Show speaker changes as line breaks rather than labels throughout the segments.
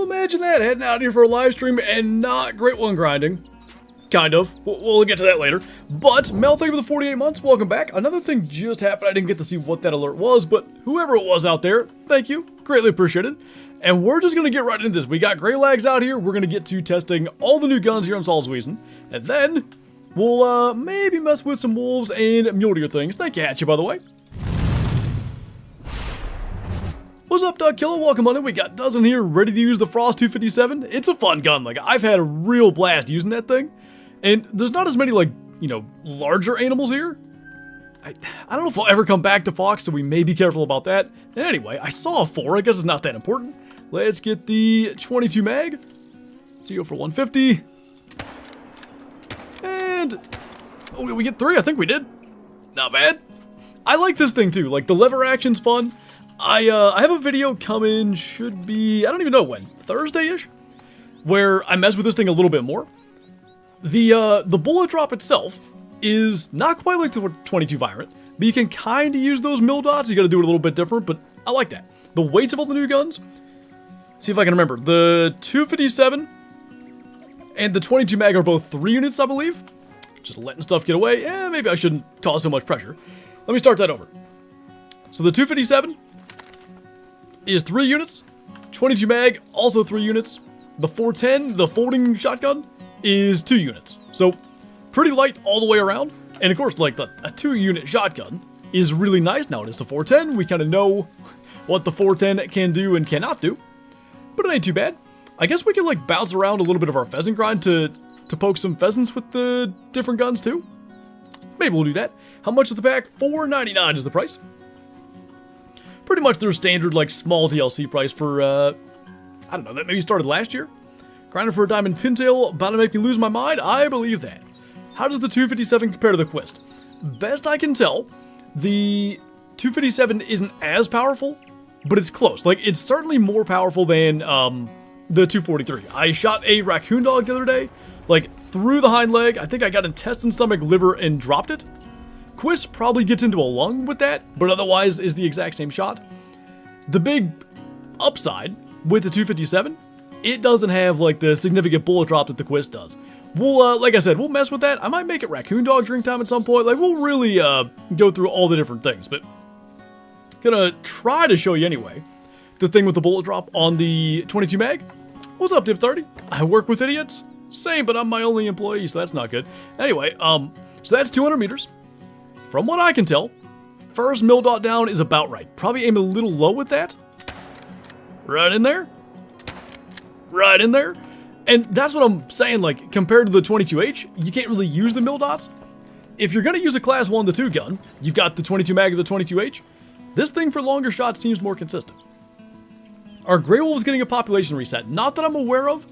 Well, imagine that, heading out here for a live stream and not great one grinding. Kind of. We'll get to that later. But, Mel, thank you for the 48 months. Welcome back. Another thing just happened. I didn't get to see what that alert was, but whoever it was out there, thank you. Greatly appreciated. And we're just going to get right into this. We got Grey Lags out here. We're going to get to testing all the new guns here on Salzwiesen. And then we'll maybe mess with some wolves and mule deer things. Thank you, Hatchet, by the way. What's up, Doug Killer? Welcome on in. We got Dozen here ready to use the Frost 257. It's a fun gun. Like, I've had a real blast using that thing. And there's not as many, like, you know, larger animals here. I don't know if I'll ever come back to Fox, so we may be careful about that. Anyway, I saw a 4. I guess it's not that important. Let's get the 22 mag. So you go for 150. And oh, did we get 3? I think we did. Not bad. I like this thing too. Like, the lever action's fun. I have a video coming, should be, I don't even know when, Thursday-ish, where I mess with this thing a little bit more. The bullet drop itself is not quite like the 22 Virant, but you can kind of use those mill dots. You got to do it a little bit different, but I like that. The weights of all the new guns, see if I can remember. The 257 and the 22 mag are both 3 units, I believe. Just letting stuff get away. Maybe I shouldn't cause so much pressure. Let me start that over. So the 257 is 3 units. 22 mag, also 3 units. The 410, the folding shotgun, is 2 units. So pretty light all the way around. And of course, like, a 2-unit shotgun is really nice. Now it is a 410. We kind of know what the 410 can do and cannot do. But it ain't too bad. I guess we can, like, bounce around a little bit of our pheasant grind to poke some pheasants with the different guns too. Maybe we'll do that. How much is the pack? $4.99 is the price. Pretty much their standard, like, small DLC price for, I don't know, that maybe started last year? Grinding for a diamond pintail, about to make me lose my mind? I believe that. How does the 257 compare to the Quist? Best I can tell, the 257 isn't as powerful, but it's close. Like, it's certainly more powerful than the 243. I shot a raccoon dog the other day, like, through the hind leg. I think I got intestine, stomach, liver, and dropped it. Quist probably gets into a lung with that, but otherwise is the exact same shot. The big upside with the 257, it doesn't have, like, the significant bullet drop that the Quist does. We'll, like I said, we'll mess with that. I might make it raccoon dog drink time at some point. Like, we'll really go through all the different things, but gonna try to show you anyway the thing with the bullet drop on the 22 mag. What's up, Dip30? I work with idiots. Same, but I'm my only employee, so that's not good. Anyway, so that's 200 meters. From what I can tell, first mill dot down is about right. Probably aim a little low with that. Right in there. Right in there. And that's what I'm saying, like, compared to the 22H, you can't really use the mill dots. If you're going to use a class 1 to 2 gun, you've got the 22 mag of the 22H. This thing for longer shots seems more consistent. Are Grey Wolves getting a population reset? Not that I'm aware of.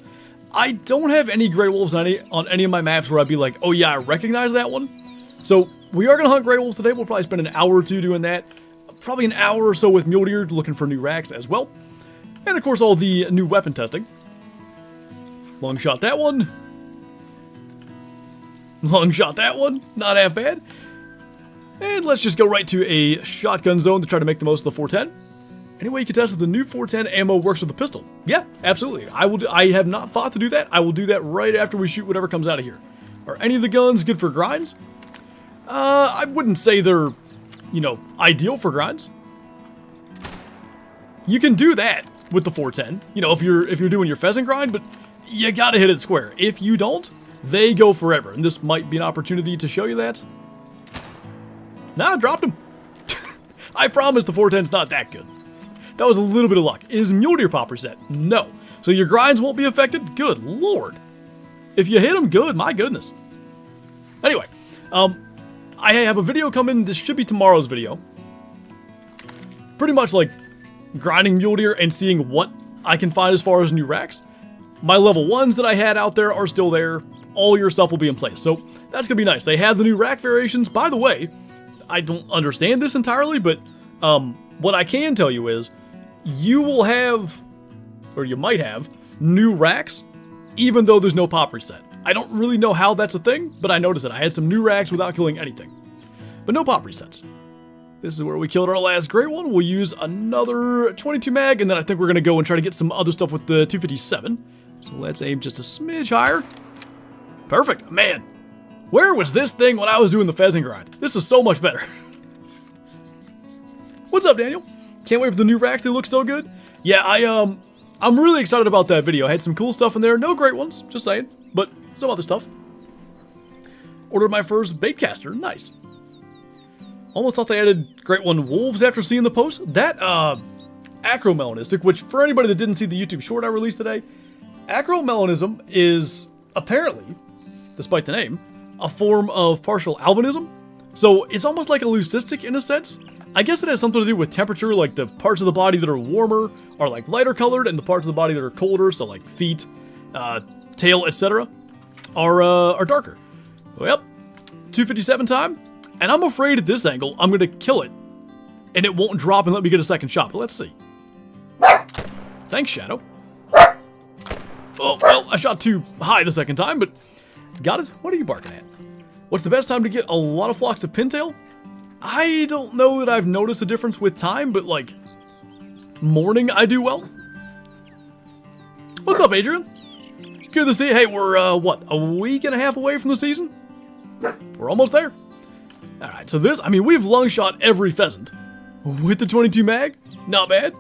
I don't have any Grey Wolves on any of my maps where I'd be like, oh yeah, I recognize that one. So we are going to hunt Grey Wolves today. We'll probably spend an hour or two doing that. Probably an hour or so with Mule Deer looking for new racks as well. And of course all the new weapon testing. Long shot that one. Long shot that one. Not half bad. And let's just go right to a shotgun zone to try to make the most of the 410. Anyway, you can test if the new 410 ammo works with the pistol. Yeah, absolutely. I have not thought to do that. I will do that right after we shoot whatever comes out of here. Are any of the guns good for grinds? I wouldn't say they're, you know, ideal for grinds. You can do that with the 410, you know, if you're doing your pheasant grind, but you gotta hit it square. If you don't, they go forever, and this might be an opportunity to show you that. Nah, I dropped him. I promise the 410's not that good. That was a little bit of luck. Is Mule Deer pop reset? No. So your grinds won't be affected? Good lord. If you hit them, good, my goodness. Anyway, I have a video coming. This should be tomorrow's video. Pretty much like grinding Mule Deer and seeing what I can find as far as new racks. My level 1s that I had out there are still there. All your stuff will be in place. So that's going to be nice. They have the new rack variations. By the way, I don't understand this entirely, but what I can tell you is you will have, or you might have, new racks even though there's no pop reset. I don't really know how that's a thing, but I noticed it. I had some new racks without killing anything. But no pop resets. This is where we killed our last great one. We'll use another 22 mag, and then I think we're going to go and try to get some other stuff with the 257. So let's aim just a smidge higher. Perfect. Man, where was this thing when I was doing the pheasant grind? This is so much better. What's up, Daniel? Can't wait for the new racks. They look so good. Yeah, I'm really excited about that video. I had some cool stuff in there. No great ones, just saying, but some other stuff. Ordered my first baitcaster. Nice. Almost thought they added great one wolves after seeing the post. That acromelanistic, which for anybody that didn't see the YouTube short I released today, acromelanism is apparently, despite the name, a form of partial albinism. So it's almost like a leucistic in a sense. I guess it has something to do with temperature, like the parts of the body that are warmer are like lighter colored, and the parts of the body that are colder, so like feet, tail, etc., are darker. Well, 257 time, and I'm afraid at this angle I'm gonna kill it, and it won't drop and let me get a second shot. But let's see. Thanks, Shadow. Oh well, I shot too high the second time, but got it. What are you barking at? What's the best time to get a lot of flocks of pintail? I don't know that I've noticed a difference with time, but like, morning I do well. What's up, Adrian? Good to see you. Hey, we're, what, a week and a half away from the season? We're almost there. Alright, so this, I mean, we've long shot every pheasant. With the 22 mag, not bad.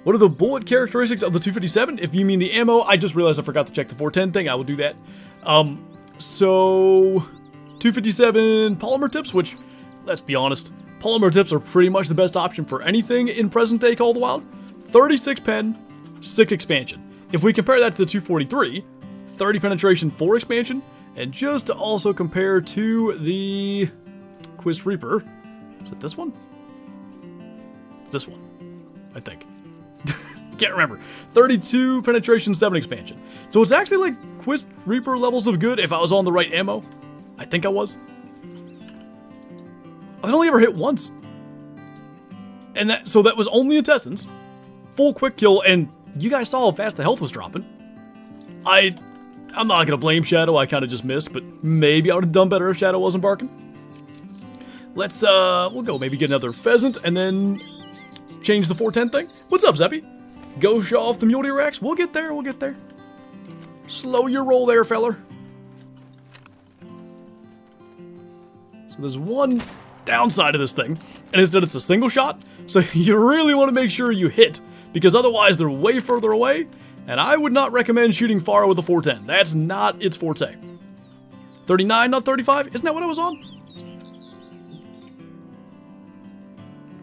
What are the bullet characteristics of the 257? If you mean the ammo, I just realized I forgot to check the 410 thing. I will do that. So 257 polymer tips, which, let's be honest, polymer tips are pretty much the best option for anything in present day Call of the Wild. 36 pen, 6 expansion. If we compare that to the 243, 30 penetration, 4 expansion, and just to also compare to the Quist Reaper, is it this one? This one, I think. Can't remember. 32 penetration, 7 expansion. So it's actually like Quist Reaper levels of good if I was on the right ammo. I think I was. I've only ever hit once. And so that was only intestines. Full quick kill, and you guys saw how fast the health was dropping. I'm not gonna blame Shadow, I kinda just missed, but maybe I would've done better if Shadow wasn't barking. Let's, we'll go maybe get another pheasant, and then change the 410 thing. What's up, Zeppy? Go show off the Muley racks. We'll get there, we'll get there. Slow your roll there, feller. So there's one downside of this thing, and instead it's a single shot, so you really want to make sure you hit, because otherwise they're way further away, and I would not recommend shooting far with a 410. That's not its forte. 39, not 35? Isn't that what I was on?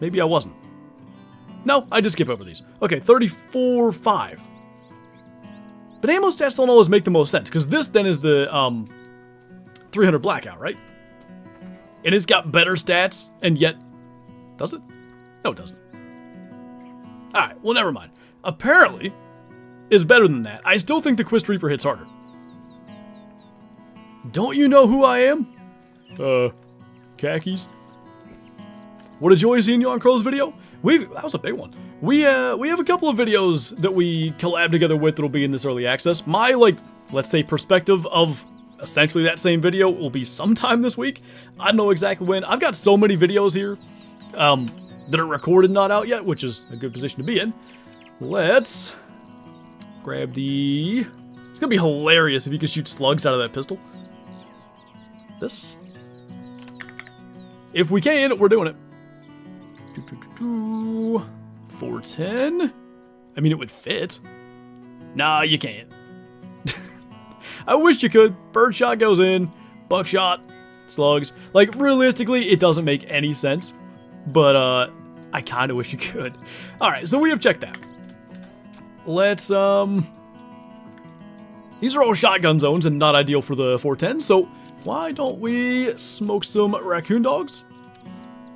Maybe I wasn't. No, I just skip over these. Okay, 34.5. But ammo stats don't always make the most sense, because this then is the 300 blackout, right? And it's got better stats, and yet... Does it? No, it doesn't. Alright, well, never mind. Apparently, is better than that. I still think the Quist Reaper hits harder. Don't you know who I am? Khakis. What a joy seeing you on Crow's video. That was a big one. We have a couple of videos that we collab together with that'll be in this early access. My, like, let's say perspective of essentially that same video will be sometime this week. I don't know exactly when. I've got so many videos here that are recorded, not out yet, which is a good position to be in. Let's grab the... It's gonna be hilarious if you can shoot slugs out of that pistol. This. If we can, we're doing it. 410. I mean, it would fit. Nah, you can't. I wish you could. Birdshot goes in. Buckshot. Slugs. Like, realistically, it doesn't make any sense. But, I kind of wish you could. Alright, so we have checked that. Let's, These are all shotgun zones and not ideal for the 410, so why don't we smoke some raccoon dogs?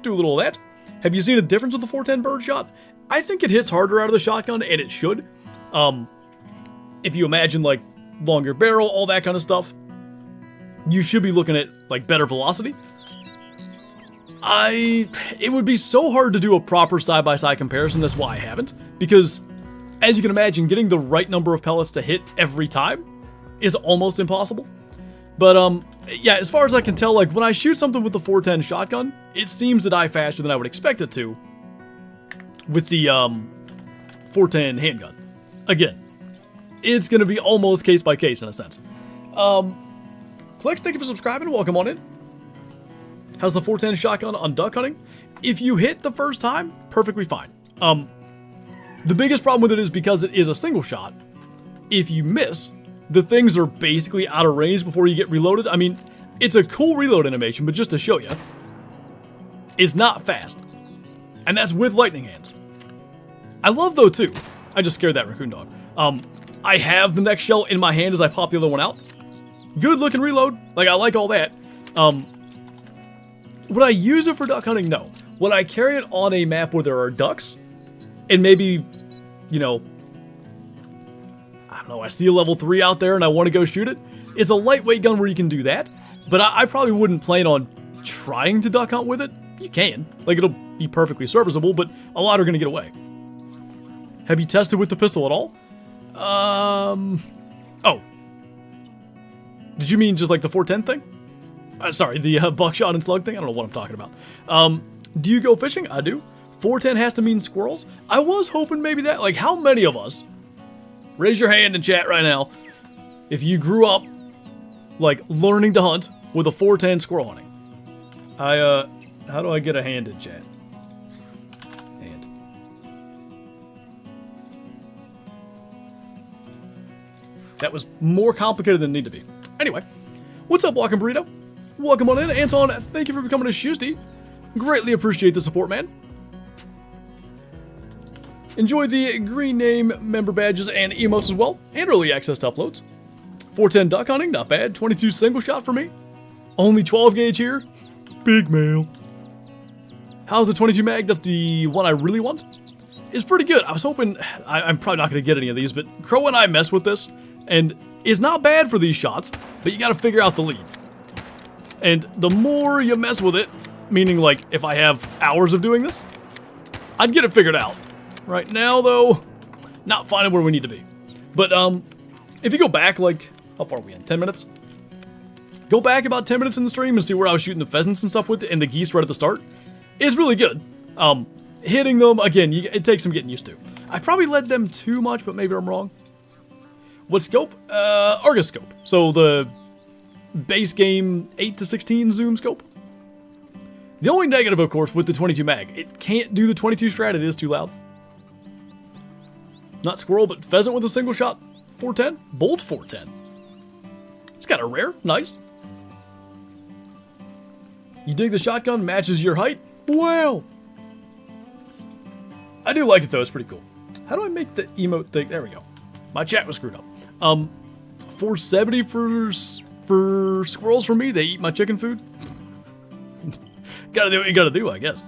Do a little of that. Have you seen a difference with the 410 birdshot? I think it hits harder out of the shotgun, and it should. If you imagine, like, longer barrel, all that kind of stuff, you should be looking at, like, better velocity. It would be so hard to do a proper side-by-side comparison, that's why I haven't. Because, as you can imagine, getting the right number of pellets to hit every time is almost impossible. But, yeah, as far as I can tell, like, when I shoot something with the 410 shotgun, it seems to die faster than I would expect it to with the, 410 handgun. Again, it's going to be almost case by case in a sense. Flex, thank you for subscribing. Welcome on in. How's the 410 shotgun on duck hunting? If you hit the first time, perfectly fine. The biggest problem with it is because it is a single shot. If you miss, the things are basically out of range before you get reloaded. I mean, it's a cool reload animation, but just to show you, it's not fast. And that's with lightning hands. I love though too. I just scared that raccoon dog. I have the next shell in my hand as I pop the other one out. Good looking reload. Like, I like all that. Would I use it for duck hunting? No. Would I carry it on a map where there are ducks? And maybe, you know, I don't know, I see a level 3 out there and I want to go shoot it. It's a lightweight gun where you can do that. But I probably wouldn't plan on trying to duck hunt with it. You can. Like, it'll be perfectly serviceable, but a lot are going to get away. Have you tested with the pistol at all? Oh. Did you mean just like the 410 thing? Sorry, the buckshot and slug thing? I don't know what I'm talking about. Do you go fishing? I do. 410 has to mean squirrels? I was hoping maybe that. Like, how many of us, raise your hand in chat right now, if you grew up, like, learning to hunt with a 410 squirrel hunting? How do I get a hand in chat? Hand. That was more complicated than it needed to be. Anyway, what's up, Walking Burrito? Welcome on in. Anton, thank you for becoming a Shusty. Greatly appreciate the support, man. Enjoy the green name, member badges, and emotes as well, and early access to uploads. 410 duck hunting, not bad. 22 single shot for me. Only 12 gauge here. Big mail. How's the 22 mag? That's the one I really want. It's pretty good. I was hoping, I'm probably not going to get any of these, but Crow and I mess with this, and it's not bad for these shots, but you got to figure out the lead. And the more you mess with it, meaning like if I have hours of doing this, I'd get it figured out. Right now, though, not finding where we need to be. But if you go back, like, how far are we in? 10 minutes? Go back about 10 minutes in the stream and see where I was shooting the pheasants and stuff with it, and the geese right at the start. It's really good. Hitting them, again, it takes some getting used to. I probably led them too much, but maybe I'm wrong. What scope? Argus scope. So the base game 8 to 16 zoom scope. The only negative, of course, with the 22 mag, it can't do the 22 strat, it is too loud. Not squirrel, but pheasant with a single shot. 410. Bolt 410. It's got a rare. Nice. You dig the shotgun? Matches your height? Wow. I do like it, though. It's pretty cool. How do I make the emote thing? There we go. My chat was screwed up. 470 for squirrels for me. They eat my chicken food. Gotta do what you gotta do, I guess.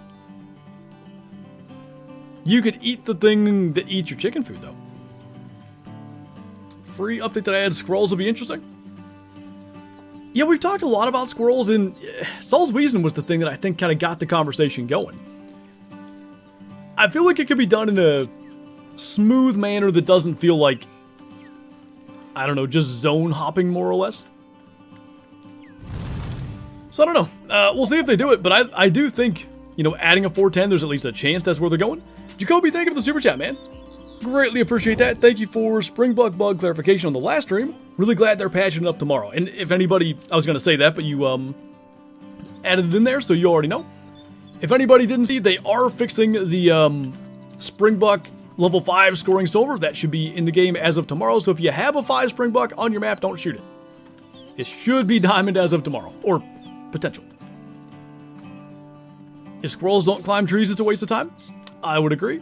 You could eat the thing that eats your chicken food, though. Free update that I add squirrels will be interesting. Yeah, we've talked a lot about squirrels, and Saul's Weason was the thing that I think kind of got the conversation going. I feel like it could be done in a smooth manner that doesn't feel like, I don't know, just zone hopping more or less. So I don't know. We'll see if they do it, but I do think, you know, adding a 410, there's at least a chance that's where they're going. Jacoby, thank you for the super chat, man. Greatly appreciate that. Thank you for Springbuck bug clarification on the last stream. Really glad they're patching it up tomorrow. And if anybody, I was going to say that, but you added it in there, so you already know. If anybody didn't see, they are fixing the Springbuck level 5 scoring silver. That should be in the game as of tomorrow. So if you have a 5 Springbuck on your map, don't shoot it. It should be diamond as of tomorrow, or potential. If squirrels don't climb trees, it's a waste of time. I would agree.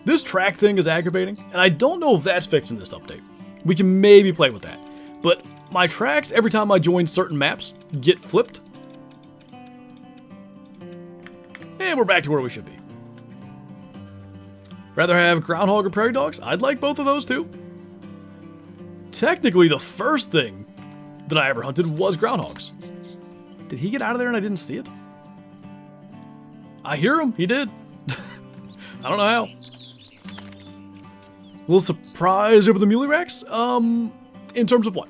This track thing is aggravating, and I don't know if that's fixed in this update. We can maybe play with that. But my tracks, every time I join certain maps, get flipped. And we're back to where we should be. Rather have groundhog or prairie dogs? I'd like both of those too. Technically, the first thing that I ever hunted was groundhogs. Did he get out of there and I didn't see it? I hear him. He did. I don't know how. A little surprise over the muley racks? In terms of what?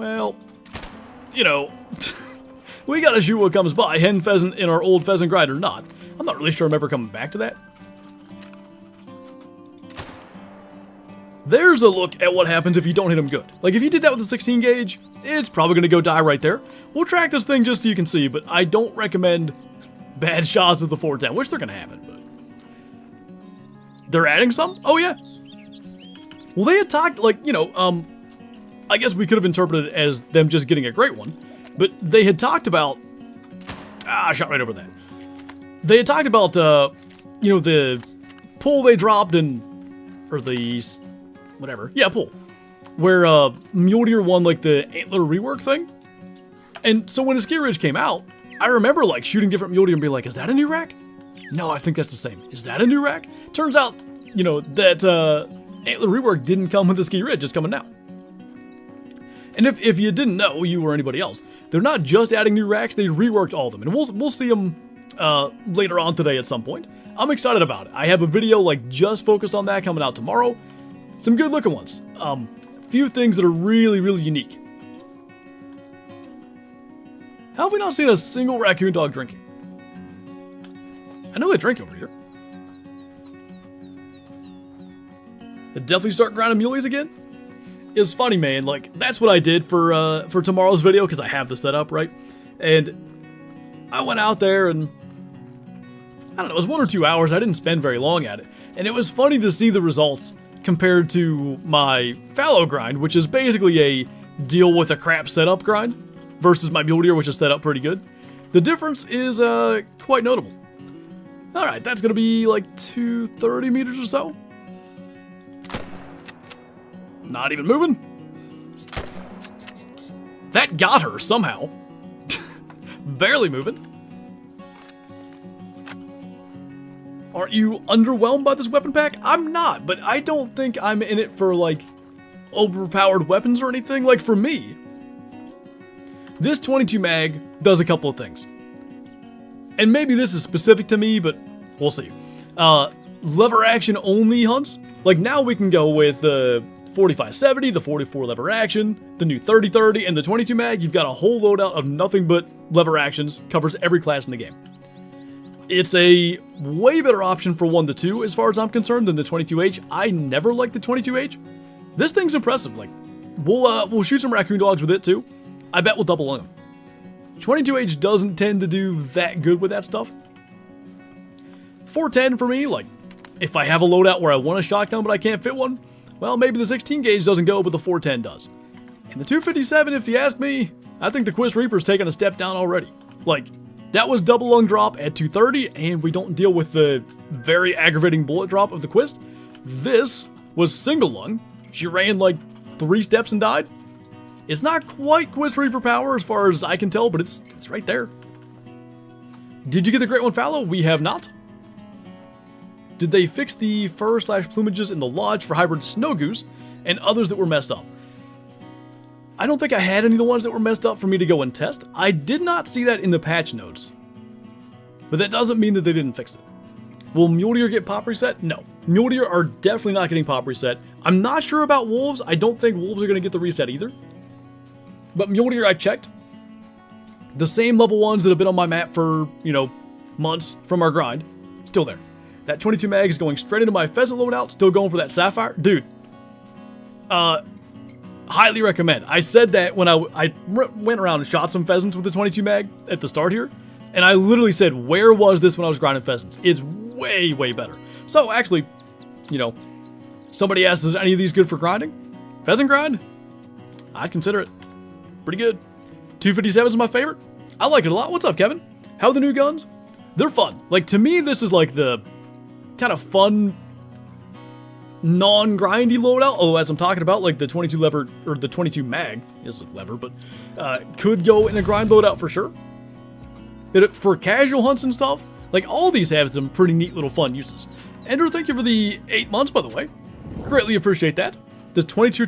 Well, you know, we gotta shoot what comes by, hen pheasant in our old pheasant grind or not. I'm not really sure I'm ever coming back to that. There's a look at what happens if you don't hit them good. Like, if you did that with a 16 gauge, it's probably going to go die right there. We'll track this thing just so you can see, but I don't recommend bad shots of the 410. Wish they're going to happen, but... They're adding some? Oh, yeah. Well, they had talked, like, you know, I guess we could have interpreted it as them just getting a great one, but they had talked about... I shot right over that. They had talked about, you know, the pull they dropped and... Or the... Whatever. Yeah, pull. Where Mule Deer won like the antler rework thing. And so when the Ski Ridge came out, I remember like shooting different Mule Deer and being like, is that a new rack? No, I think that's the same. Is that a new rack? Turns out, you know, that antler rework didn't come with the Ski Ridge, it's coming now. And if you didn't know, you or anybody else, they're not just adding new racks, they reworked all of them. And we'll see them later on today at some point. I'm excited about it. I have a video like just focused on that coming out tomorrow. Some good looking ones. Few things that are really, really unique. How have we not seen a single raccoon dog drinking? I know they drink over here. They definitely start grinding muleys again. It's funny, man. Like, that's what I did for tomorrow's video, because I have the setup, right? And I went out there and, I don't know, it was 1 or 2 hours. I didn't spend very long at it. And it was funny to see the results compared to my fallow grind, which is basically a deal with a crap setup grind, versus my Mule Deer, which is set up pretty good. The difference is quite notable. Alright, that's going to be like 230 meters or so. Not even moving. That got her somehow. Barely moving. Aren't you underwhelmed by this weapon pack? I'm not, but I don't think I'm in it for, like, overpowered weapons or anything. Like, for me, this 22 mag does a couple of things. And maybe this is specific to me, but we'll see. Lever action only hunts. Like, now we can go with the 4570, the 44 lever action, the new 3030, and the 22 mag. You've got a whole loadout of nothing but lever actions. Covers every class in the game. It's a way better option for 1 to 2 as far as I'm concerned than the 22H. I never liked the 22H. This thing's impressive. Like, we'll shoot some raccoon dogs with it too. I bet we'll double lung them. 22H doesn't tend to do that good with that stuff. 410 for me, like, if I have a loadout where I want a shotgun but I can't fit one, well, maybe the 16 gauge doesn't go, but the 410 does. And the 257, if you ask me, I think the Quist Reaper's taken a step down already. Like, that was double lung drop at 230, and we don't deal with the very aggravating bullet drop of the Quist. This was single lung. She ran like 3 steps and died. It's not quite Quist Reaper power as far as I can tell, but it's right there. Did you get the Great One fallow? We have not. Did they fix the fur/plumages in the lodge for hybrid snow goose and others that were messed up? I don't think I had any of the ones that were messed up for me to go and test. I did not see that in the patch notes. But that doesn't mean that they didn't fix it. Will Mule Deer get pop reset? No. Mule Deer are definitely not getting pop reset. I'm not sure about wolves. I don't think wolves are going to get the reset either. But Mule Deer, I checked. The same level ones that have been on my map for, you know, months from our grind. Still there. That 22 mag is going straight into my pheasant loadout. Still going for that sapphire. Dude. Highly recommend. I said that when I went around and shot some pheasants with the 22 mag at the start here, and I literally said, where was this when I was grinding pheasants? It's way, way better. So actually, you know, somebody asked, is any of these good for grinding? Pheasant grind? I'd consider it. Pretty good. 257 is my favorite. I like it a lot. What's up, Kevin? How are the new guns? They're fun. Like, to me, this is like the kind of fun, non-grindy loadout, although as I'm talking about, like the 22 lever, or the 22 mag is a lever, but could go in a grind loadout for sure. For casual hunts and stuff, like all these have some pretty neat little fun uses. Andrew, thank you for the 8 months, by the way. Greatly appreciate that. Does 22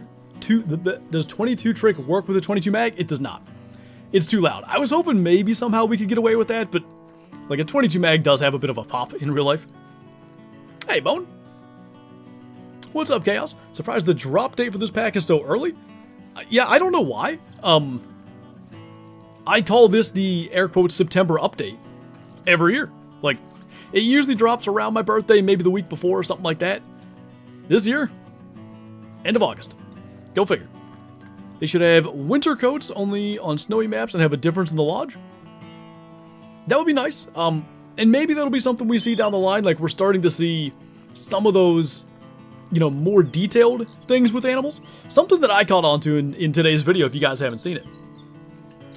trick work with a 22 mag? It does not. It's too loud. I was hoping maybe somehow we could get away with that, but like a 22 mag does have a bit of a pop in real life. Hey, Bone. What's up, Chaos? Surprised the drop date for this pack is so early? Yeah, I don't know why. I call this the air quotes September update every year. Like, it usually drops around my birthday, maybe the week before or something like that. This year, end of August. Go figure. They should have winter coats only on snowy maps and have a difference in the lodge. That would be nice. And maybe that'll be something we see down the line. Like, we're starting to see some of those, you know, more detailed things with animals. Something that I caught on to in today's video, if you guys haven't seen it.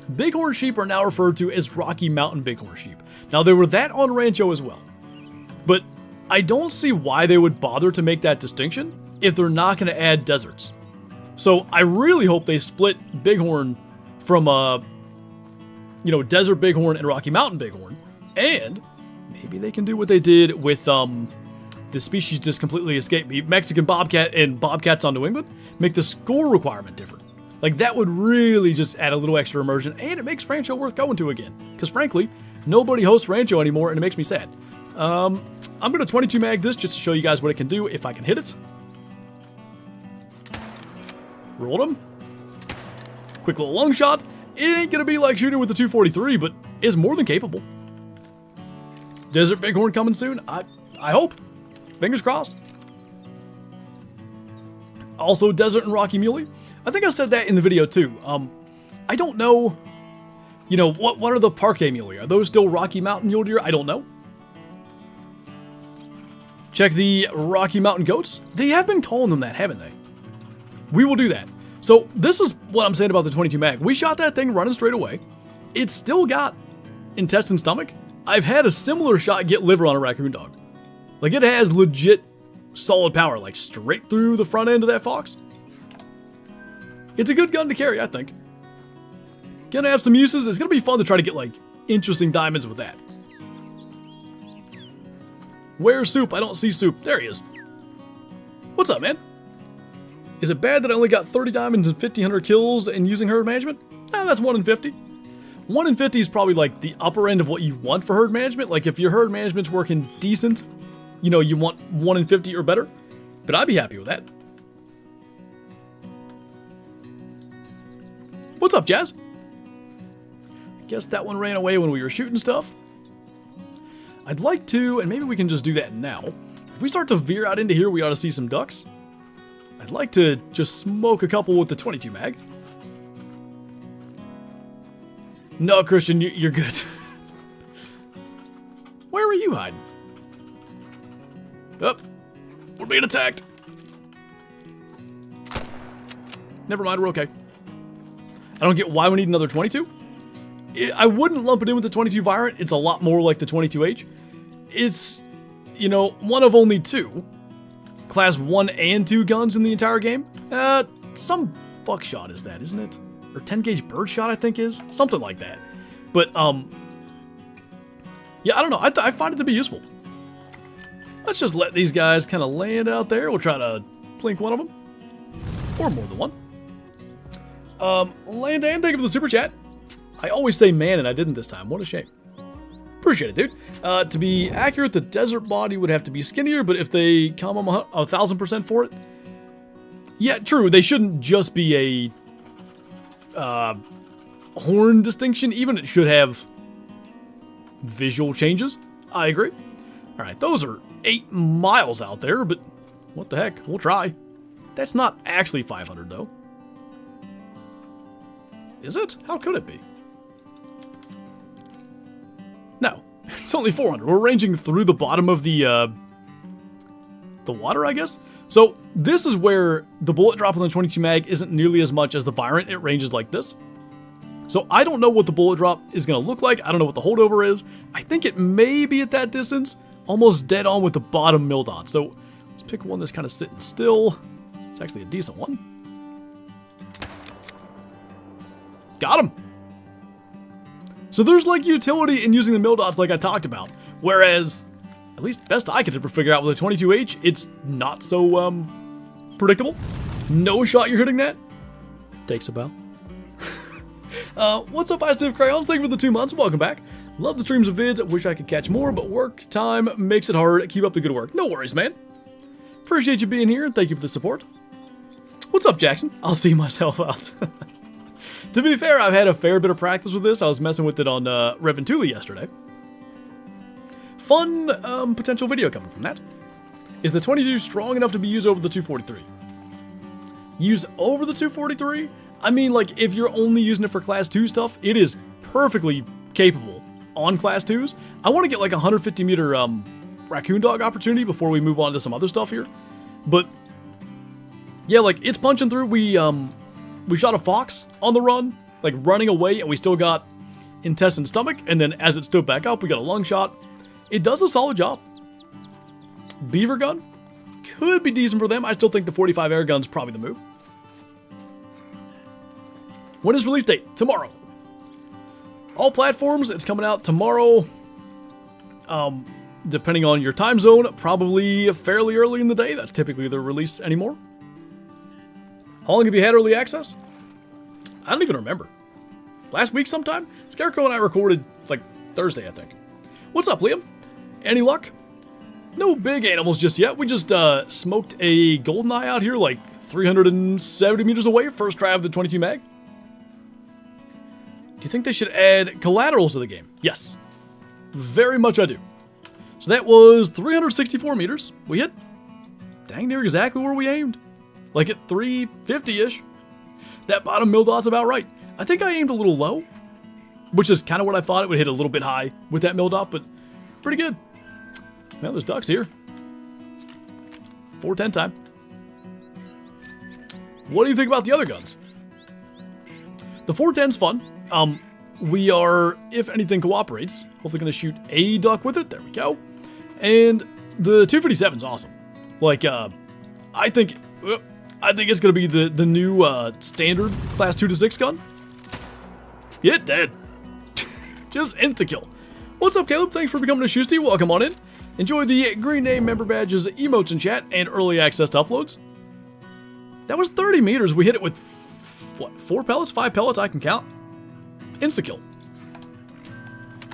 Bighorn sheep are now referred to as Rocky Mountain bighorn sheep. Now, they were that on Rancho as well. But I don't see why they would bother to make that distinction if they're not going to add deserts. So I really hope they split bighorn from, you know, desert bighorn and Rocky Mountain bighorn. And maybe they can do what they did with the species just completely escaped me, Mexican bobcat and bobcats on New England. Make the score requirement different. Like, that would really just add a little extra immersion, and it makes Rancho worth going to again. Because frankly, nobody hosts Rancho anymore, and it makes me sad. I'm going to 22 mag this just to show you guys what it can do if I can hit it. Rolled him. Quick little lung shot. It ain't going to be like shooting with the 243, but is more than capable. Desert bighorn coming soon? I hope. Fingers crossed. Also, desert and Rocky Muley. I think I said that in the video too. I don't know, you know, what are the Parquet Muley? Are those still Rocky Mountain Mule Deer? I don't know. Check the Rocky Mountain Goats. They have been calling them that, haven't they? We will do that. So this is what I'm saying about the 22 mag. We shot that thing running straight away. It's still got intestine stomach. I've had a similar shot get liver on a raccoon dog. Like, it has legit solid power, like straight through the front end of that fox. It's a good gun to carry, I think. Gonna have some uses. It's gonna be fun to try to get, like, interesting diamonds with that. Where's Soup? I don't see Soup. There he is. What's up, man? Is it bad that I only got 30 diamonds and 1,500 kills and using herd management? Nah, that's 1 in 50. 1 in 50 is probably, like, the upper end of what you want for herd management. Like, if your herd management's working decent, you know, you want 1 in 50 or better. But I'd be happy with that. What's up, Jazz? I guess that one ran away when we were shooting stuff. I'd like to, and maybe we can just do that now. If we start to veer out into here, we ought to see some ducks. I'd like to just smoke a couple with the 22 mag. No, Christian, you're good. Where are you hiding? Oh, we're being attacked. Never mind, we're okay. I don't get why we need another 22. I wouldn't lump it in with the 22 Virant. It's a lot more like the 22H. It's, you know, one of only 2 Class 1 and 2 guns in the entire game. Some buckshot is that, isn't it? Or 10 gauge birdshot, I think is. Something like that. But, yeah, I don't know. I find it to be useful. Let's just let these guys kind of land out there. We'll try to plink one of them. Or more than one. Landan, thank you for the super chat. I always say man, and I didn't this time. What a shame. Appreciate it, dude. To be accurate, the desert body would have to be skinnier, but if they come 1,000% for it, yeah, true. They shouldn't just be a horn distinction. Even it should have visual changes. I agree. All right, those are 8 miles out there, but what the heck? We'll try. That's not actually 500 though. Is it? How could it be? No, it's only 400. We're ranging through the bottom of the water, I guess. So this is where the bullet drop on the 22 mag isn't nearly as much as the Virant. It ranges like this. So I don't know what the bullet drop is going to look like. I don't know what the holdover is. I think it may be at that distance, almost dead on with the bottom mill dot. So let's pick one that's kind of sitting still. It's actually a decent one. Got him. So there's like utility in using the mill dots like I talked about. Whereas, at least best I could ever figure out with a 22H, it's not so predictable. No shot you're hitting that. Takes a bow. What's up, Ice Crayons? Thank you for the 2 months. Welcome back. Love the streams and vids. Wish I could catch more, but work time makes it hard. Keep up the good work. No worries, man. Appreciate you being here, and thank you for the support. What's up, Jackson? I'll see myself out. To be fair, I've had a fair bit of practice with this. I was messing with it on Revontuli yesterday. Fun potential video coming from that. Is the 22 strong enough to be used over the 243? Use over the 243? I mean, like, if you're only using it for Class 2 stuff, it is perfectly capable on Class 2s. I want to get like a 150 meter raccoon dog opportunity before we move on to some other stuff here. But yeah, like, it's punching through. We shot a fox on the run, like running away, and we still got intestine stomach, and then as it stood back up, we got a lung shot. It does a solid job. Beaver gun could be decent for them. I still think the 45 air gun's probably the move. When is release date? Tomorrow. All platforms, it's coming out tomorrow. Depending on your time zone, probably fairly early in the day. That's typically the release anymore. How long have you had early access? I don't even remember. Last week sometime? Scarecrow and I recorded like Thursday, I think. What's up, Liam? Any luck? No big animals just yet. We just smoked a goldeneye out here like 370 meters away. First try of the 22 mag. Do you think they should add collaterals to the game? Yes. Very much I do. So that was 364 meters. We hit dang near exactly where we aimed. Like at 350-ish. That bottom mill dot's about right. I think I aimed a little low, which is kind of what I thought. It would hit a little bit high with that mill dot, but pretty good. Well, there's ducks here. 410 time. What do you think about the other guns? The 410's fun. We are, if anything cooperates, hopefully going to shoot a duck with it. There we go. And the 257's awesome. Like, I think it's going to be the new standard class 2 to 6 gun. Get dead. Just insta-kill. What's up, Caleb? Thanks for becoming a Shoosty. Welcome on in. Enjoy the green name member badges, emotes in chat, and early access to uploads. That was 30 meters. We hit it with, what, 4 pellets? 5 pellets? I can count. Insta-kill.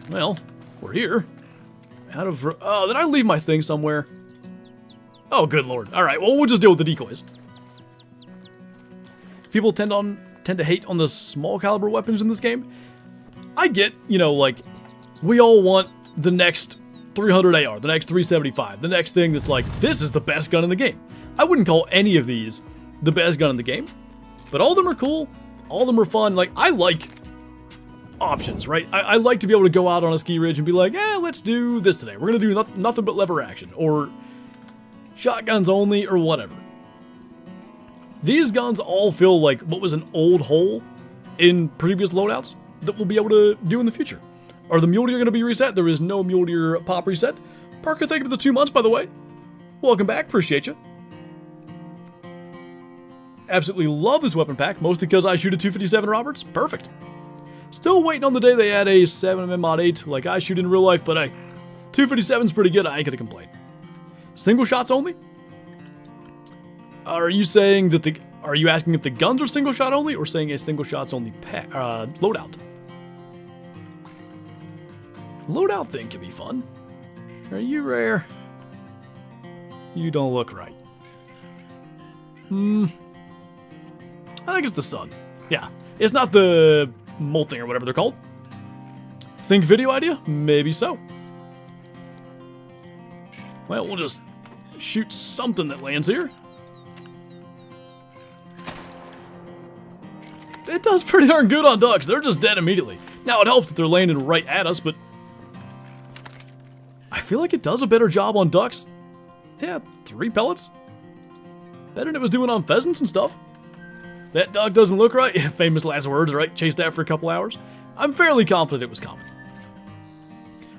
Well, we're here. Out of... Oh, did I leave my thing somewhere? Oh, good lord. Alright, well, we'll just deal with the decoys. People tend to hate on the small caliber weapons in this game. I get, you know, like, we all want the next 300 AR, the next 375, the next thing that's like, this is the best gun in the game. I wouldn't call any of these the best gun in the game, but all of them are cool. All of them are fun. Like, I like options, right? I like to be able to go out on a ski ridge and be like, let's do this today. We're going to do nothing but lever action, or shotguns only, or whatever. These guns all feel like what was an old hole in previous loadouts that we'll be able to do in the future. Are the mule deer going to be reset? There is no mule deer pop reset. Parker, thank you for the 2 months, by the way. Welcome back. Appreciate you. Absolutely love this weapon pack, mostly because I shoot a 257 Roberts. Perfect. Still waiting on the day they add a 7mm mod 8 like I shoot in real life, but hey, 257's pretty good. I ain't gonna complain. Single shots only? Are you saying that are you asking if the guns are single shot only, or saying a single shots only loadout? Loadout thing can be fun. Are you rare? You don't look right. I think it's the sun. Yeah, it's not the molting or whatever they're called. Think video idea? Maybe so. Well, we'll just shoot something that lands here. It does pretty darn good on ducks. They're just dead immediately. Now, it helps that they're landing right at us, but I feel like it does a better job on ducks. Yeah, 3 pellets. Better than it was doing on pheasants and stuff. That duck doesn't look right. Famous last words, right? Chase that for a couple hours. I'm fairly confident it was common.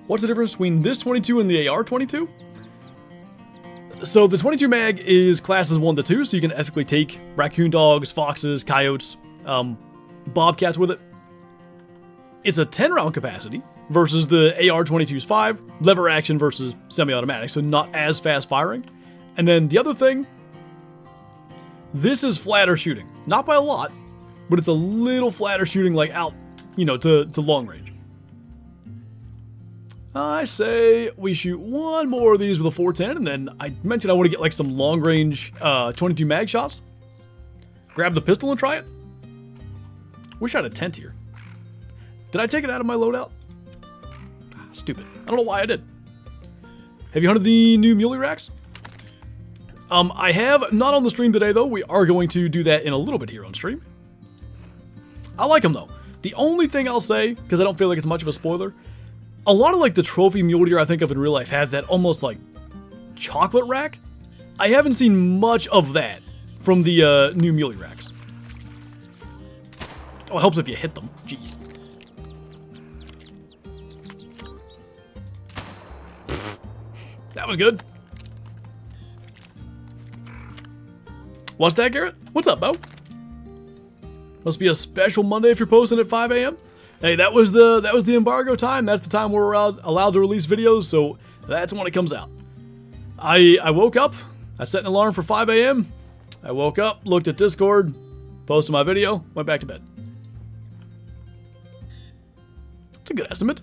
What's the difference between this 22 and the AR-22? So the 22 mag is classes 1 to 2, so you can ethically take raccoon dogs, foxes, coyotes, bobcats with it. It's a 10 round capacity versus the AR-22's 5, lever action versus semi-automatic, so not as fast firing. And then the other thing, this is flatter shooting. Not by a lot, but it's a little flatter shooting, like out, you know, to long range. I say we shoot one more of these with a 410, and then I mentioned I want to get like some long range 22 mag shots. grab the pistol and try it? Wish I had a tent here. Did I take it out of my loadout? Stupid. I don't know why I did. Have you hunted the new Muley racks? I have, not on the stream today though. We are going to do that in a little bit here on stream. I like them though. The only thing I'll say, because I don't feel like it's much of a spoiler, a lot of like the trophy mule deer I think of in real life has that almost like chocolate rack. I haven't seen much of that from the new Muley racks. Oh, it helps if you hit them. Jeez. That was good. What's that, Garrett? What's up, Bo? Must be a special Monday if you're posting at 5 a.m. Hey, that was the embargo time. That's the time we're allowed to release videos, so that's when it comes out. I woke up. I set an alarm for 5 a.m. I woke up, looked at Discord, posted my video, went back to bed. It's a good estimate.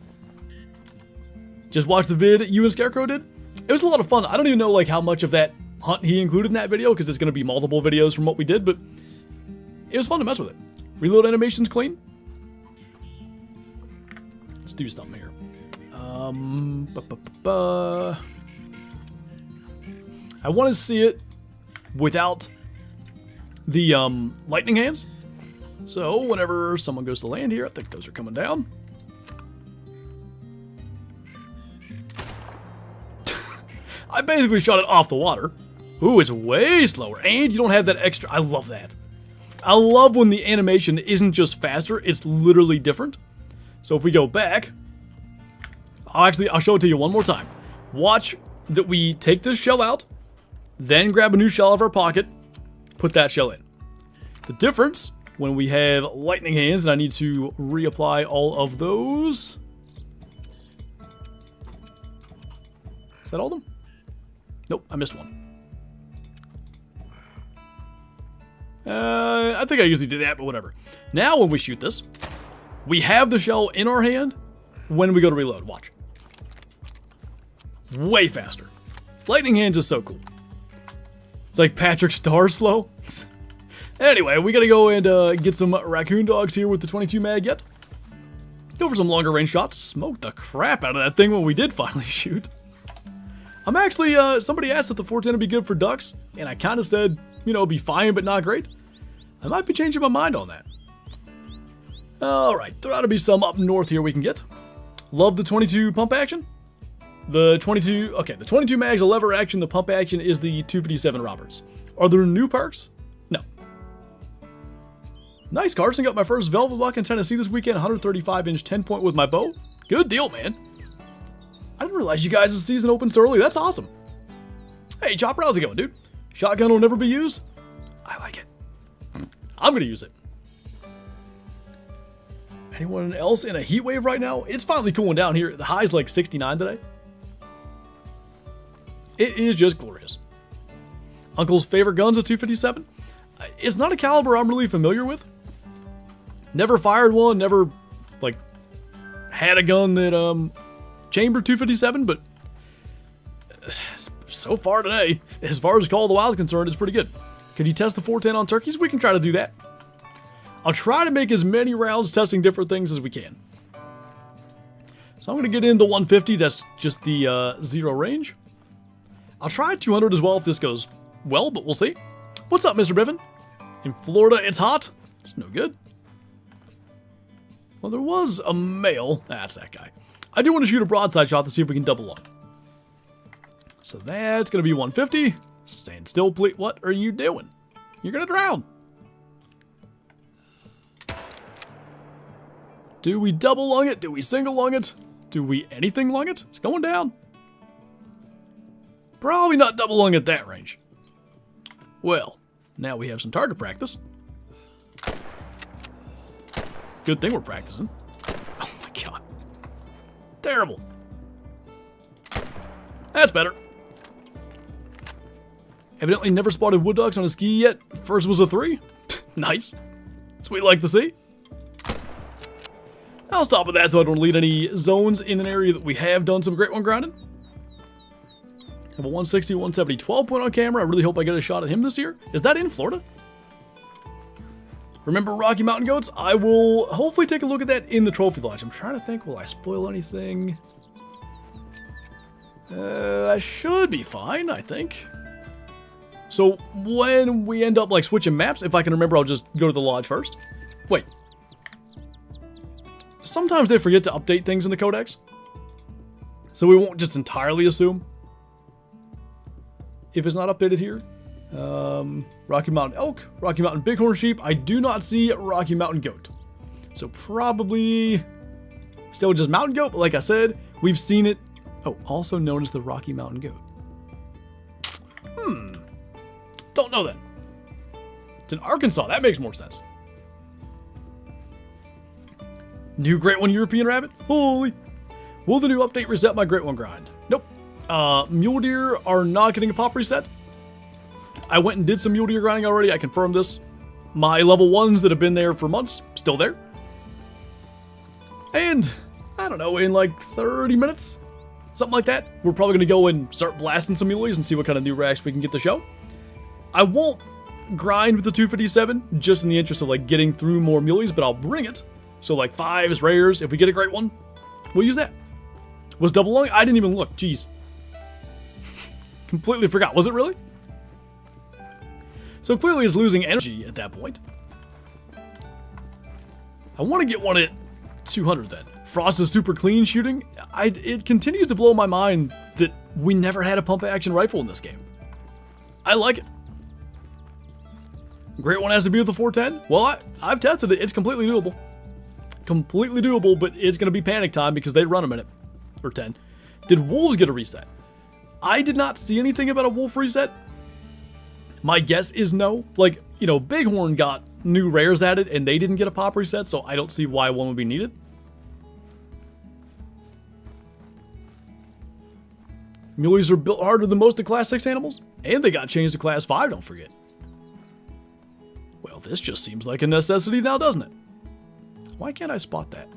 Just watched the vid you and Scarecrow did. It was a lot of fun. I don't even know like how much of that hunt he included in that video because it's going to be multiple videos from what we did, but it was fun to mess with it. Reload animation's clean. Let's do something here. I want to see it without the lightning hands. So whenever someone goes to land here, I think those are coming down. I basically shot it off the water. Ooh, it's way slower. And you don't have that extra. I love that. I love when the animation isn't just faster, it's literally different. So if we go back, I'll show it to you one more time. Watch that we take this shell out, then grab a new shell out of our pocket, put that shell in. The difference when we have lightning hands, and I need to reapply all of those. Is that all of them? Nope, I missed one. I think I usually do that, but whatever. Now when we shoot this, we have the shell in our hand when we go to reload. Watch. Way faster. Lightning hands is so cool. It's like Patrick Star slow. Anyway, we gotta go and get some raccoon dogs here with the 22 mag yet. Go for some longer range shots. Smoke the crap out of that thing when we did finally shoot. I'm actually, somebody asked if the 410 would be good for ducks, and I kind of said, you know, it'd be fine, but not great. I might be changing my mind on that. Alright, there ought to be some up north here we can get. Love the 22 pump action. The 22 mag's a lever action, the pump action is the 257 Roberts. Are there new perks? No. Nice, Carson, got my first velvet buck in Tennessee this weekend, 135-inch 10-point with my bow. Good deal, man. I didn't realize you guys' season opens so early. That's awesome. Hey, Chopper, how's it going, dude? Shotgun will never be used? I like it. I'm going to use it. Anyone else in a heat wave right now? It's finally cooling down here. The high's like 69 today. It is just glorious. Uncle's favorite gun's a 257. It's not a caliber I'm really familiar with. Never fired one, never, like, had a gun that, chambered 257, but so far today, as far as Call of the Wild is concerned, it's pretty good. Could you test the 410 on turkeys? We can try to do that. I'll try to make as many rounds testing different things as we can. So I'm going to get into 150. That's just the zero range. I'll try 200 as well if this goes well, but we'll see. What's up, Mr. Biven? In Florida, it's hot. It's no good. Well, there was a male. That's that guy. I do want to shoot a broadside shot to see if we can double up. So that's going to be 150. Stand still, please. What are you doing? You're going to drown. Do we double lung it? Do we single lung it? Do we anything lung it? It's going down. Probably not double lung at that range. Well, now we have some target practice. Good thing we're practicing. Oh my god. Terrible. That's better. Evidently never spotted wood ducks on a ski yet. First was a 3. Nice. That's what we like to see. I'll stop with that so I don't lead any zones in an area that we have done some great one grinding. Have a 160, 170, 12 point on camera. I really hope I get a shot at him this year. Is that in Florida? Remember Rocky Mountain goats? I will hopefully take a look at that in the trophy lodge. I'm trying to think, will I spoil anything? I should be fine, I think. So when we end up like switching maps, if I can remember, I'll just go to the lodge first. Wait. Sometimes they forget to update things in the codex. So we won't just entirely assume if it's not updated here. Rocky Mountain elk, Rocky Mountain bighorn sheep. I do not see Rocky Mountain goat. So probably still just mountain goat, but like I said, we've seen it. Oh, also known as the Rocky Mountain goat. Don't know that. It's in Arkansas. That makes more sense. New Great One European rabbit? Holy. Will the new update reset my Great One grind? Nope. Mule deer are not getting a pop reset. I went and did some mule deer grinding already. I confirmed this. My level 1s that have been there for months, still there. And, I don't know, in like 30 minutes, something like that, we're probably going to go and start blasting some muleys and see what kind of new racks we can get to show. I won't grind with the 257, just in the interest of like getting through more muleys, but I'll bring it. So like 5s, rares, if we get a great one, we'll use that. Was double lung? I didn't even look, jeez. Completely forgot, was it really? So clearly it's losing energy at that point. I want to get one at 200 then. Frost is super clean shooting. It continues to blow my mind that we never had a pump action rifle in this game. I like it. Great One has to be with the 410. Well, I've tested it. It's completely doable. Completely doable, but it's going to be panic time because they run a minute. Or 10. Did wolves get a reset? I did not see anything about a wolf reset. My guess is no. Like, you know, Bighorn got new rares added and they didn't get a pop reset, so I don't see why one would be needed. Muleys are built harder than most of Class 6 animals, and they got changed to Class 5, don't forget. Well, this just seems like a necessity now, doesn't it? Why can't I spot that?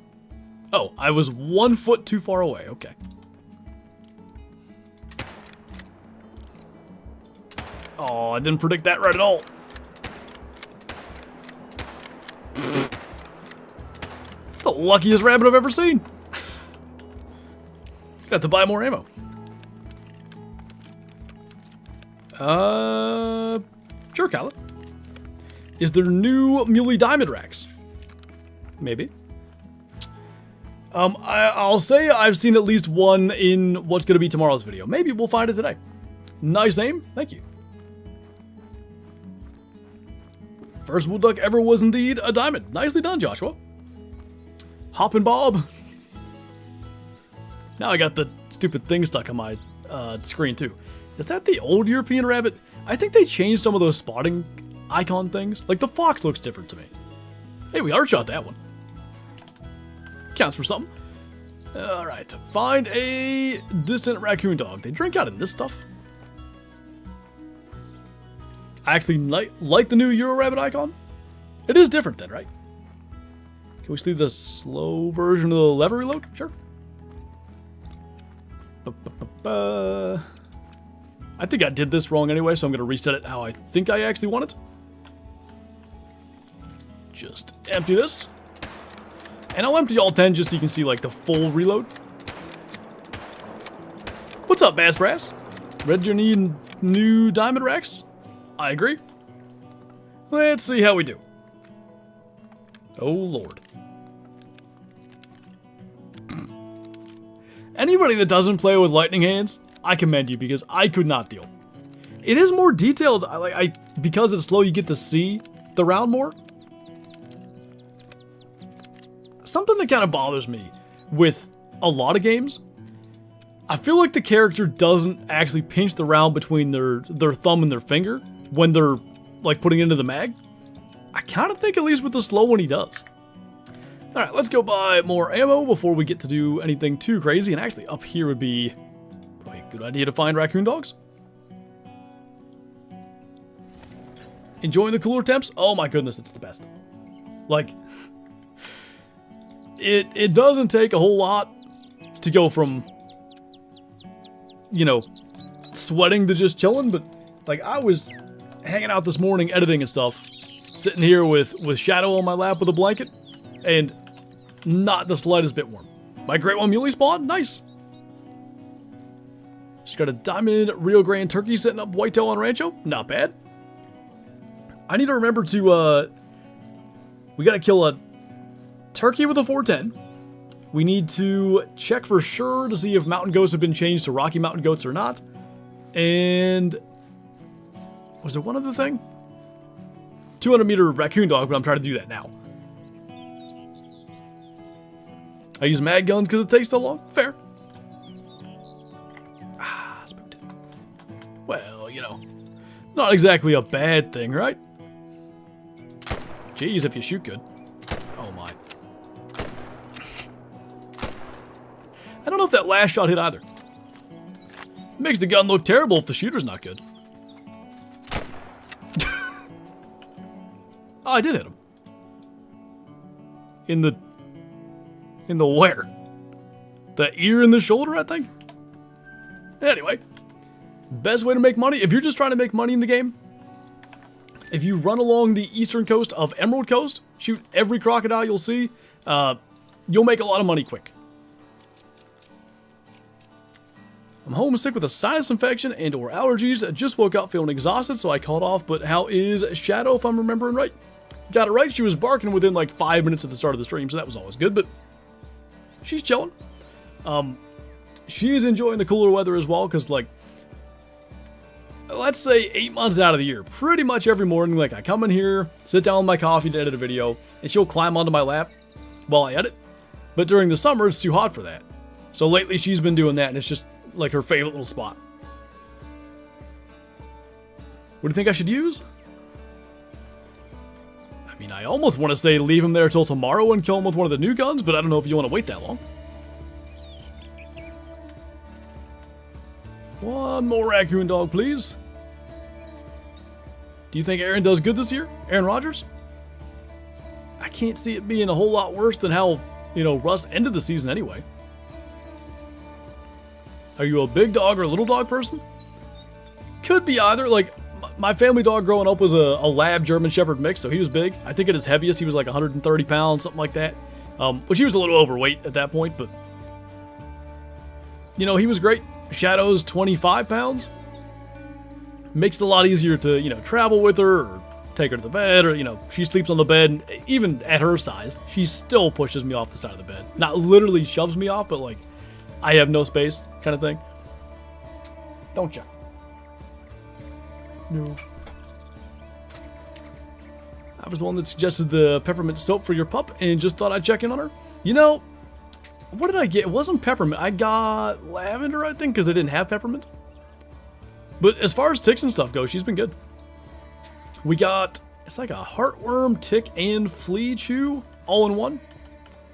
Oh, I was 1 foot too far away, okay. Oh, I didn't predict that right at all. It's the luckiest rabbit I've ever seen. Got to buy more ammo. Sure, Kyle. Is there new Muley diamond racks? Maybe. I'll say I've seen at least one in what's going to be tomorrow's video. Maybe we'll find it today. Nice aim. Thank you. First wood duck ever was indeed a diamond. Nicely done, Joshua. Hoppin' Bob. Now I got the stupid thing stuck on my screen too. Is that the old European rabbit? I think they changed some of those spotting icon things. Like the fox looks different to me. Hey, we hard shot that one. Counts for something. Alright, find a distant raccoon dog. They drink out in this stuff. I actually like the new Euro Rabbit icon. It is different then, right? Can we see the slow version of the lever reload? Sure. I think I did this wrong anyway, so I'm going to reset it how I think I actually want it. Just empty this. And I'll empty all 10 just so you can see like the full reload. What's up, Bass Brass? Ready to need new diamond racks? I agree. Let's see how we do. Oh, Lord. Anybody that doesn't play with lightning hands, I commend you because I could not deal. It is more detailed. Because it's slow, you get to see the round more. Something that kind of bothers me with a lot of games, I feel like the character doesn't actually pinch the round between their thumb and their finger when they're like putting it into the mag. I kind of think at least with the slow one he does. Alright, let's go buy more ammo before we get to do anything too crazy. And actually up here would be probably a good idea to find raccoon dogs. Enjoying the cooler temps? Oh my goodness, it's the best. Like, it doesn't take a whole lot to go from, you know, sweating to just chilling, but like I was hanging out this morning editing and stuff, sitting here with Shadow on my lap with a blanket, and not the slightest bit warm. My great one Muley spawn, nice. She's got a diamond Rio Grande turkey setting up whitetail on Rancho, not bad. I need to remember to, we gotta kill a turkey with a 410. We need to check for sure to see if mountain goats have been changed to Rocky Mountain goats or not. And was there one other thing? 200-meter raccoon dog, but I'm trying to do that now. I use mag guns because it takes so long. Fair. Ah, spooked. Well, you know, not exactly a bad thing, right? Jeez, if you shoot good. Oh my. I don't know if that last shot hit either. It makes the gun look terrible if the shooter's not good. Oh, I did hit him. In the where? The ear and the shoulder, I think? Anyway. Best way to make money, if you're just trying to make money in the game, if you run along the eastern coast of Emerald Coast, shoot every crocodile you'll see, you'll make a lot of money quick. I'm homesick with a sinus infection and or allergies. I just woke up feeling exhausted, so I called off, but how is Shadow, if I'm remembering right? Got it right, she was barking within like 5 minutes at the start of the stream, so that was always good, but she's chilling. She's enjoying the cooler weather as well, because like, let's say 8 months out of the year, pretty much every morning, like I come in here, sit down with my coffee to edit a video, and she'll climb onto my lap while I edit. But during the summer, it's too hot for that. So lately she's been doing that, and it's just like her favorite little spot. What do you think I should use? I mean, I almost want to say leave him there till tomorrow and kill him with one of the new guns, but I don't know if you want to wait that long. One more raccoon dog, please. Do you think Aaron does good this year? Aaron Rodgers? I can't see it being a whole lot worse than how, you know, Russ ended the season anyway. Are you a big dog or a little dog person? Could be either. Like, my family dog growing up was a lab German Shepherd mix, so he was big. I think at his heaviest, he was like 130 pounds, something like that. Which he was a little overweight at that point, but, you know, he was great. Shadow's 25 pounds. Makes it a lot easier to, you know, travel with her or take her to the bed, or, you know, she sleeps on the bed. And even at her size, she still pushes me off the side of the bed. Not literally shoves me off, but like, I have no space kind of thing. Don't you? No. I was the one that suggested the peppermint soap for your pup and just thought I'd check in on her. You know, what did I get? It wasn't peppermint. I got lavender, I think, because they didn't have peppermint. But as far as ticks and stuff goes, she's been good. We got, it's like a heartworm, tick, and flea chew all in one.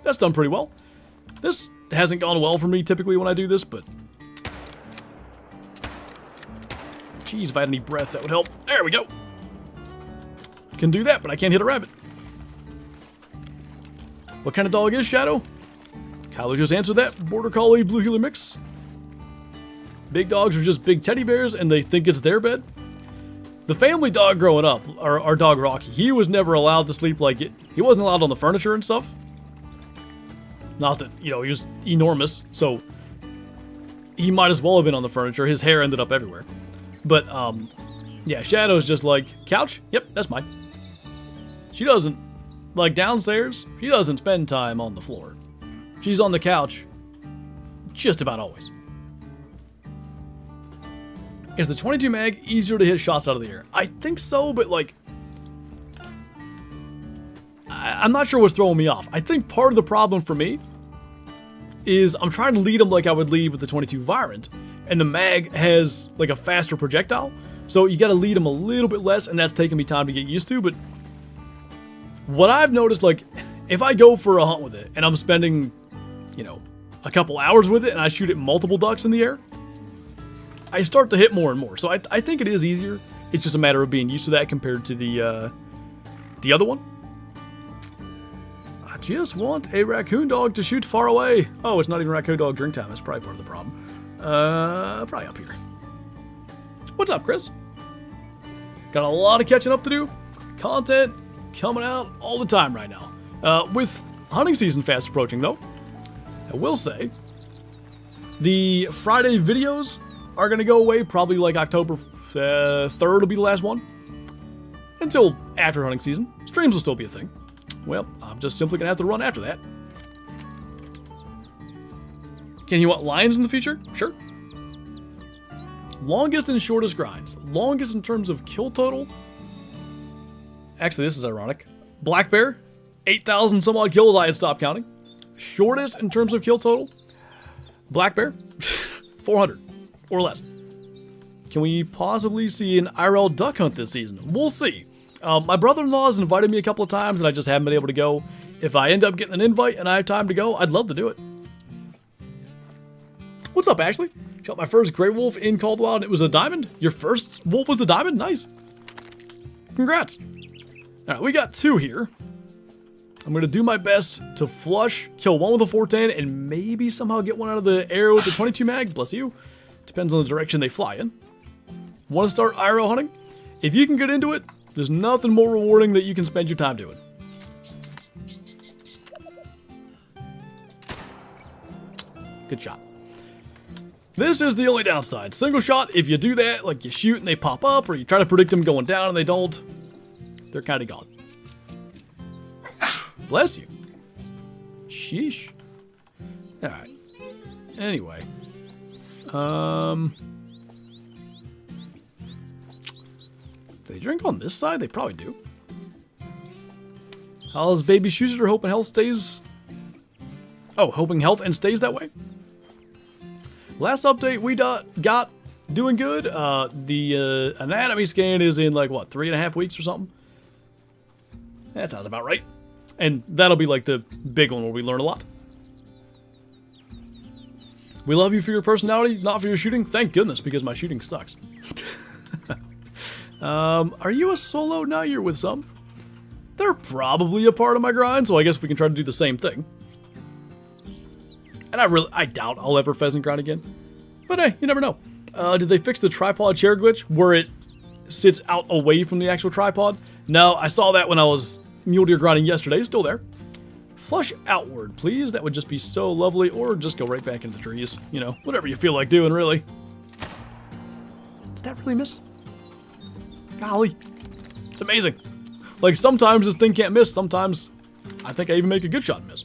That's done pretty well. This hasn't gone well for me typically when I do this, but jeez, if I had any breath, that would help. There we go. Can do that, but I can't hit a rabbit. What kind of dog is Shadow? Kyler just answered that. Border Collie Blue Heeler mix. Big dogs are just big teddy bears, and they think it's their bed. The family dog growing up, our dog Rocky, he was never allowed to sleep like it. He wasn't allowed on the furniture and stuff. Not that, you know, he was enormous, so he might as well have been on the furniture. His hair ended up everywhere. But, yeah, Shadow's just like, couch? Yep, that's mine. She doesn't, like downstairs, she doesn't spend time on the floor. She's on the couch just about always. Is the 22 mag easier to hit shots out of the air? I think so, but like, I'm not sure what's throwing me off. I think part of the problem for me is I'm trying to lead them like I would lead with the 22 Virant, and the mag has like a faster projectile, so you got to lead them a little bit less, and that's taking me time to get used to. But what I've noticed, like, if I go for a hunt with it and I'm spending, you know, a couple hours with it and I shoot at multiple ducks in the air, I start to hit more and more. So I think it is easier. It's just a matter of being used to that compared to the other one. I just want a raccoon dog to shoot far away. Oh, it's not even raccoon dog drink time. That's probably part of the problem. Probably up here. What's up, Chris? Got a lot of catching up to do. Content coming out all the time right now. With hunting season fast approaching, though, I will say the Friday videos are going to go away. Probably like October 3rd will be the last one. Until after hunting season. Streams will still be a thing. Well, I'm just simply going to have to run after that. Can you want lions in the future? Sure. Longest and shortest grinds. Longest in terms of kill total. Actually, this is ironic. Black bear, 8,000 some odd kills. I had stopped counting. Shortest in terms of kill total. Black bear, 400 or less. Can we possibly see an IRL duck hunt this season? We'll see. My brother-in-law has invited me a couple of times and I just haven't been able to go. If I end up getting an invite and I have time to go, I'd love to do it. What's up, Ashley? Shot my first gray wolf in Caldwell and it was a diamond? Your first wolf was a diamond? Nice. Congrats. Alright, we got 2 here. I'm going to do my best to flush, kill one with a 410, and maybe somehow get one out of the arrow with the 22 mag. Bless you. Depends on the direction they fly in. Want to start IRL hunting? If you can get into it, there's nothing more rewarding that you can spend your time doing. Good shot. This is the only downside. Single shot, if you do that, like you shoot and they pop up, or you try to predict them going down and they don't, they're kind of gone. Bless you. Sheesh. Alright. Anyway. Do they drink on this side? They probably do. How's baby Shooter? Hoping health stays... Oh, hoping health and stays that way? Last update we got doing good. The anatomy scan is in like, what, 3.5 weeks or something? That sounds about right. And that'll be like the big one where we learn a lot. We love you for your personality, not for your shooting. Thank goodness, because my shooting sucks. Are you a solo? No, you're with some. They're probably a part of my grind, so I guess we can try to do the same thing. And I doubt I'll ever pheasant grind again. But hey, you never know. Did they fix the tripod chair glitch where it sits out away from the actual tripod? No, I saw that when I was mule deer grinding yesterday. It's still there. Flush outward, please. That would just be so lovely. Or just go right back into the trees. You know, whatever you feel like doing, really. Did that really miss? Golly. It's amazing. Like, sometimes this thing can't miss. Sometimes I think I even make a good shot and miss.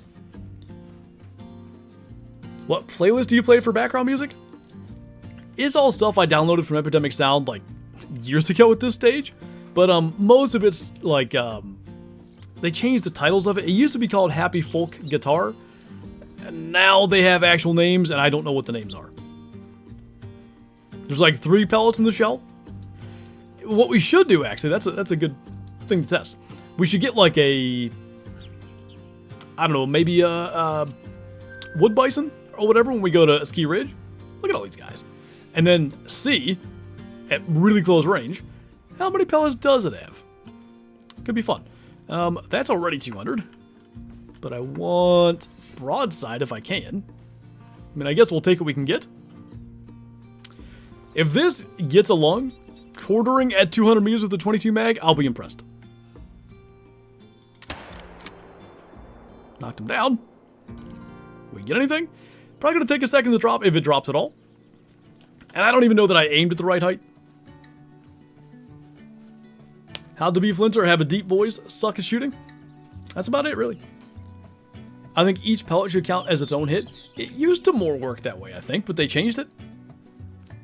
What playlist do you play for background music? It's all stuff I downloaded from Epidemic Sound, like, years ago at this stage. But, most of it's, like, they changed the titles of it. It used to be called Happy Folk Guitar. And now they have actual names, and I don't know what the names are. There's, like, 3 pellets in the shell. What we should do, actually, that's a good thing to test. We should get, like, a... I don't know, maybe a wood bison or whatever when we go to Ski Ridge. Look at all these guys. And then see, at really close range, how many pellets does it have? Could be fun. That's already 200. But I want broadside if I can. I mean, I guess we'll take what we can get. If this gets a lung, quartering at 200 meters with the 22 mag, I'll be impressed. Knocked him down. We get anything? Probably gonna take a second to drop, if it drops at all. And I don't even know that I aimed at the right height. How'd to be Flinter, have a deep voice, suck at shooting? That's about it, really. I think each pellet should count as its own hit. It used to more work that way, I think, but they changed it.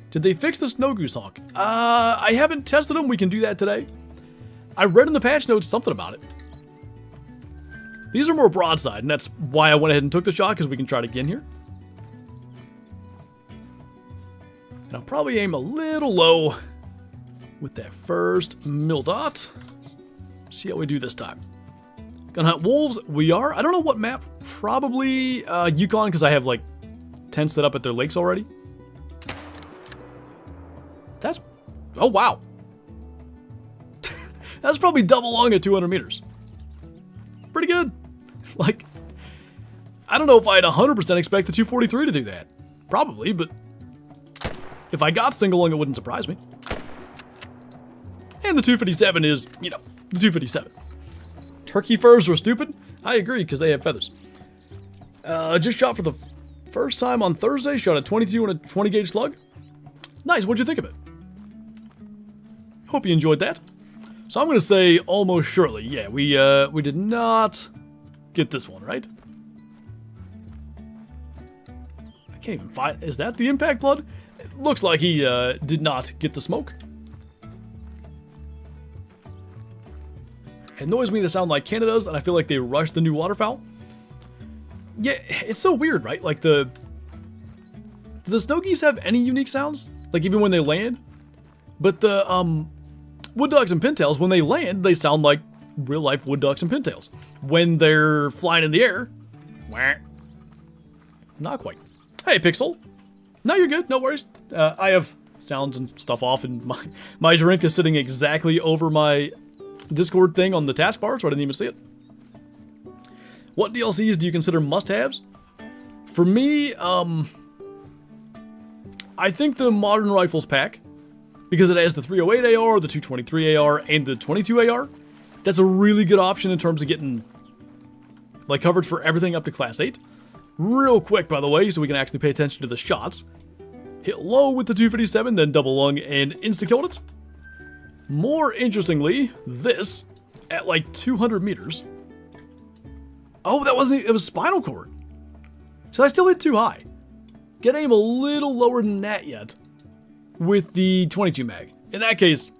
Did they fix the snow goose hawk? I haven't tested them. We can do that today. I read in the patch notes something about it. These are more broadside, and that's why I went ahead and took the shot, because we can try it again here. And I'll probably aim a little low with that first mill dot. See how we do this time. Gonna hunt wolves. We are. I don't know what map. Probably Yukon, because I have like tents set up at their lakes already. That's... Oh, wow. That's probably double long at 200 meters. Pretty good. Like, I don't know if I'd 100% expect the 243 to do that. Probably, but if I got single lung, it wouldn't surprise me. And the 257 is, you know, the 257. Turkey furs were stupid? I agree, because they have feathers. Just shot for the first time on Thursday. Shot a 22 and a 20 gauge slug. Nice, what'd you think of it? Hope you enjoyed that. So I'm going to say almost surely, yeah, we did not get this one, right? I can't even find, is that the impact blood? It looks like he did not get the smoke. It annoys me to sound like Canada's, and I feel like they rushed the new waterfowl. Yeah, it's so weird, right? Like do the snow geese have any unique sounds? Like even when they land? But the wood ducks and pintails, when they land, they sound like real life wood ducks and pintails. When they're flying in the air, wah, not quite. Hey, Pixel. No, you're good. No worries. I have sounds and stuff off, and my drink is sitting exactly over my Discord thing on the taskbar, so I didn't even see it. What DLCs do you consider must-haves? For me, I think the Modern Rifles pack, because it has the 308 AR, the 223 AR, and the 22 AR. That's a really good option in terms of getting like coverage for everything up to Class 8. Real quick, by the way, so we can actually pay attention to the shots. Hit low with the 257, then double lung and insta-killed it. More interestingly, this, at like 200 meters. Oh, that wasn't, it was spinal cord. So I still hit too high. Get aim a little lower than that yet with the 22 mag. In that case,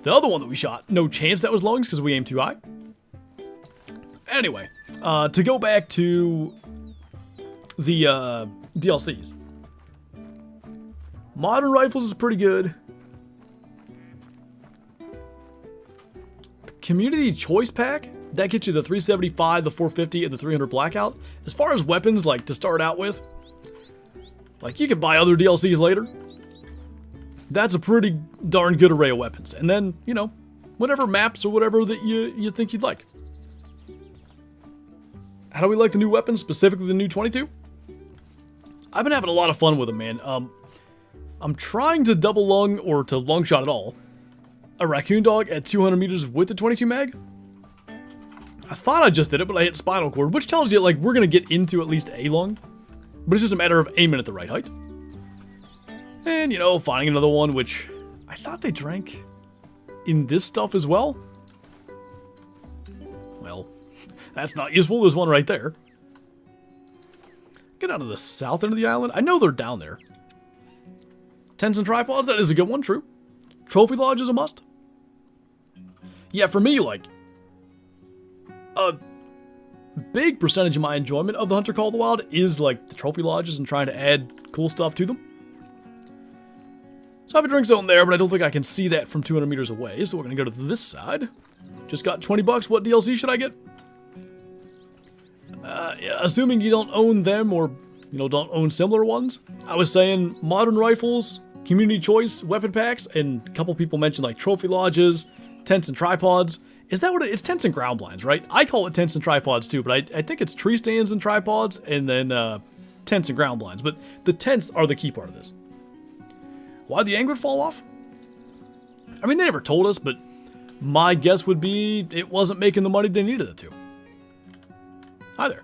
the other one that we shot, no chance that was lungs because we aimed too high. Anyway, to go back to the DLCs. Modern Rifles is pretty good. The Community Choice Pack, that gets you the 375, the 450, and the 300 Blackout. As far as weapons, like, to start out with, like, you can buy other DLCs later. That's a pretty darn good array of weapons. And then, you know, whatever maps or whatever that you think you'd like. How do we like the new weapons, specifically the new 22? I've been having a lot of fun with them, man. I'm trying to double lung, or to lung shot at all, a raccoon dog at 200 meters with the 22 mag. I thought I just did it, but I hit spinal cord, which tells you, like, we're going to get into at least a lung. But it's just a matter of aiming at the right height. And, you know, finding another one, which I thought they drank in this stuff as well. Well, that's not useful. There's one right there. Get out of the south end of the island. I know they're down there. Tents and tripods, that is a good one, true. Trophy Lodge is a must. Yeah, for me, like, a big percentage of my enjoyment of the Hunter Call of the Wild is, like, the Trophy Lodges and trying to add cool stuff to them. So I have a drink zone there, but I don't think I can see that from 200 meters away, so we're going to go to this side. Just got 20 bucks. What DLC should I get? Yeah, assuming you don't own them or, you know, don't own similar ones. I was saying Modern Rifles, Community Choice weapon packs, and a couple people mentioned like Trophy Lodges, tents and tripods. Is that what it's tents and ground blinds, right? I call it tents and tripods too, but I think it's tree stands and tripods and then tents and ground blinds. But the tents are the key part of this. Why'd the angler fall off? I mean, they never told us, but my guess would be it wasn't making the money they needed it to. Hi there.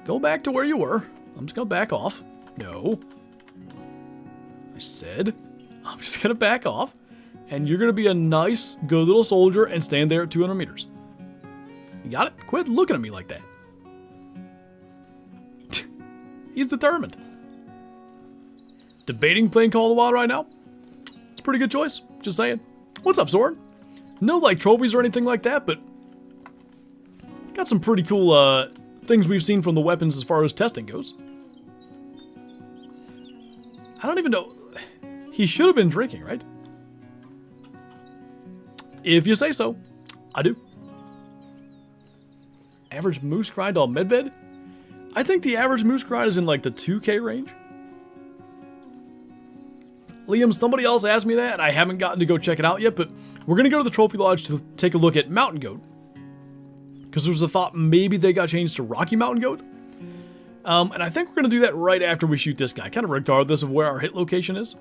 Go back to where you were. I'm just gonna back off. No. I said, I'm just gonna back off. And you're gonna be a nice, good little soldier and stand there at 200 meters. You got it? Quit looking at me like that. He's determined. Debating playing Call of the Wild right now? It's a pretty good choice. Just saying. What's up, Soren? No, like, trophies or anything like that, but got some pretty cool, things we've seen from the weapons as far as testing goes. I don't even know. He should have been drinking, right? If you say so. I do. Average moose grind on medbed? I think the average moose grind is in like the 2K range. Liam, somebody else asked me that, and I haven't gotten to go check it out yet, but we're going to go to the Trophy Lodge to take a look at Mountain Goat. Because there's a thought maybe they got changed to Rocky Mountain Goat. And I think we're going to do that right after we shoot this guy, kind of regardless of where our hit location is.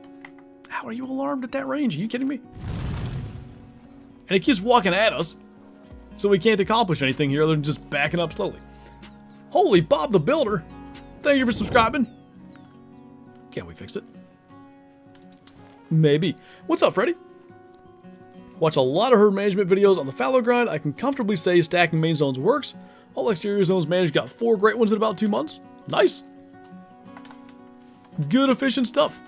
How are you alarmed at that range? Are you kidding me? And he keeps walking at us. So we can't accomplish anything here other than just backing up slowly. Holy Bob the Builder! Thank you for subscribing. Can't we fix it? Maybe. What's up, Freddy? Watch a lot of herd management videos on the fallow grind. I can comfortably say stacking main zones works. All exterior zones managed, got 4 great ones in about 2 months. Nice. Good, efficient stuff.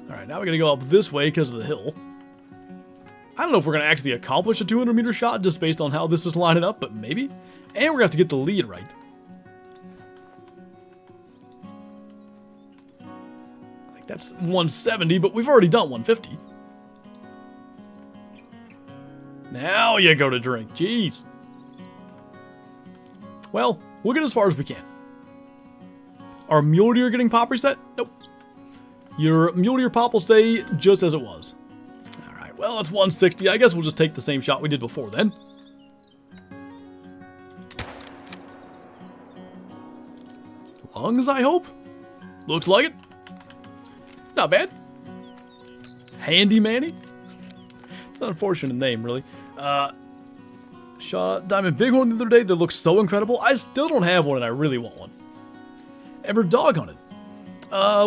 Alright, now we're going to go up this way because of the hill. I don't know if we're going to actually accomplish a 200-meter shot just based on how this is lining up, but maybe. And we're going to have to get the lead right. Like that's 170, but we've already done 150. Now you go to drink. Jeez. Well, we'll get as far as we can. Our mule deer getting pop reset? Nope. Your mule deer pop will stay just as it was. Alright, well, it's 160. I guess we'll just take the same shot we did before then. Lungs, I hope? Looks like it. Not bad. Handy Manny? It's an unfortunate name, really. Shot Diamond Bighorn the other day that looks so incredible. I still don't have one and I really want one. Ever dog hunted?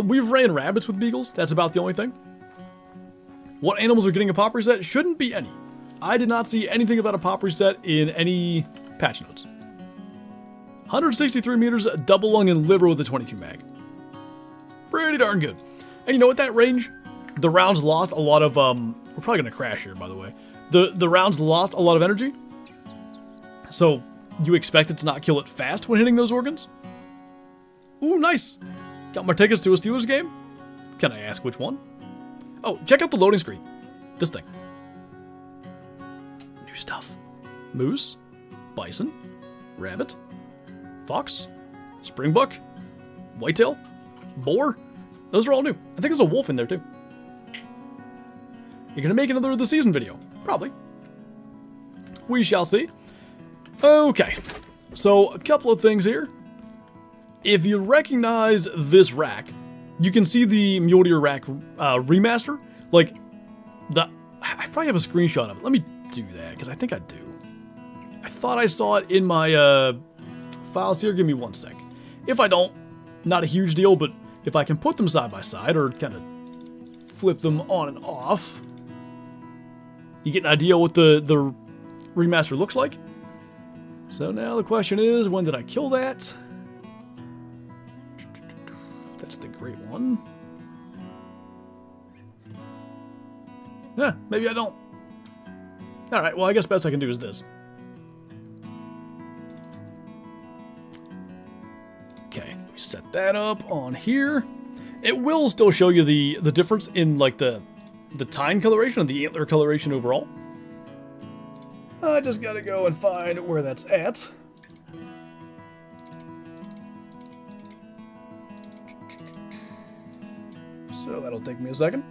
We've ran rabbits with beagles. That's about the only thing. What animals are getting a pop reset? Shouldn't be any. I did not see anything about a pop reset in any patch notes. 163 meters, double lung and liver with a 22 mag. Pretty darn good. And you know what, that range? The rounds lost a lot of, we're probably going to crash here, by the way. The rounds lost a lot of energy. So, you expect it to not kill it fast when hitting those organs? Ooh, nice. Got more tickets to a Steelers game? Can I ask which one? Oh, check out the loading screen. This thing. New stuff. Moose, bison, rabbit, fox, springbuck, whitetail, boar. Those are all new. I think there's a wolf in there too. You're gonna make another of the season video. Probably. We shall see. Okay. So, a couple of things here. If you recognize this rack, you can see the mule deer rack remaster. Like, I probably have a screenshot of it. Let me do that, because I think I do. I thought I saw it in my files here. Give me 1 sec. If I don't, not a huge deal, but if I can put them side by side, or kind of flip them on and off, you get an idea what the remaster looks like. So now the question is, when did I kill that? That's the great one. Yeah, maybe I don't. Alright, well I guess best I can do is this. Okay, let me set that up on here. It will still show you the difference in like the tine coloration and the antler coloration overall. I just gotta go and find where that's at. So that'll take me a second.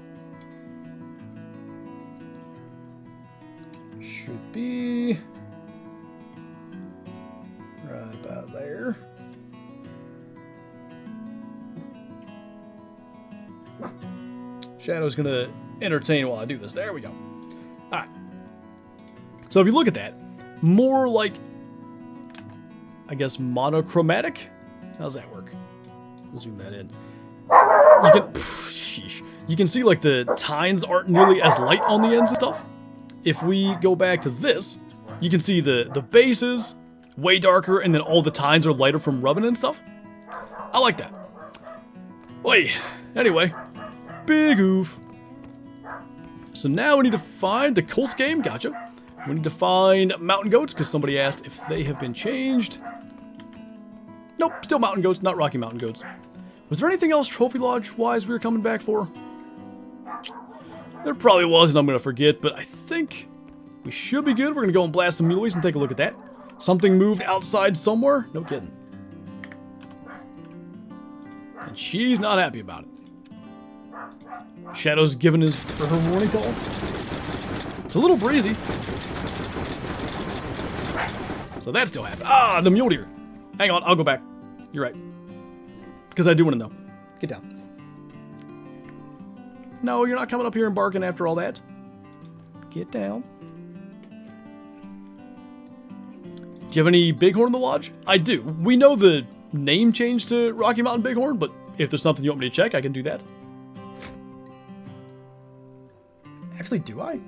Should be right about there. Shadow's gonna entertain while I do this. There we go. Alright. So if you look at that, more like, I guess, monochromatic? How's that work? Zoom that in. You can see like the tines aren't nearly as light on the ends and stuff. If we go back to this, you can see the bases way darker and then all the tines are lighter from rubbing and stuff. I like that. Oi. Anyway, big oof. So now we need to find the Colts game. Gotcha. We need to find mountain goats because somebody asked if they have been changed. Nope, still mountain goats, not Rocky Mountain goats. Was there anything else Trophy Lodge-wise we were coming back for? There probably was, and I'm going to forget, but I think we should be good. We're going to go and blast some Mulies and take a look at that. Something moved outside somewhere? No kidding. And she's not happy about it. Shadow's giving her warning call. It's a little breezy. So that still happened. Ah, the mule deer. Hang on, I'll go back. You're right. Because I do want to know. Get down. No, you're not coming up here and barking after all that. Get down. Do you have any Bighorn in the lodge? I do. We know the name changed to Rocky Mountain Bighorn, but if there's something you want me to check, I can do that. Actually, do I?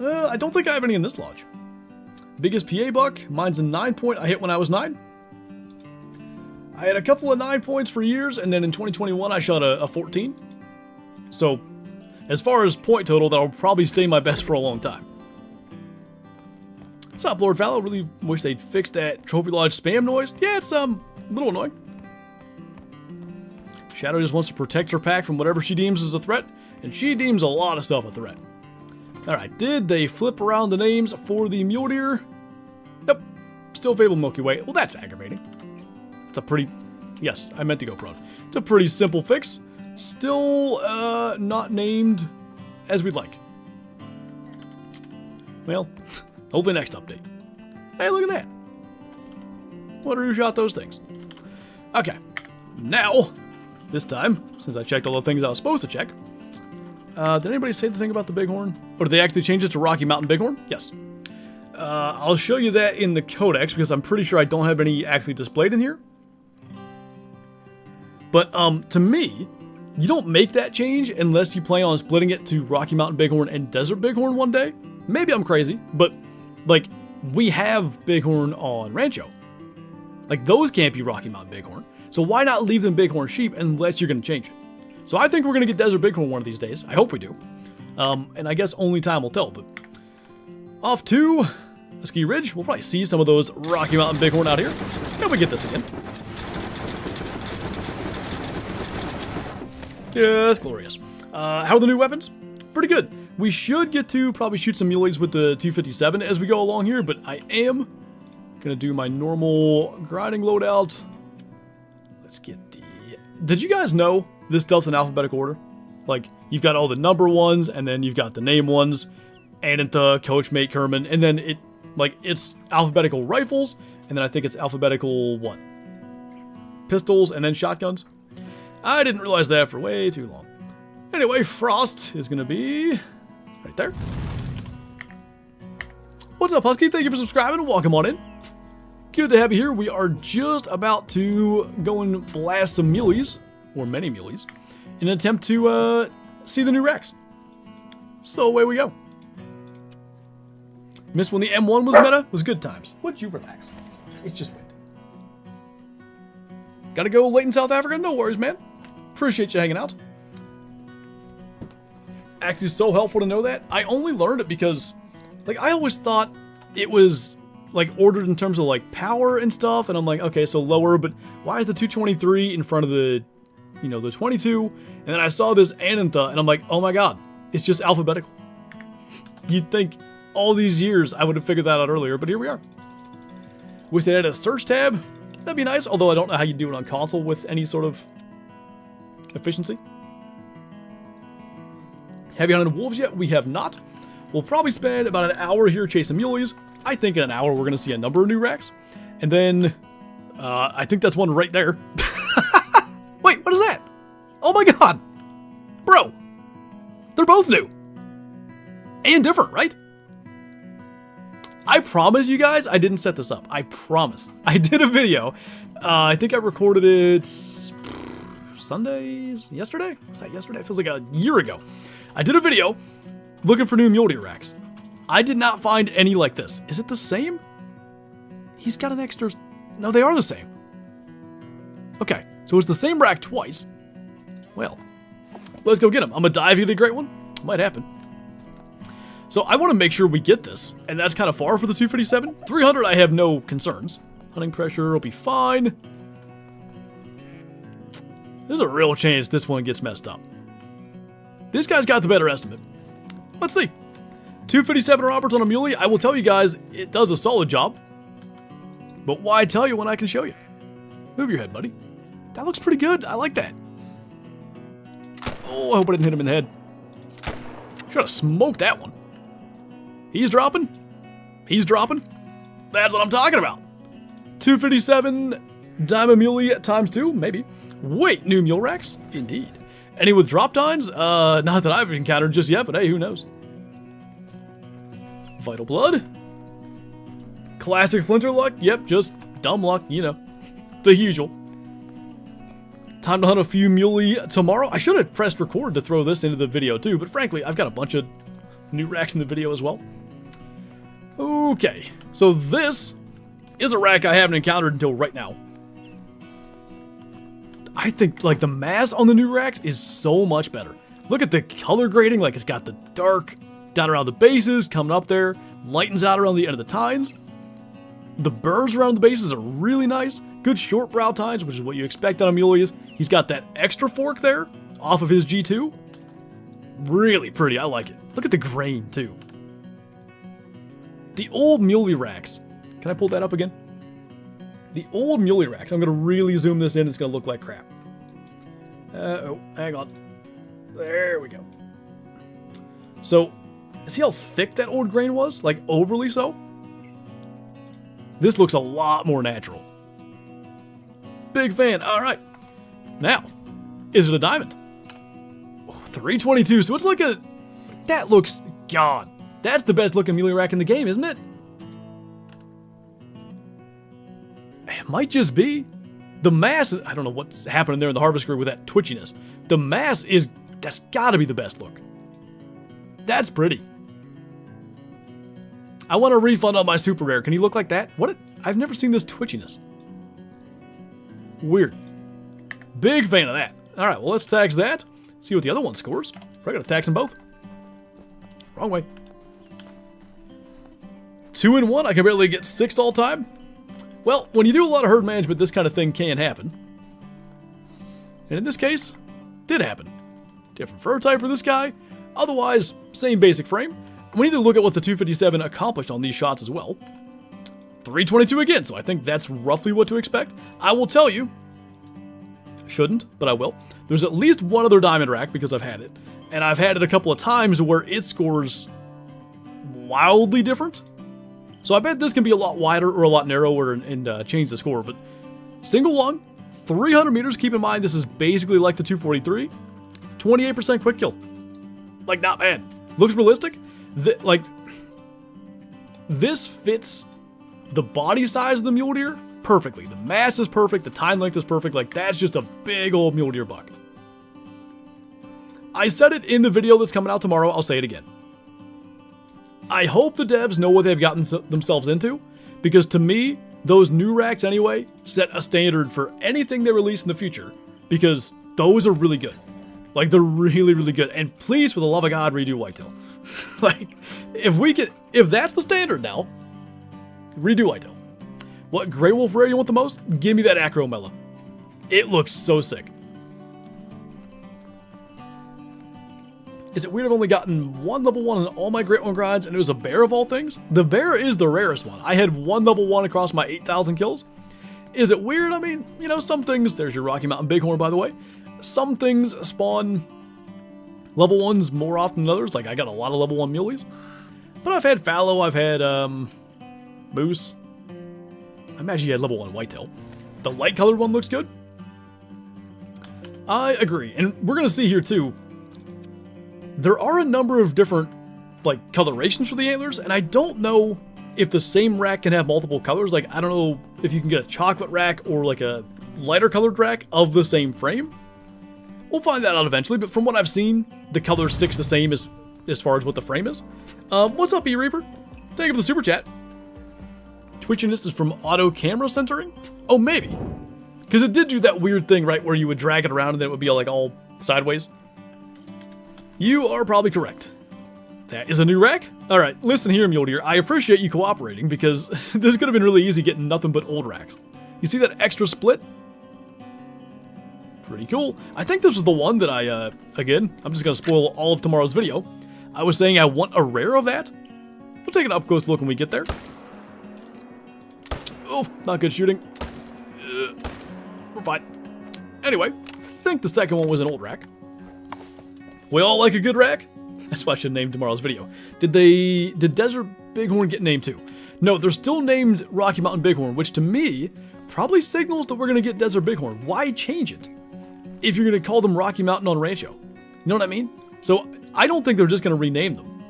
I don't think I have any in this lodge. Biggest PA buck. Mine's a 9-point. I hit when I was 9. I had a couple of 9 points for years, and then in 2021, I shot a 14. So, as far as point total, that'll probably stay my best for a long time. What's up, Lord Fallow? Really wish they'd fix that Trophy Lodge spam noise. Yeah, it's a little annoying. Shadow just wants to protect her pack from whatever she deems as a threat, and she deems a lot of stuff a threat. Alright, did they flip around the names for the mule deer? Nope. Still Fable Milky Way. Well, that's aggravating. It's a pretty... Yes, I meant to go prone. It's a pretty simple fix. Still, not named as we'd like. Well, hopefully next update. Hey, look at that. Wonder who shot those things. Okay. Now, this time, since I checked all the things I was supposed to check, did anybody say the thing about the Bighorn? Or did they actually change it to Rocky Mountain Bighorn? Yes. I'll show you that in the codex, because I'm pretty sure I don't have any actually displayed in here. But, to me, you don't make that change unless you plan on splitting it to Rocky Mountain Bighorn and Desert Bighorn one day. Maybe I'm crazy, but, like, we have Bighorn on Rancho. Like, those can't be Rocky Mountain Bighorn. So why not leave them Bighorn sheep unless you're going to change it? So I think we're going to get Desert Bighorn one of these days. I hope we do. And I guess only time will tell, but... Off to Ski Ridge. We'll probably see some of those Rocky Mountain Bighorn out here. And we get this again. Yes, glorious. How are the new weapons? Pretty good. We should get to probably shoot some Mulies with the 257 as we go along here, but I am going to do my normal grinding loadout. Let's get the... Did you guys know this stuff's in alphabetical order? Like, you've got all the number ones, and then you've got the name ones, Anantha, Coachmate, Kerman, and then it's alphabetical rifles, and then I think it's alphabetical, what? Pistols, and then shotguns? I didn't realize that for way too long. Anyway, Frost is going to be right there. What's up, Husky? Thank you for subscribing. Welcome on in. Good to have you here. We are just about to go and blast some Mulies, or many Mulies, in an attempt to see the new Rex. So away we go. Missed when the M1 was meta? Was good times. Would you relax? It's just wind. Gotta go late in South Africa? No worries, man. Appreciate you hanging out. Actually, so helpful to know that. I only learned it because, like, I always thought it was, like, ordered in terms of, like, power and stuff. And I'm like, okay, so lower, but why is the 223 in front of the, you know, the 22? And then I saw this Anantha, and I'm like, oh my god, it's just alphabetical. You'd think all these years I would have figured that out earlier, but here we are. Wish they had a search tab. That'd be nice, although I don't know how you do it on console with any sort of efficiency. Have you hunted wolves yet? We have not. We'll probably spend about an hour here chasing Mulies. I think in an hour we're going to see a number of new racks. And then, I think that's one right there. Wait, what is that? Oh my god! Bro! They're both new! And different, right? I promise you guys, I didn't set this up. I promise. I did a video. I think I recorded it yesterday? Was that yesterday? It feels like a year ago. I did a video looking for new mule deer racks. I did not find any like this. Is it the same? He's got an extra... No, they are the same. Okay, so it's the same rack twice. Well, let's go get him. I'm gonna dive into a great one. Might happen. So I want to make sure we get this, and that's kind of far for the 257. 300, I have no concerns. Hunting pressure will be fine. There's a real chance this one gets messed up. This guy's got the better estimate. Let's see. 257 Roberts on a Muley. I will tell you guys, it does a solid job. But why tell you when I can show you? Move your head, buddy. That looks pretty good. I like that. Oh, I hope I didn't hit him in the head. Should have smoked that one. He's dropping. He's dropping. That's what I'm talking about. 257 Diamond Muley times 2, maybe. Wait, new mule racks? Indeed. Any with drop tines? Not that I've encountered just yet, but hey, who knows? Vital Blood. Classic Flinter luck? Yep, just dumb luck, you know. The usual. Time to hunt a few muley tomorrow. I should have pressed record to throw this into the video too, but frankly, I've got a bunch of new racks in the video as well. Okay, so this is a rack I haven't encountered until right now. I think, like, the mass on the new racks is so much better. Look at the color grading, like, it's got the dark down around the bases, coming up there, lightens out around the end of the tines. The burrs around the bases are really nice. Good short brow tines, which is what you expect out of Mulies. He's got that extra fork there, off of his G2. Really pretty, I like it. Look at the grain, too. The old Muley racks. Can I pull that up again? The old Muley racks. I'm going to really zoom this in. It's going to look like crap. Oh, hang on. There we go. So, see how thick that old grain was? Like, overly so? This looks a lot more natural. Big fan. All right. Now, is it a diamond? Oh, 322. So it's like a... That looks... God. That's the best looking Muley rack in the game, isn't it? It might just be. The mass... I don't know what's happening there in the harvest group with that twitchiness. The mass is... That's got to be the best look. That's pretty. I want a refund on my super rare. Can he look like that? What? I've never seen this twitchiness. Weird. Big fan of that. All right, well, let's tax that. See what the other one scores. We're going to tax them both. Wrong way. 2 and 1. I can barely get 6 all time. Well, when you do a lot of herd management, this kind of thing can happen. And in this case, did happen. Different fur type for this guy. Otherwise, same basic frame. We need to look at what the 257 accomplished on these shots as well. 322 again, so I think that's roughly what to expect. I will tell you, shouldn't, but I will. There's at least one other diamond rack because I've had it. And I've had it a couple of times where it scores wildly different. So I bet this can be a lot wider or a lot narrower and change the score. But single lung, 300 meters. Keep in mind, this is basically like the 243. 28% quick kill. Like, not bad. Looks realistic. This fits the body size of the mule deer perfectly. The mass is perfect. The time length is perfect. Like, that's just a big old mule deer buck. I said it in the video that's coming out tomorrow. I'll say it again. I hope the devs know what they've gotten themselves into, because to me, those new racks anyway set a standard for anything they release in the future, because those are really good. Like, they're really, really good. And please, for the love of God, redo Whitetail. Like, if that's the standard now, redo Whitetail. What Grey Wolf rare you want the most? Give me that Acromella. It looks so sick. Is it weird I've only gotten one level 1 in all my Great One grinds, and it was a bear of all things? The bear is the rarest one. I had one level 1 across my 8,000 kills. Is it weird? I mean, you know, some things... There's your Rocky Mountain Bighorn, by the way. Some things spawn level 1s more often than others. Like, I got a lot of level 1 muleys. But I've had fallow, I've had moose. I imagine you had level 1 whitetail. The light colored one looks good. I agree. And we're going to see here, too, there are a number of different, like, colorations for the antlers, and I don't know if the same rack can have multiple colors. Like, I don't know if you can get a chocolate rack or, like, a lighter colored rack of the same frame. We'll find that out eventually, but from what I've seen, the color sticks the same as far as what the frame is. What's up, E-Reaper? Thank you for the super chat. Twitchiness is from auto camera centering? Oh, maybe. Because it did do that weird thing, right, where you would drag it around and then it would be, like, all sideways. You are probably correct. That is a new rack? Alright, listen here, Mule Deer. I appreciate you cooperating, because this could have been really easy getting nothing but old racks. You see that extra split? Pretty cool. I think this was the one that I, again, I'm just going to spoil all of tomorrow's video. I was saying I want a rare of that. We'll take an up-close look when we get there. Oh, not good shooting. We're fine. Anyway, I think the second one was an old rack. We all like a good rack? That's why I should name tomorrow's video. Did Desert Bighorn get named too? No, they're still named Rocky Mountain Bighorn, which to me probably signals that we're going to get Desert Bighorn. Why change it if you're going to call them Rocky Mountain on Rancho? You know what I mean? So I don't think they're just going to rename them.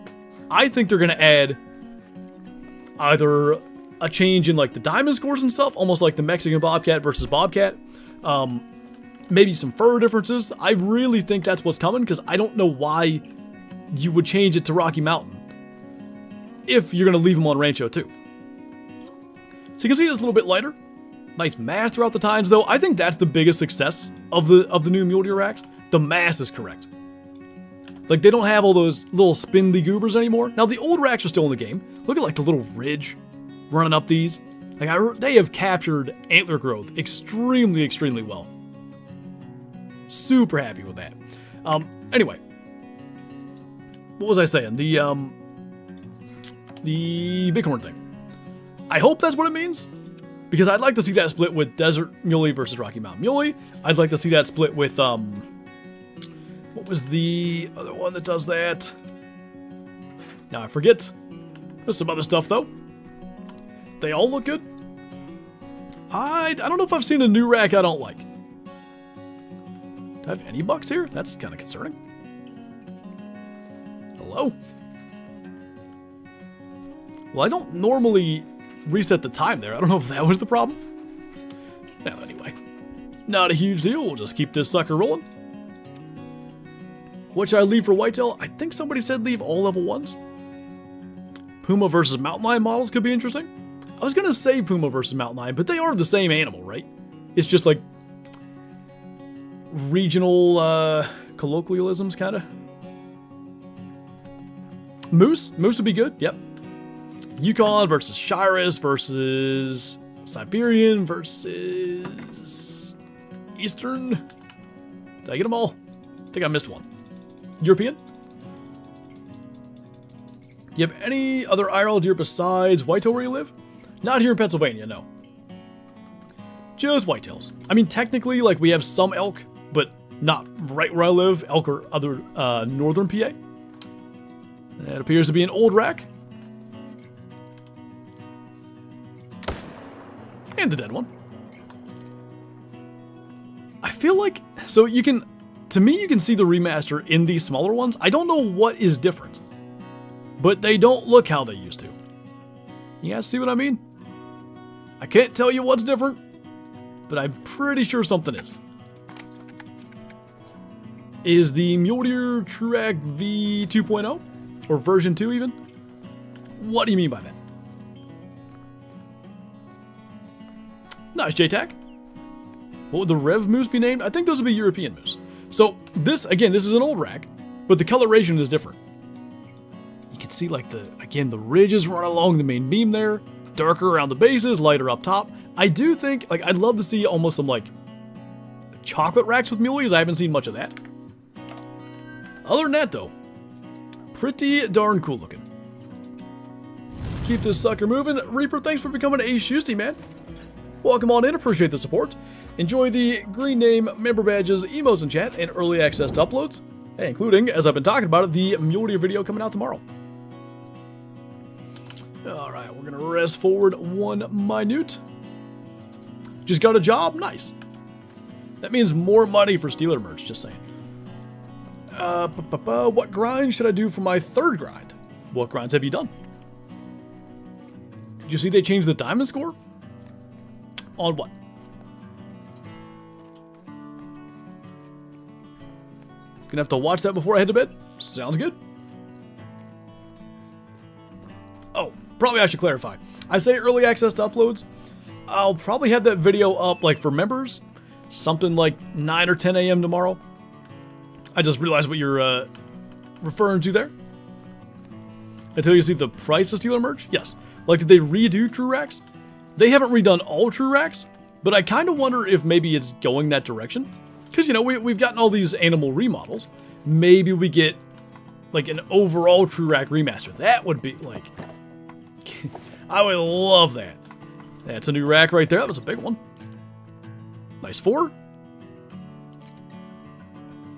I think they're going to add either a change in like the diamond scores and stuff, almost like the Mexican Bobcat versus Bobcat. Maybe some fur differences. I really think that's what's coming, because I don't know why you would change it to Rocky Mountain if you're going to leave them on Rancho too. So you can see it's a little bit lighter. Nice mass throughout the tines, though. I think that's the biggest success of the new mule deer racks. The mass is correct. Like, they don't have all those little spindly goobers anymore. Now, the old racks are still in the game. Look at, like, the little ridge running up these. Like, they have captured antler growth extremely, extremely well. Super happy with that. Anyway. What was I saying? The bighorn thing. I hope that's what it means, because I'd like to see that split with Desert Muley versus Rocky Mountain Muley. I'd like to see that split with, what was the other one that does that? Now I forget. There's some other stuff, though. They all look good. I don't know if I've seen a new rack I don't like. Do I have any bucks here? That's kind of concerning. Hello? Well, I don't normally reset the time there. I don't know if that was the problem. Now, anyway. Not a huge deal. We'll just keep this sucker rolling. What should I leave for whitetail? I think somebody said leave all level 1s. Puma versus mountain lion models could be interesting. I was going to say Puma versus mountain lion, but they are the same animal, right? It's just like regional colloquialisms, kind of. Moose? Moose would be good, yep. Yukon versus Shiras versus Siberian versus Eastern. Did I get them all? I think I missed one. European? You have any other IRL deer besides whitetail where you live? Not here in Pennsylvania, no. Just whitetails. I mean, technically, like, we have some elk, but not right where I live. Elk or other northern PA. That appears to be an old rack. And the dead one. I feel like, so you can, to me, you can see the remaster in these smaller ones. I don't know what is different, but they don't look how they used to. You guys see what I mean? I can't tell you what's different, but I'm pretty sure something is. Is the Mule Deer Truac V 2.0? Or version 2 even? What do you mean by that? Nice, JTAC. What would the Rev Moose be named? I think those would be European Moose. So this, again, this is an old rack, but the coloration is different. You can see like the ridges run along the main beam there, darker around the bases, lighter up top. I do think, like, I'd love to see almost some like chocolate racks with muleys. I haven't seen much of that. Other than that though, pretty darn cool looking. Keep this sucker moving. Reaper, thanks for becoming a Shusty, man. Welcome on in, appreciate the support. Enjoy the green name, member badges, emotes in chat, and early access to uploads, including, as I've been talking about, the Mule Deer video coming out tomorrow. Alright, we're gonna rest forward one minute. Just got a job? Nice. That means more money for Steeler merch, just saying. What grind should I do for my third grind? What grinds have you done? Did you see they changed the diamond score? On what? Gonna have to watch that before I head to bed? Sounds good. Oh, probably I should clarify. I say early access to uploads. I'll probably have that video up like for members. Something like 9 or 10 a.m. tomorrow. I just realized what you're referring to there. Until you see the price of Steeler merch? Yes. Like, did they redo True Racks? They haven't redone all True Racks, but I kind of wonder if maybe it's going that direction. Because, you know, we've gotten all these animal remodels. Maybe we get, like, an overall True Rack remaster. That would be, like... I would love that. That's a new rack right there. That was a big one. Nice 4.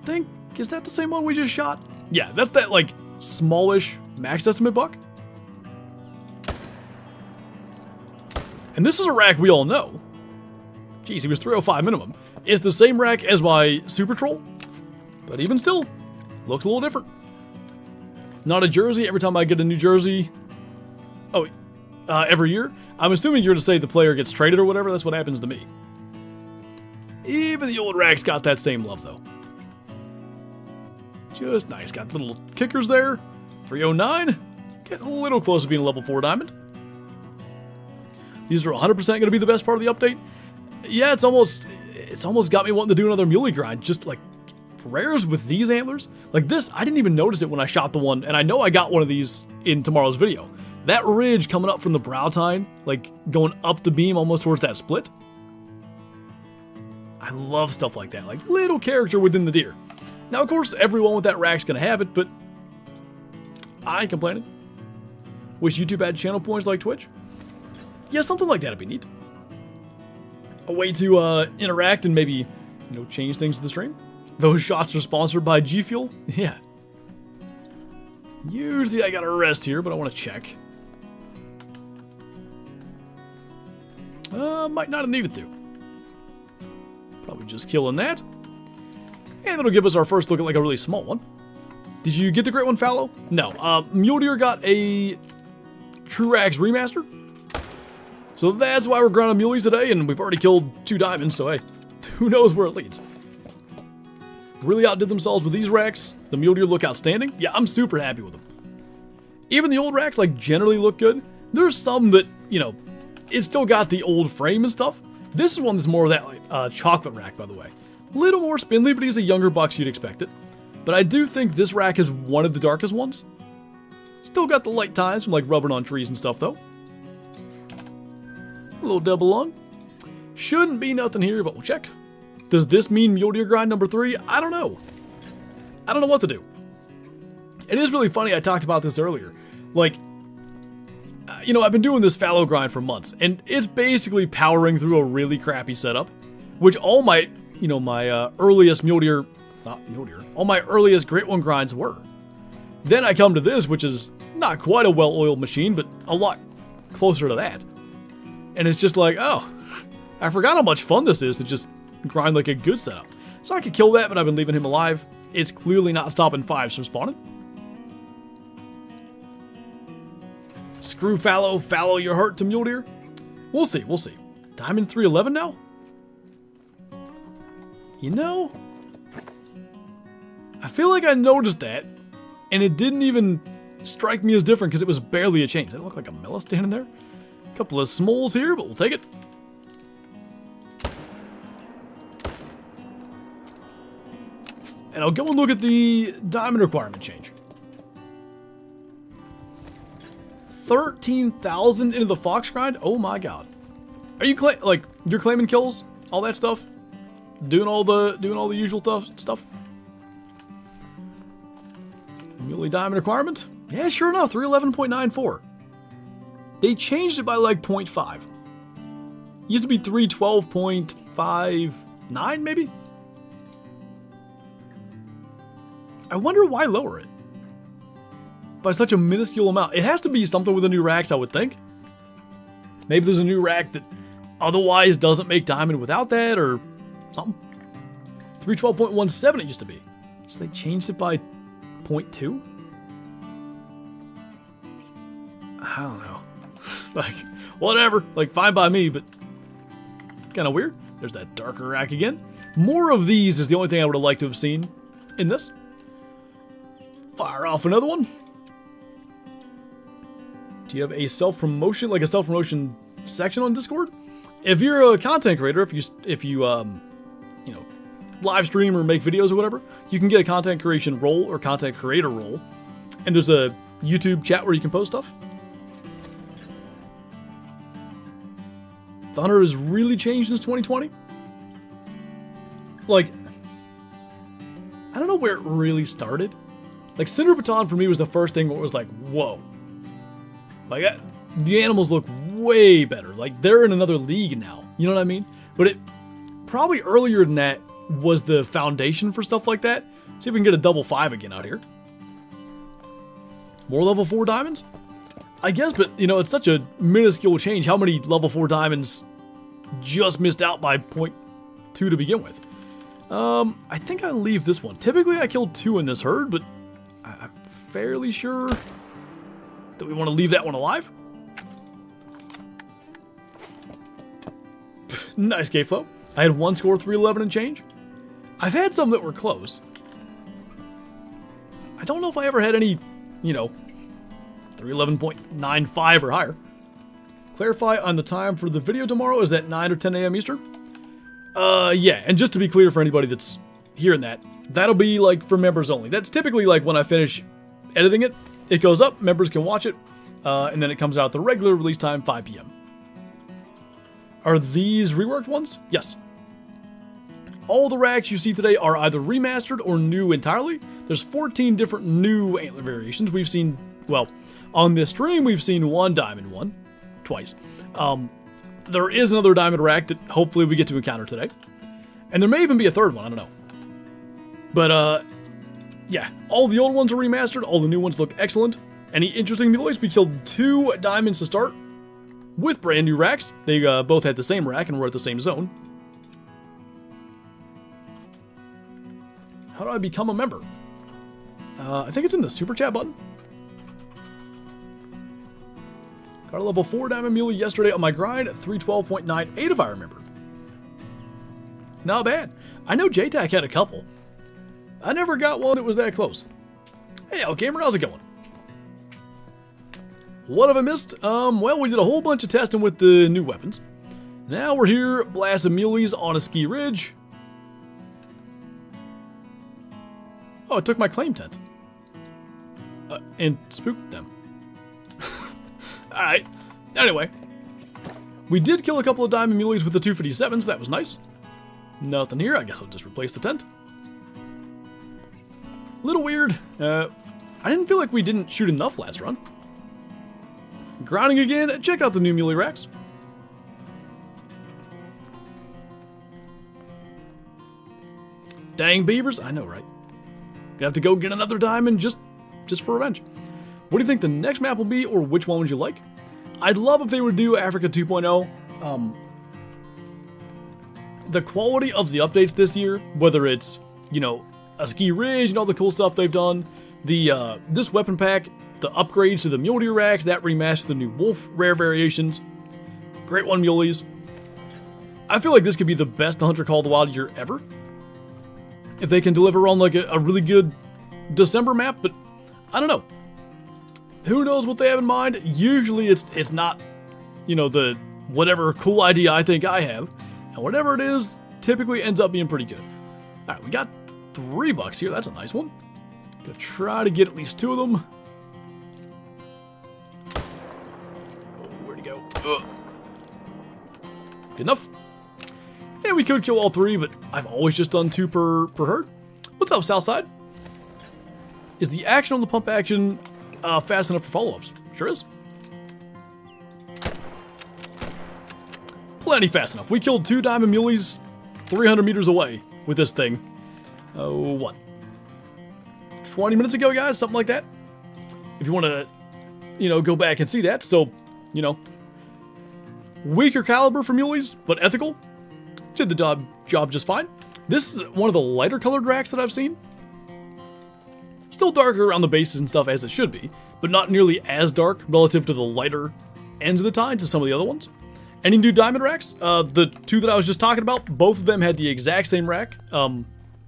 Think, is that the same one we just shot? Yeah, that's that, like, smallish max estimate buck. And this is a rack we all know. Jeez, he was 305 minimum. It's the same rack as my Super Troll, but even still, looks a little different. Not a jersey. Every time I get a new jersey, every year, I'm assuming you're to say the player gets traded or whatever. That's what happens to me. Even the old rack's got that same love, though. Just nice. Got little kickers there. 309. Getting a little close to being a level 4 diamond. These are 100% going to be the best part of the update. Yeah, it's almost got me wanting to do another Muley grind. Just like rares with these antlers. Like this, I didn't even notice it when I shot the one, and I know I got one of these in tomorrow's video. That ridge coming up from the brow tine, like going up the beam almost towards that split. I love stuff like that, like little character within the deer. Now, of course, everyone with that rack's gonna have it, but I ain't complaining. Wish YouTube had channel points like Twitch. Yeah, something like that'd be neat. A way to interact and maybe, you know, change things to the stream. Those shots are sponsored by G Fuel. Yeah. Usually I gotta rest here, but I want to check. Might not have needed to. Probably just killing that. And it'll give us our first look at like a really small one. Did you get the great one, Fallow? No. Mule Deer got a True Rags remaster. So that's why we're grinding Mulies today, and we've already killed 2 diamonds, so hey, who knows where it leads. Really outdid themselves with these racks. The Mule Deer look outstanding. Yeah, I'm super happy with them. Even the old racks, like, generally look good. There's some that, you know, it's still got the old frame and stuff. This is one that's more of that, like, chocolate rack, by the way. Little more spindly, but he's a younger buck, so you'd expect it. But I do think this rack is one of the darkest ones. Still got the light ties from, like, rubbing on trees and stuff, though. A little double lung. Shouldn't be nothing here, but we'll check. Does this mean Mule Deer grind number 3? I don't know. I don't know what to do. It is really funny, I talked about this earlier. Like, you know, I've been doing this fallow grind for months, and it's basically powering through a really crappy setup, which all my, you know, my earliest all my earliest Great One grinds were. Then I come to this, which is not quite a well-oiled machine, but a lot closer to that. And it's just like, oh, I forgot how much fun this is to just grind like a good setup. So I could kill that, but I've been leaving him alive. It's clearly not stopping 5s from spawning. Screw fallow, fallow your heart to Mule Deer. We'll see, we'll see. Diamond 311 now? You know, I feel like I noticed that, and it didn't even strike me as different because it was barely a change. Does that look like a Mela standing there? A couple of smoles here, but we'll take it. And I'll go and look at the diamond requirement change. 13,000 into the fox grind? Oh my god. Are you you're claiming kills? All that stuff? Doing all the usual stuff? Muley diamond requirement? Yeah, sure enough, 311.94. They changed it by like 0.5. It used to be 312.59 maybe? I wonder why lower it by such a minuscule amount. It has to be something with the new racks, I would think. Maybe there's a new rack that otherwise doesn't make diamond without that, or something. 312.17 it used to be. So they changed it by 0.2? I don't know. Like, whatever. Like, fine by me, but kind of weird. There's that darker rack again. More of these is the only thing I would have liked to have seen in this. Fire off another one. Do you have a self-promotion, like a self-promotion section on Discord? If you're a content creator, if you you know, live stream or make videos or whatever, you can get a content creation role or content creator role. And there's a YouTube chat where you can post stuff. The hunter has really changed since 2020. Like, I don't know where it really started. Like, Cinder Baton for me was the first thing where it was like, whoa. Like, the animals look way better. Like, they're in another league now. You know what I mean? But it probably earlier than that was the foundation for stuff like that. See if we can get a double 5 again out here. More level 4 diamonds? I guess, but, you know, it's such a minuscule change. How many level 4 diamonds just missed out by 0.2 to begin with? I think I leave this one. Typically, I killed 2 in this herd, but I'm fairly sure that we want to leave that one alive. Nice K flow. I had one score 311 and change. I've had some that were close. I don't know if I ever had any, you know, 311.95 or higher. Clarify on the time for the video tomorrow. Is that 9 or 10 a.m. Eastern? Yeah, and just to be clear for anybody that's hearing that, that'll be like for members only. That's typically like when I finish editing it, it goes up, members can watch it, and then it comes out the regular release time, 5 p.m. Are these reworked ones? Yes. All the racks you see today are either remastered or new entirely. There's 14 different new antler variations. We've seen, well, on this stream, we've seen one diamond one, twice. There is another diamond rack that hopefully we get to encounter today. And there may even be a third one, I don't know. But, yeah, all the old ones are remastered, all the new ones look excellent. Any interesting Mulies? We killed 2 diamonds to start with brand new racks. They both had the same rack and were at the same zone. How do I become a member? I think it's in the super chat button. Got a level 4 diamond muley yesterday on my grind at 312.98 if I remember. Not bad. I know JTAC had a couple. I never got one that was that close. Hey, Gamer, how's it going? What have I missed? Well, we did a whole bunch of testing with the new weapons. Now we're here blasting muleys on a ski ridge. Oh, it took my claim tent. And spooked them. Alright. Anyway. We did kill a couple of diamond muleys with the 257s. That was nice. Nothing here. I guess I'll just replace the tent. Little weird. I didn't feel like we didn't shoot enough last run. Grinding again. Check out the new muley racks. Dang beavers. I know, right? Gonna have to go get another diamond just for revenge. What do you think the next map will be, or which one would you like? I'd love if they would do Africa 2.0. The quality of the updates this year, whether it's, you know, a ski ridge and all the cool stuff they've done, the this weapon pack, the upgrades to the mule deer racks, that remastered the new wolf rare variations, great one muleys. I feel like this could be the best Hunter Call of the Wild year ever. If they can deliver on like a really good December map, but I don't know. Who knows what they have in mind? Usually it's not, you know, the whatever cool idea I think I have. And whatever it is, typically ends up being pretty good. Alright, we got $3 here. That's a nice one. Gonna try to get at least 2 of them. Oh, where'd he go? Ugh. Good enough. Yeah, we could kill all 3, but I've always just done 2 per herd. What's up, Southside? Is the action on the pump action fast enough for follow-ups? Sure is. Plenty fast enough. We killed 2 diamond muleys 300 meters away with this thing. Oh, what? 20 minutes ago, guys? Something like that? If you want to, you know, go back and see that. So, you know, weaker caliber for muleys, but ethical. Did the job just fine. This is one of the lighter colored racks that I've seen. Still darker around the bases and stuff as it should be, but not nearly as dark relative to the lighter ends of the tines as some of the other ones. Any new diamond racks? The 2 that I was just talking about, both of them had the exact same rack. Well,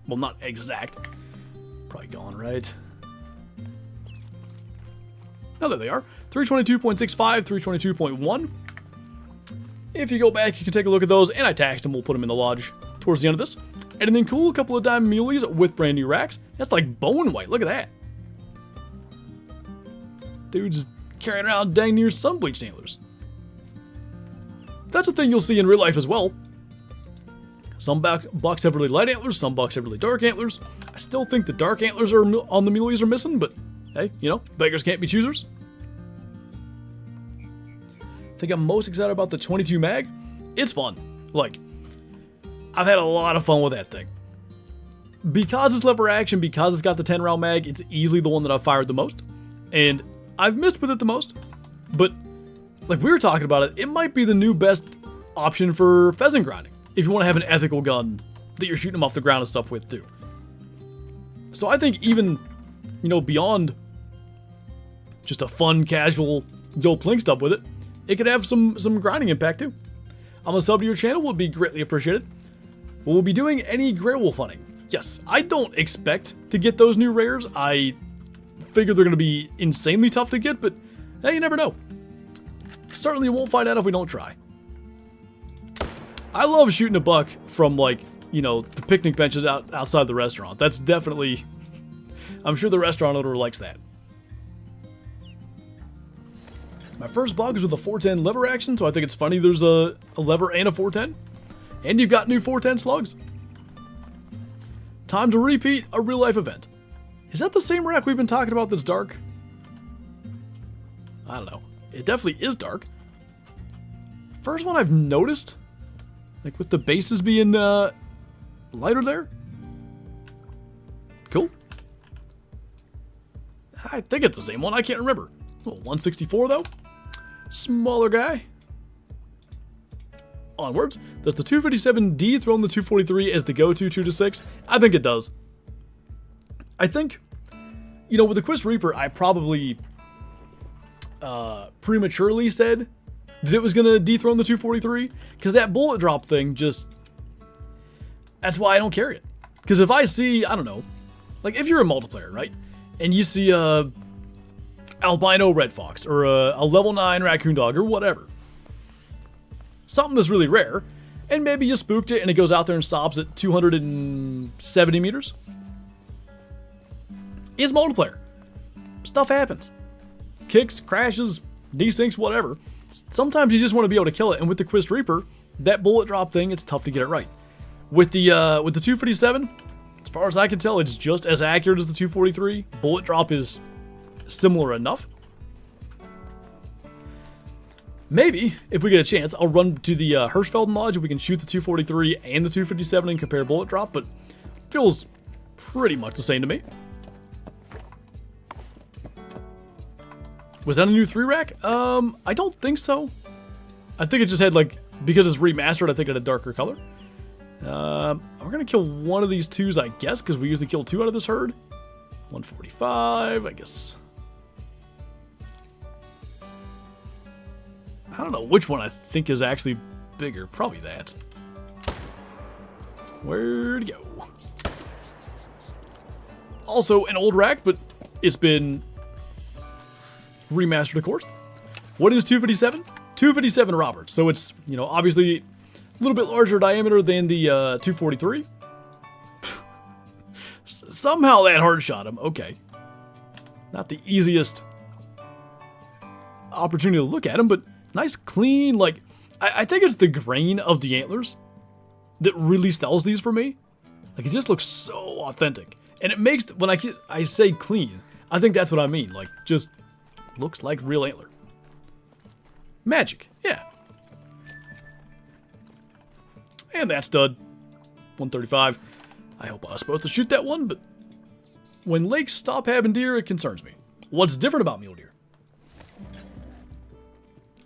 not exact. Probably gone, right? Oh, there they are. 322.65, 322.1. If you go back, you can take a look at those, and I taxed them. We'll put them in the lodge towards the end of this. And then cool, a couple of diamond muleys with brand new racks. That's like bone white. Look at that. Dude's carrying around dang near sun bleached antlers. That's a thing you'll see in real life as well. Some bucks have really light antlers, some bucks have really dark antlers. I still think the dark antlers are on the muleys are missing, but hey, you know, beggars can't be choosers. I think I'm most excited about the 22 mag. It's fun. Like, I've had a lot of fun with that thing. Because it's lever action, because it's got the 10 round mag, it's easily the one that I've fired the most. And I've missed with it the most. But, like we were talking about it, it might be the new best option for pheasant grinding. If you want to have an ethical gun that you're shooting them off the ground and stuff with too. So I think even, you know, beyond just a fun, casual, yo plink stuff with it, it could have some grinding impact too. on a sub to your channel would be greatly appreciated. We'll be doing any gray wolf hunting. Yes, I don't expect to get those new rares. I figure they're going to be insanely tough to get, but hey, you never know. Certainly won't find out if we don't try. I love shooting a buck from, like, you know, the picnic benches outside the restaurant. That's definitely... I'm sure the restaurant owner likes that. My first buck is with a 410 lever action, so I think it's funny there's a lever and a 410. And you've got new 410 slugs. Time to repeat a real-life event. Is that the same rack we've been talking about that's dark? I don't know. It definitely is dark. First one I've noticed, like with the bases being lighter there. Cool. I think it's the same one. I can't remember. Oh, 164 though. Smaller guy. Onwards. Does the 257 dethrone the 243 as the go-to 2-6? I think it does. I think, you know, with the Quist Reaper, I probably prematurely said that it was going to dethrone the 243, because that bullet drop thing just... That's why I don't carry it. Because if I see, I don't know, like if you're a multiplayer, right? And you see a albino red fox, or a level 9 raccoon dog, or whatever. Something that's really rare, and maybe you spooked it and it goes out there and stops at 270 meters. It's multiplayer. Stuff happens. Kicks, crashes, desyncs, whatever. Sometimes you just want to be able to kill it, and with the Quist Reaper, that bullet drop thing, it's tough to get it right. With the 257, as far as I can tell, it's just as accurate as the 243. Bullet drop is similar enough. Maybe, if we get a chance, I'll run to the Hirschfelden Lodge and we can shoot the 243 and the 257 and compare bullet drop, but feels pretty much the same to me. Was that a new 3 rack? I don't think so. I think it just had, like, because it's remastered, I think it had a darker color. We're gonna kill one of these 2s, I guess, because we usually kill 2 out of this herd. 145, I guess. I don't know which one I think is actually bigger. Probably that. Where'd it go? Also an old rack, but it's been remastered, of course. What is 257? 257 Roberts. So it's, you know, obviously a little bit larger diameter than the 243. Somehow that hard shot him. Okay. Not the easiest opportunity to look at him, but nice, clean, like, I think it's the grain of the antlers that really sells these for me. Like, it just looks so authentic. And it makes, when I say clean, I think that's what I mean. Like, just looks like real antler. Magic, yeah. And that stud, 135. I hope I was supposed to shoot that one, but when lakes stop having deer, it concerns me. What's different about mule deer?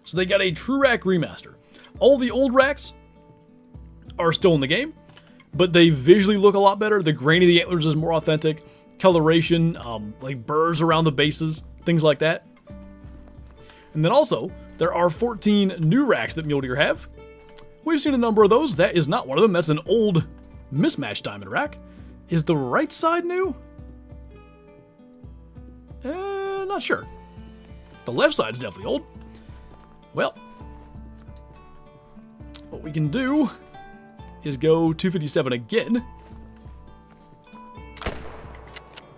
So they got a true rack remaster. All the old racks are still in the game, but they visually look a lot better. The grain of the antlers is more authentic. Coloration, like burrs around the bases, things like that. And then also, there are 14 new racks that mule deer have. We've seen a number of those. That is not one of them. That's an old mismatched diamond rack. Is the right side new? Not sure. The left side is definitely old. Well, what we can do is go 257 again.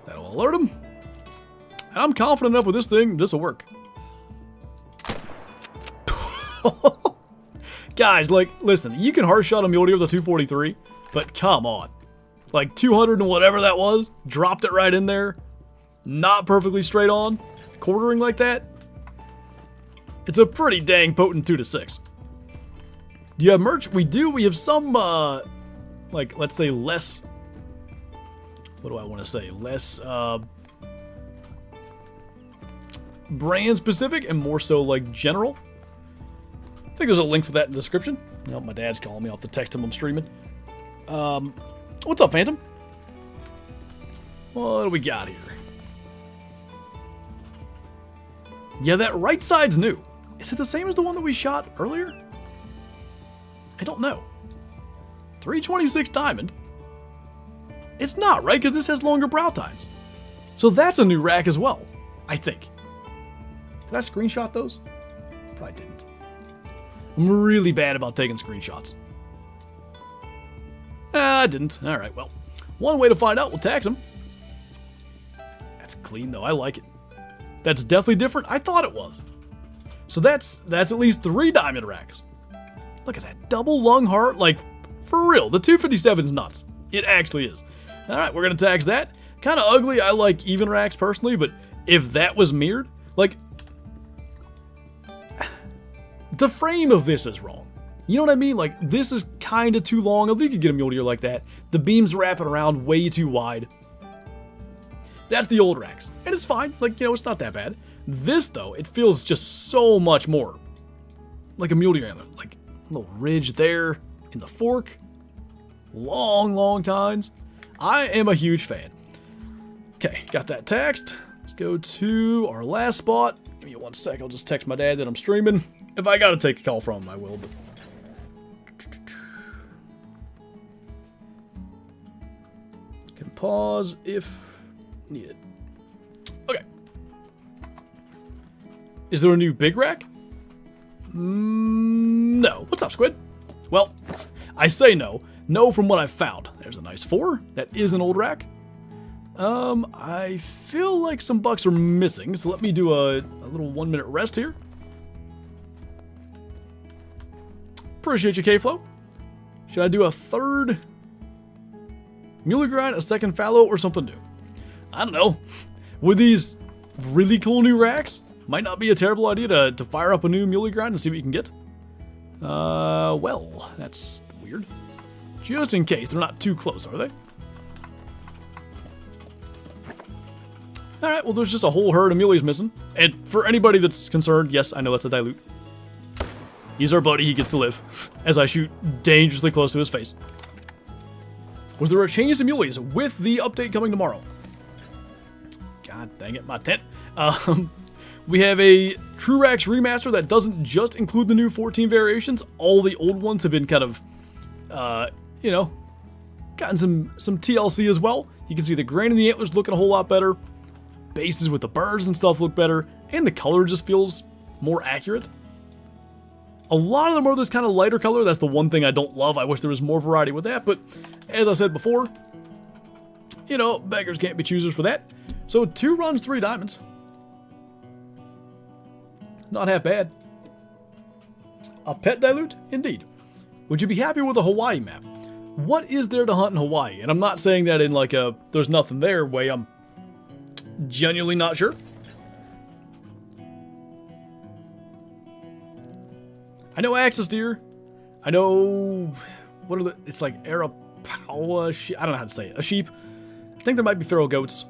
That'll alert him. And I'm confident enough with this thing, this will work. Guys, like, listen, you can hard shot a mule deer with a 243, but come on. Like 200 and whatever that was, dropped it right in there, not perfectly straight on, quartering like that. It's a pretty dang potent 2-6. Do you have merch? We do. We have some, like, let's say less, what do I want to say? Less, brand specific and more so like general. I think there's a link for that in the description. Oh, my dad's calling me. I'll have to text him I'm streaming. What's up, Phantom? What do we got here? Yeah, that right side's new. Is it the same as the one that we shot earlier? I don't know. 326 diamond? It's not, right? Because this has longer brow times. So that's a new rack as well, I think. Did I screenshot those? Probably didn't. I'm really bad about taking screenshots. I didn't. Alright, well. One way to find out, we'll tax them. That's clean, though. I like it. That's definitely different. I thought it was. So that's at least 3 diamond racks. Look at that. Double lung heart. Like, for real. The 257 is nuts. It actually is. Alright, we're going to tax that. Kind of ugly. I like even racks personally, but if that was mirrored, like, the frame of this is wrong. You know what I mean? Like, this is kind of too long. I think you could get a mule deer like that. The beam's wrapping around way too wide. That's the old racks. And it's fine. Like, you know, it's not that bad. This, though, it feels just so much more like a mule deer antler. Like, a little ridge there in the fork. Long, long tines. I am a huge fan. Okay, got that taxed. Let's go to our last spot. Give me 1 sec. I'll just text my dad that I'm streaming. If I gotta take a call from him, I will. But can pause if needed. Okay. Is there a new big rack? No. What's up, Squid? Well, I say no. No from what I've found. There's a nice 4. That is an old rack. I feel like some bucks are missing, so let me do a little 1-minute rest here. Appreciate you, K-Flow. Should I do a 3rd Muley grind, a 2nd fallow, or something new? I don't know. With these really cool new racks, might not be a terrible idea to fire up a new Muley grind and see what you can get. Well, that's weird. Just in case, they're not too close, are they? Alright, well there's just a whole herd of muleys missing. And for anybody that's concerned, yes, I know that's a dilute. He's our buddy, he gets to live. As I shoot dangerously close to his face. Was there a change to muleys with the update coming tomorrow? God dang it, my tent. We have a True Racks remaster that doesn't just include the new 14 variations. All the old ones have been kind of, you know, gotten some TLC as well. You can see the grain in the antlers looking a whole lot better. Bases with the birds and stuff look better. And the color just feels more accurate. A lot of them are this kind of lighter color. That's the one thing I don't love. I wish there was more variety with that. But as I said before, you know, beggars can't be choosers for that. So 2 runs, 3 diamonds. Not half bad. A pet dilute? Indeed. Would you be happy with a Hawaii map? What is there to hunt in Hawaii? And I'm not saying that in like a there's nothing there way. I'm genuinely not sure. I know axis deer. I know, what are the, it's like Arapawa sheep. I don't know how to say it. A sheep. I think there might be feral goats.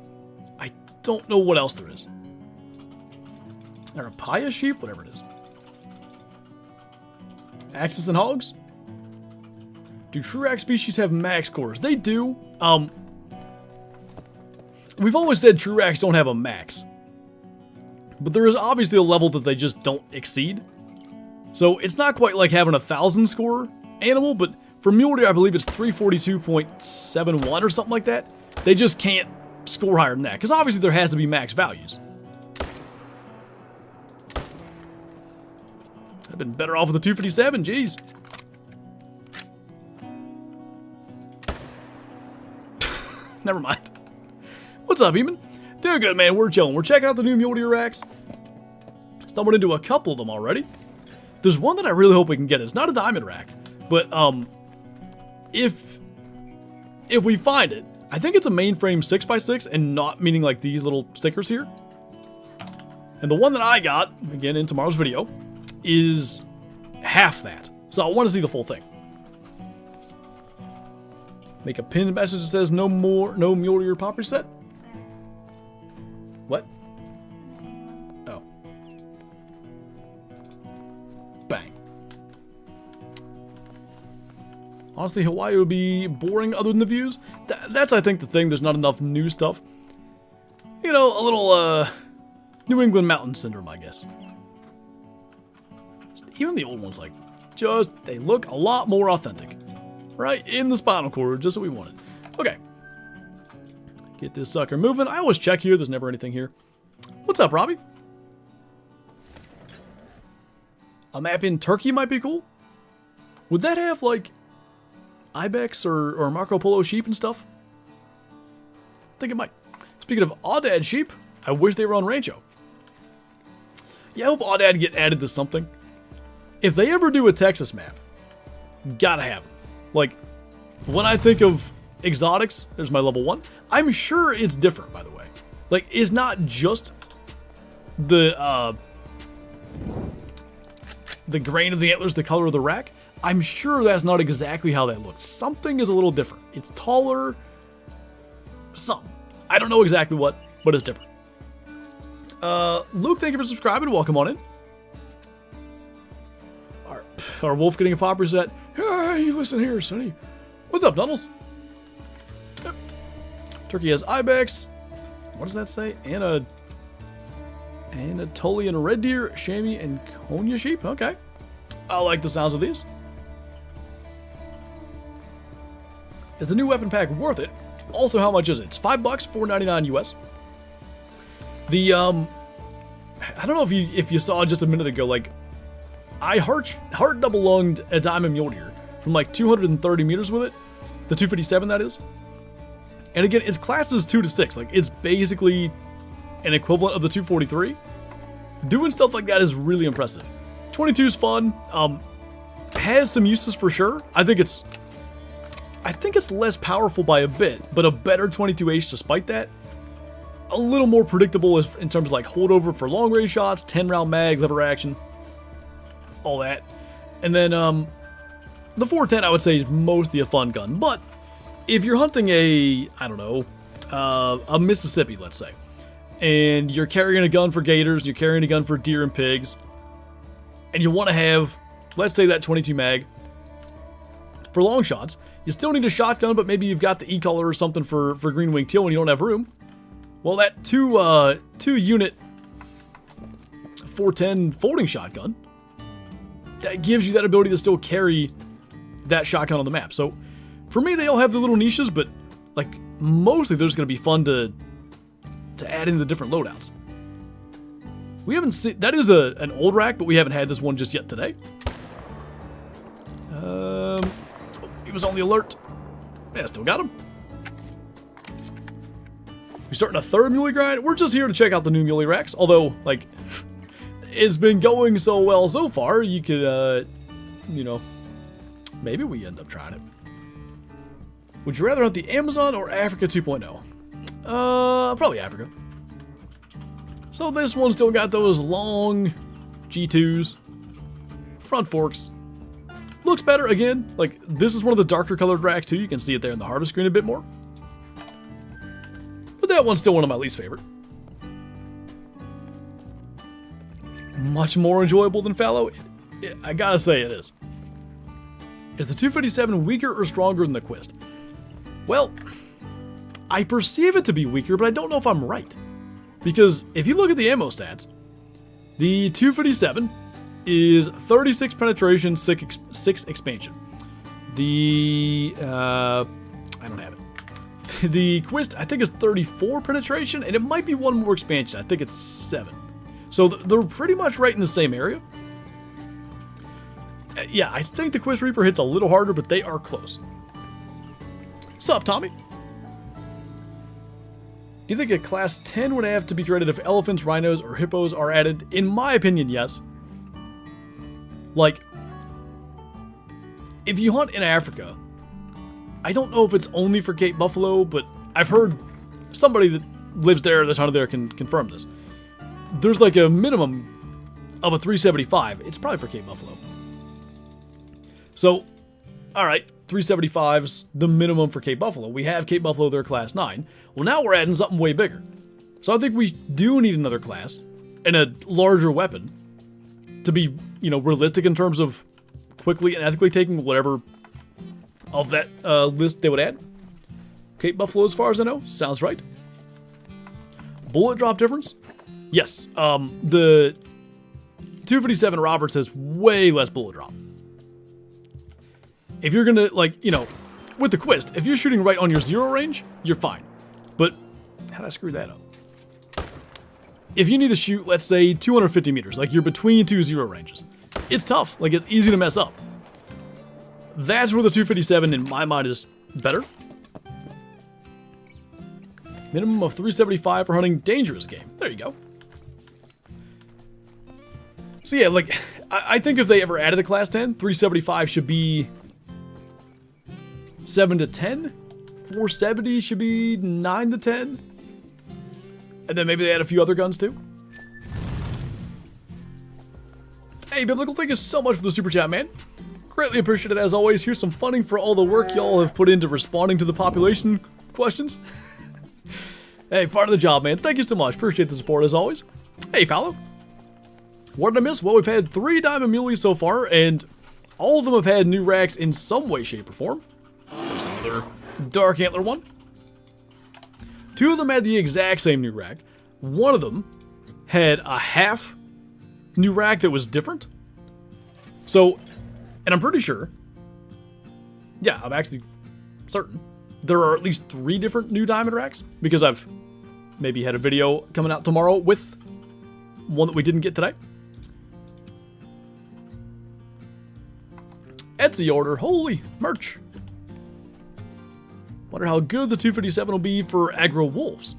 I don't know what else there is. Arapawa sheep? Whatever it is. Axis and hogs? Do true rack species have max cores? They do. We've always said true racks don't have a max. But there is obviously a level that they just don't exceed. So it's not quite like having a 1,000 score animal, but for mule deer, I believe it's 342.71 or something like that. They just can't score higher than that, because obviously there has to be max values. I've been better off with the 257, jeez. Never mind. What's up, Eamon? Doing good, man. We're chilling. We're checking out the new mule deer racks. Stumbled into a couple of them already. There's one that I really hope we can get. It's not a diamond rack, but if we find it, I think it's a mainframe 6x6 and not meaning like these little stickers here. And the one that I got, again in tomorrow's video, is half that. So I want to see the full thing. Make a pinned message that says no mule deer pop reset. What? Oh. Bang. Honestly, Hawaii would be boring other than the views. That's, I think, the thing. There's not enough new stuff. You know, a little, New England mountain syndrome, I guess. Even the old ones, like, they look a lot more authentic. Right in the spinal cord, just what we wanted. Okay. Get this sucker moving. I always check here. There's never anything here. What's up, Robbie? A map in Turkey might be cool. Would that have, like, ibex or Marco Polo sheep and stuff? I think it might. Speaking of Aoudad sheep, I wish they were on Rancho. Yeah, I hope Aoudad get added to something. If they ever do a Texas map, gotta have them. Like, when I think of exotics, there's my level 1. I'm sure it's different, by the way. Like, it's not just the grain of the antlers, the color of the rack. I'm sure that's not exactly how that looks. Something is a little different. It's taller. Something. I don't know exactly what, but it's different. Luke, thank you for subscribing. Welcome on in. Our wolf getting a pop reset. Hey, listen here, Sonny. What's up, Nuddles? Yep. Turkey has ibex. What does that say? Anatolian red deer, chamois, and Konya sheep. Okay. I like the sounds of these. Is the new weapon pack worth it? Also, how much is it? It's $5, $4.99 US. The I don't know if you saw just a minute ago, like, I heart double lunged a diamond mule deer from like 230 meters with it, the 257 that is. And again, its class is 2 to 6, like it's basically an equivalent of the 243. Doing stuff like that is really impressive. 22 is fun. Has some uses for sure. I think it's less powerful by a bit, but a better 22H despite that. A little more predictable in terms of like holdover for long range shots, 10 round mag, lever action, all that. And then the 410 I would say is mostly a fun gun, but if you're hunting a Mississippi, let's say, and you're carrying a gun for gators, you're carrying a gun for deer and pigs, and you want to have, let's say, that 22 mag for long shots, you still need a shotgun, but maybe you've got the e-collar or something for green wing teal when you don't have room. Well, that two unit 410 folding shotgun, that gives you that ability to still carry that shotgun on the map. So for me, they all have their little niches, but like mostly they're just going to be fun to add into the different loadouts. We haven't seen, that is an old rack, but we haven't had this one just yet today. He was on the alert. Yeah, still got him. We starting a third Muley grind. We're just here to check out the new Muley racks. Although, like, it's been going so well so far, you could, maybe we end up trying it. Would you rather hunt the Amazon or Africa 2.0? Probably Africa. So this one still got those long G2s, front forks. Looks better again. Like, this is one of the darker colored racks too. You can see it there in the harvest screen a bit more. But that one's still one of my least favorite. Much more enjoyable than fallow? I gotta say it is. Is the 257 weaker or stronger than the Quist? Well, I perceive it to be weaker, but I don't know if I'm right. Because if you look at the ammo stats, the 257 is 36 penetration, 6 expansion. The, I don't have it. The Quist, I think, is 34 penetration, and it might be one more expansion. I think it's 7. So they're pretty much right in the same area. Yeah, I think the Quist Reaper hits a little harder, but they are close. Sup, Tommy? Do you think a class 10 would have to be created if elephants, rhinos, or hippos are added? In my opinion, yes. Like, if you hunt in Africa, I don't know if it's only for Cape Buffalo, but I've heard somebody that lives there, that's hunted there, can confirm this. There's like a minimum of a 375. It's probably for Cape Buffalo. So, alright, 375's the minimum for Cape Buffalo. We have Cape Buffalo, they're class 9. Well, now we're adding something way bigger. So I think we do need another class and a larger weapon to be, realistic in terms of quickly and ethically taking whatever of that list they would add. Cape Buffalo, as far as I know, sounds right. Bullet drop difference? Yes. The 257 Roberts has way less bullet drop. If you're gonna, like, you know, with the Quist, if you're shooting right on your 0 range, you're fine. But, how'd I screw that up? If you need to shoot, let's say, 250 meters, like you're between 2 0 ranges, it's tough. Like, it's easy to mess up. That's where the 257, in my mind, is better. Minimum of 375 for hunting dangerous game. There you go. So yeah, like, I think if they ever added a class 10, 375 should be 7 to 10. 470 should be 9 to 10. And then maybe they add a few other guns too. Hey, Biblical, thank you so much for the super chat, man. Greatly appreciate it as always. Here's some funding for all the work y'all have put into responding to the population questions. Hey, part of the job, man. Thank you so much. Appreciate the support as always. Hey, Paolo. What did I miss? Well, we've had 3 Diamond Mulies so far, and all of them have had new racks in some way, shape, or form. There's another Dark Antler one. 2 of them had the exact same new rack. One of them had a half new rack that was different. So, and I'm pretty sure, yeah, I'm actually certain, there are at least 3 different new diamond racks, because I've maybe had a video coming out tomorrow with one that we didn't get today. Etsy order, holy merch. Wonder how good the 257 will be for aggro wolves.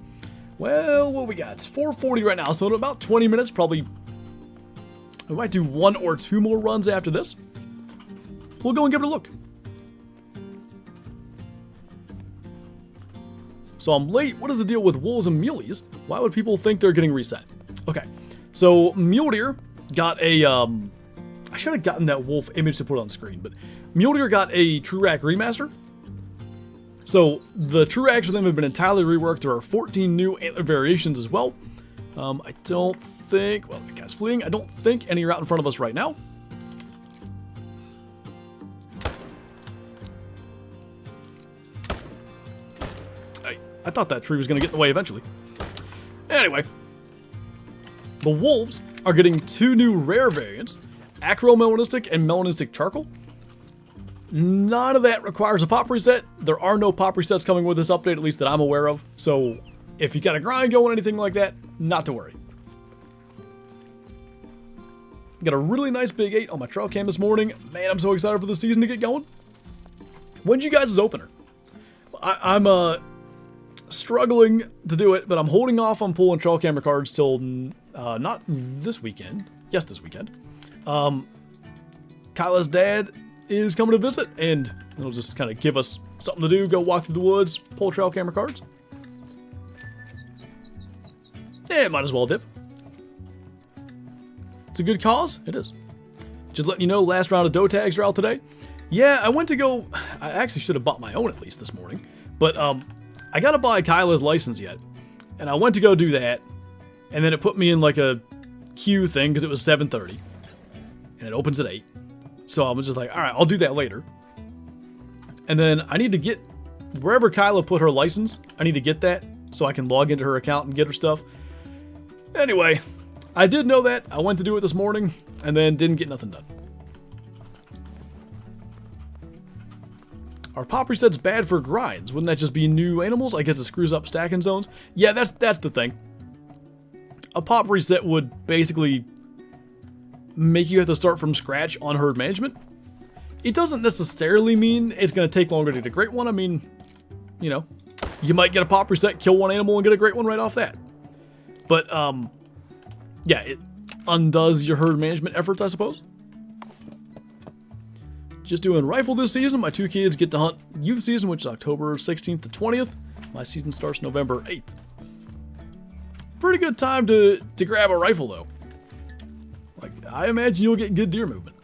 Well, what we got? It's 4:40 right now, so in about 20 minutes, probably. We might do 1 or 2 more runs after this. We'll go and give it a look. So I'm late. What is the deal with wolves and muleys? Why would people think they're getting reset? Okay, so Mule Deer got a. I should have gotten that wolf image to put on screen, but Mule Deer got a True Rack remaster. So the True Racks for them have been entirely reworked. There are 14 new antler variations as well. I don't think, well, the guy's fleeing. I don't think any are out in front of us right now. I thought that tree was going to get in the way eventually. Anyway, the wolves are getting 2 new rare variants, acro-melanistic and melanistic charcoal. None of that requires a pop reset. There are no pop resets coming with this update, at least that I'm aware of. So if you got a grind going, anything like that, not to worry. Got a really nice big 8 on my trail cam this morning. Man, I'm so excited for the season to get going. When's you guys' opener? I'm struggling to do it, but I'm holding off on pulling trail camera cards till not this weekend. Yes, this weekend. Kyla's dad is coming to visit, and it'll just kind of give us something to do. Go walk through the woods, pull trail camera cards. Yeah, might as well dip. It's a good cause. It is. Just letting you know, last round of doe tags are out today. Yeah, I went to go. I actually should have bought my own at least this morning, but I gotta buy Kyla's license yet, and I went to go do that, and then it put me in like a queue thing because it was 7:30, and it opens at 8. So I was just like, all right, I'll do that later. And then I need to get wherever Kyla put her license. I need to get that so I can log into her account and get her stuff. Anyway, I did know that. I went to do it this morning and then didn't get nothing done. Are pop resets bad for grinds? Wouldn't that just be new animals? I guess it screws up stacking zones. Yeah, that's the thing. A pop reset would basically make you have to start from scratch on herd management. It doesn't necessarily mean it's going to take longer to get a great one. I mean, you know, you might get a pop reset, kill one animal, and get a great one right off that. But, yeah, it undoes your herd management efforts, I suppose. Just doing rifle this season. My 2 kids get to hunt youth season, which is October 16th to 20th. My season starts November 8th. Pretty good time to grab a rifle, though. Like, I imagine you'll get good deer movement.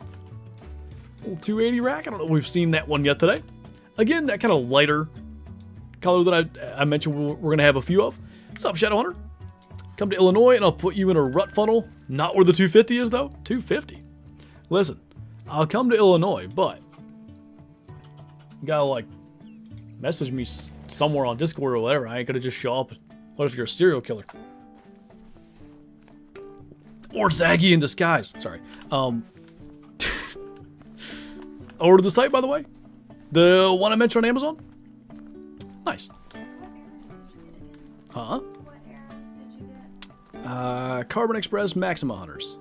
Little 280 rack. I don't know if we've seen that one yet today. Again, that kind of lighter color that I mentioned we're going to have a few of. What's up, Shadowhunter? Come to Illinois and I'll put you in a rut funnel. Not where the 250 is, though. 250. Listen, I'll come to Illinois, but you gotta, like, message me somewhere on Discord or whatever. I ain't gonna just show up. What if you're a serial killer? Or Zaggy in disguise. Sorry. Order the site, by the way. The one I mentioned on Amazon? Nice. Huh?
What arrows did you get?
Carbon Express Maxima Hunters.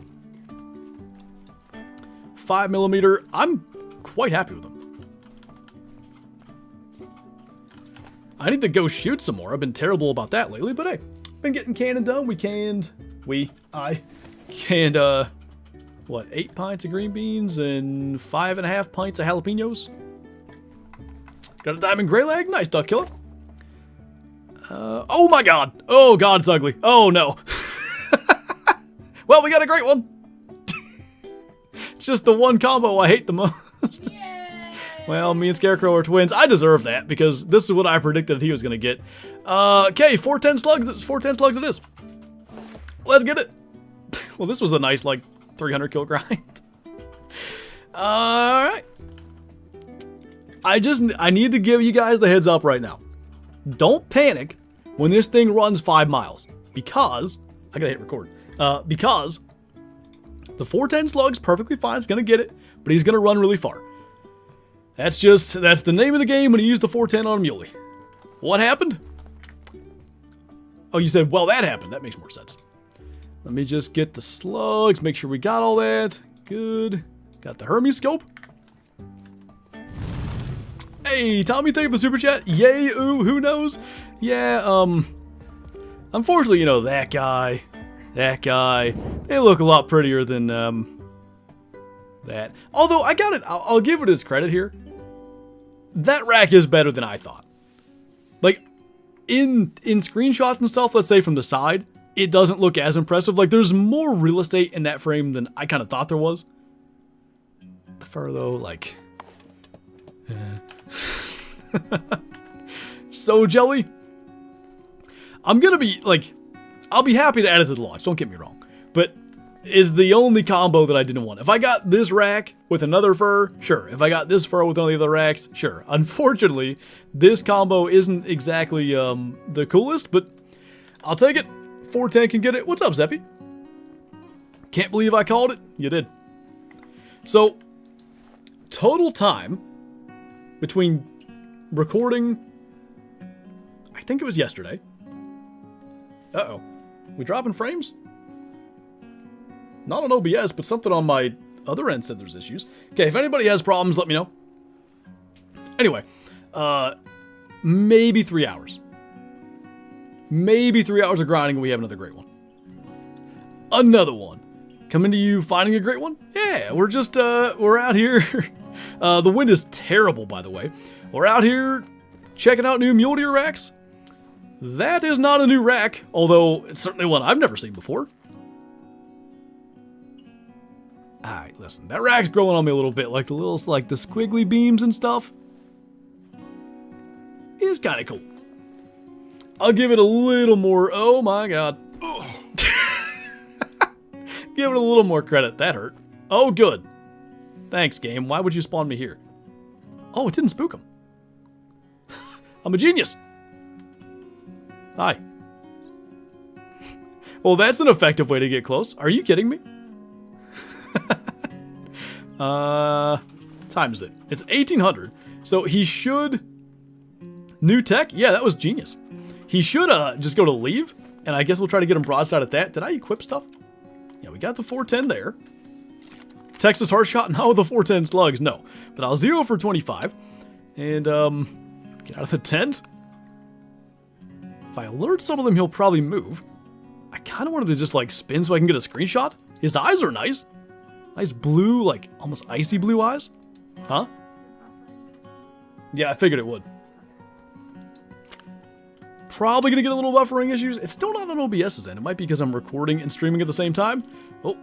5mm. I'm quite happy with them. I need to go shoot some more. I've been terrible about that lately, but hey, been getting canning done. I canned, what, 8 pints of green beans and 5.5 pints of jalapenos. Got a diamond gray leg. Nice, duck killer. Oh my god. Oh god, it's ugly. Oh no. Well, we got a great one. It's just the one combo I hate the most.
Yay!
Well, me and Scarecrow are twins. I deserve that because this is what I predicted he was going to get. Okay, 410 slugs. 410 slugs it is. Let's get it. Well, this was a nice, like, 300 kill grind. Alright. I need to give you guys the heads up right now. Don't panic when this thing runs 5 miles. Because, I gotta hit record. Because the 410 slug's perfectly fine. It's gonna get it, but he's gonna run really far. That's the name of the game when you use the 410 on a Muley. What happened? Oh, you said, well, that happened. That makes more sense. Let me just get the slugs, make sure we got all that. Good. Got the Hermes scope. Hey, Tommy, thank you for the super chat. Yay, ooh, who knows? Yeah, unfortunately, you know, that guy, they look a lot prettier than, that. Although, I'll give it his credit here. That rack is better than I thought. Like, in screenshots and stuff, let's say from the side, it doesn't look as impressive. Like, there's more real estate in that frame than I kind of thought there was. The fur, though, like... So, Jelly, I'm gonna be, like... I'll be happy to add it to the launch, don't get me wrong. But is the only combo that I didn't want. If I got this rack with another fur, sure. If I got this fur with one of the other racks, sure. Unfortunately, this combo isn't exactly the coolest, but I'll take it. 410 can get it. What's up, Zeppy? Can't believe I called it. You did. So, total time between recording, I think it was yesterday. Uh-oh. We dropping frames? Not on OBS, but something on my other end said there's issues. Okay, if anybody has problems, let me know. Anyway, maybe 3 hours. Maybe 3 hours of grinding and we have another great one. Another one. Coming to you finding a great one? Yeah, we're just, we're out here. The wind is terrible, by the way. We're out here checking out new mule deer racks. That is not a new rack, although it's certainly one I've never seen before. Alright, listen, that rack's growing on me a little bit, like the squiggly beams and stuff. It's kind of cool. I'll give it a little more, oh my god. Give it a little more credit, that hurt. Oh, good. Thanks, game, why would you spawn me here? Oh, it didn't spook him. I'm a genius. Hi. Well, that's an effective way to get close. Are you kidding me? Time is it? It's 1800. So he should... New tech? Yeah, that was genius. He should just go to leave. And I guess we'll try to get him broadside at that. Did I equip stuff? Yeah, we got the 410 there. Texas hard shot? No, the 410 slugs. No. But I'll 0 for 25. And, get out of the tent. If I alert some of them, he'll probably move. I kind of wanted to just, like, spin so I can get a screenshot. His eyes are nice. Nice blue, like, almost icy blue eyes. Huh? Yeah, I figured it would. Probably gonna get a little buffering issues. It's still not on OBS's end. It might be because I'm recording and streaming at the same time. Oh,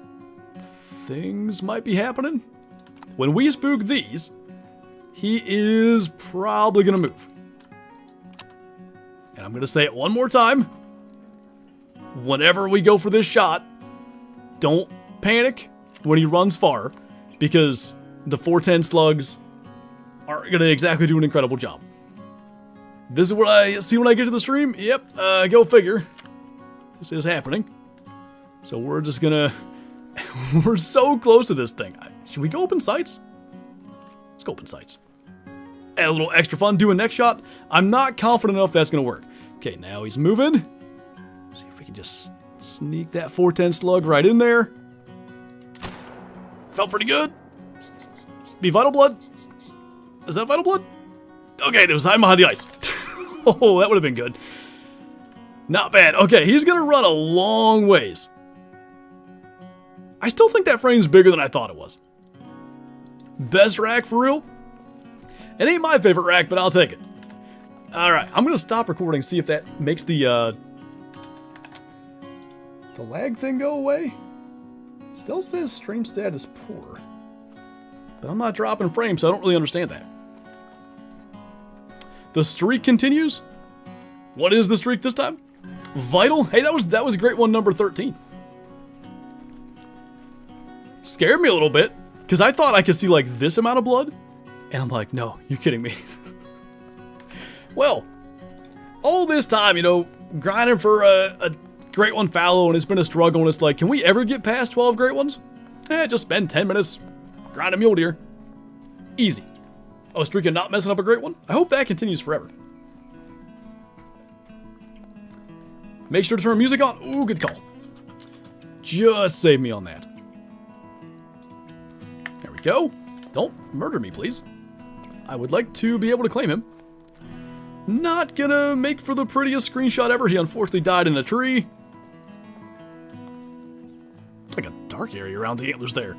things might be happening. When we spook these, he is probably gonna move. And I'm gonna say it one more time. Whenever we go for this shot, don't panic when he runs far, because the 410 slugs are gonna exactly do an incredible job. This is what I see when I get to the stream. Yep, go figure. This is happening. So we're just gonna... we're so close to this thing. Should we go open sights? Let's go open sights. add a little extra fun. Do a next shot. I'm not confident enough that's going to work. Okay, now he's moving. See if we can just sneak that 410 slug right in there. Felt pretty good. Be Vital Blood? Is that Vital Blood? Okay, it was hiding behind the ice. Oh, that would have been good. Not bad. Okay, he's going to run a long ways. I still think that frame's bigger than I thought it was. Best rack for real? It ain't my favorite rack, but I'll take it. Alright, I'm going to stop recording, see if that makes the lag thing go away. Still says stream status poor. But I'm not dropping frames, so I don't really understand that. The streak continues? What is the streak this time? Vital? Hey, that was great one, number 13. Scared me a little bit, because I thought I could see like this amount of blood. And I'm like, no, you're kidding me. Well, all this time, you know, grinding for a great one fallow, and it's been a struggle, and it's like, can we ever get past 12 great ones? Just spend 10 minutes grinding mule deer. Easy. Oh, streak of not messing up a great one? I hope that continues forever. Make sure to turn music on. Ooh, good call. Just save me on that. There we go. Don't murder me, please. I would like to be able to claim him. Not gonna make for the prettiest screenshot ever. He unfortunately died in a tree. It's like a dark area around the antlers there.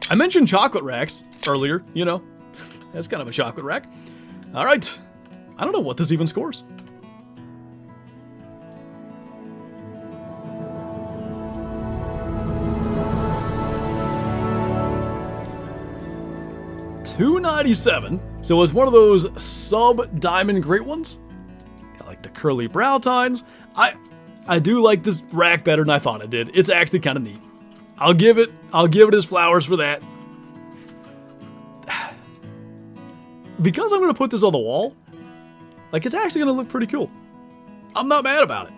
I mentioned chocolate racks earlier, you know. That's kind of a chocolate rack. All right. I don't know what this even scores. $297. So it's one of those sub-diamond great ones. Got like the curly brow tines. I do like this rack better than I thought it did. It's actually kind of neat. I'll give it his flowers for that. Because I'm going to put this on the wall, like it's actually going to look pretty cool. I'm not mad about it.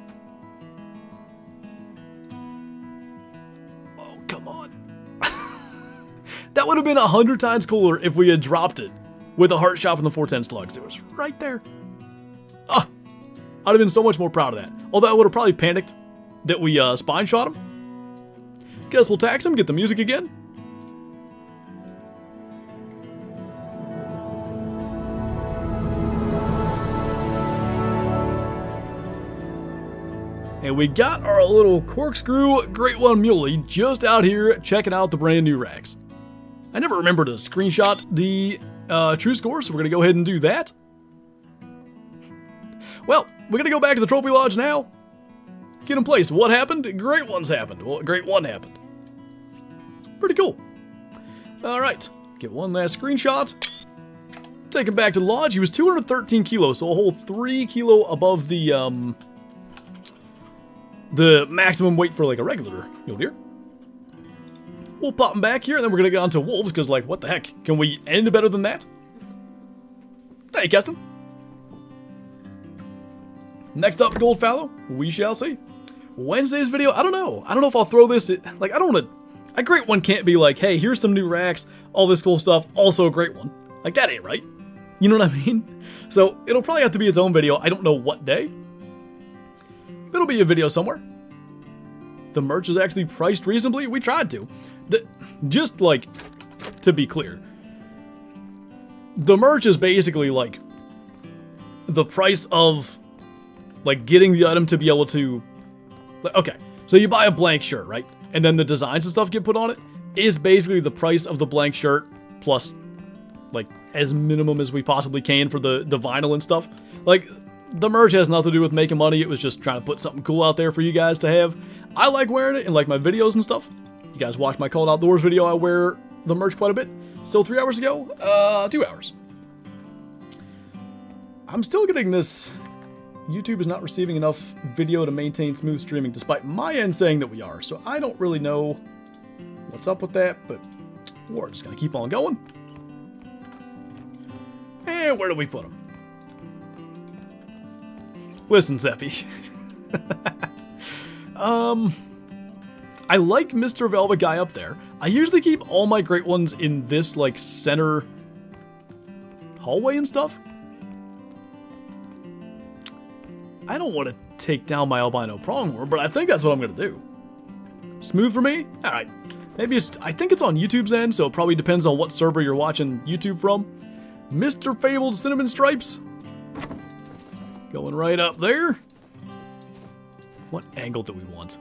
Oh, come on. That would have been 100 times cooler if we had dropped it with a heart shot from the 410 slugs. It was right there. Oh, I'd have been so much more proud of that. Although I would have probably panicked that we spine shot him. Guess we'll tax him, get the music again. And we got our little corkscrew Great One Muley just out here checking out the brand new racks. I never remembered to screenshot the true score, so we're going to go ahead and do that. Well, we're going to go back to the Trophy Lodge now. Get in place. What happened? Great ones happened. Well, great one happened. Pretty cool. All right. Get one last screenshot. Take him back to the lodge. He was 213 kilos, so a whole 3 kilo above the maximum weight for like a regular mule deer. We'll pop him back here, and then we're going to get on to wolves, because, like, what the heck? Can we end better than that? Hey, Keston. Next up, gold fallow. We shall see. Wednesday's video, I don't know. I don't know if I'll throw this... Like, I don't want to... A great one can't be like, hey, here's some new racks, all this cool stuff, also a great one. Like, that ain't right. You know what I mean? So, it'll probably have to be its own video. I don't know what day. It'll be a video somewhere. The merch is actually priced reasonably. We tried to. Just, like, to be clear. The merch is basically, like, the price of, like, getting the item to be able to... Okay, so you buy a blank shirt, right? And then the designs and stuff get put on it. Is basically the price of the blank shirt plus, like, as minimum as we possibly can for the vinyl and stuff. Like, the merch has nothing to do with making money. It was just trying to put something cool out there for you guys to have. I like wearing it in, like, my videos and stuff. You guys watch my Cold Outdoors video. I wear the merch quite a bit. Still 3 hours ago? 2 hours. I'm still getting this... YouTube is not receiving enough video to maintain smooth streaming, despite my end saying that we are. So I don't really know what's up with that, but we're just going to keep on going. And where do we put him? Listen, Zeppy. I like Mr. Velvet Guy up there. I usually keep all my great ones in this, like, center hallway and stuff. I don't want to take down my albino pronghorn, but I think that's what I'm going to do. Smooth for me? Alright. Maybe it's... I think it's on YouTube's end, so it probably depends on what server you're watching YouTube from. Mr. Fabled Cinnamon Stripes. Going right up there. What angle do we want?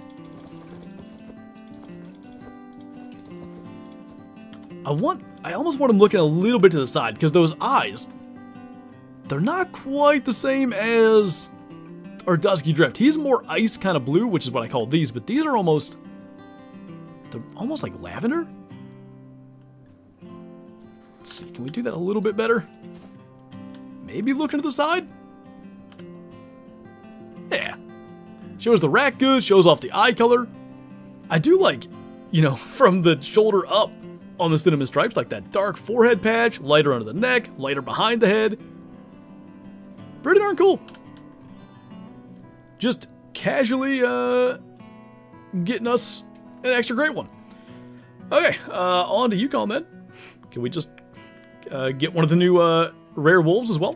I almost want him looking a little bit to the side, because those eyes, they're not quite the same as our Dusky Drift. He's more ice kind of blue, which is what I call these, but these are almost, they're almost like lavender. Let's see, can we do that a little bit better? Maybe looking to the side? Yeah. Shows the rack good, shows off the eye color. I do like, you know, from the shoulder up on the Cinnamon Stripes, like that dark forehead patch, lighter under the neck, lighter behind the head. Pretty darn cool. Just casually getting us an extra great one. Okay, on to Yukon then. Can we just get one of the new rare wolves as well?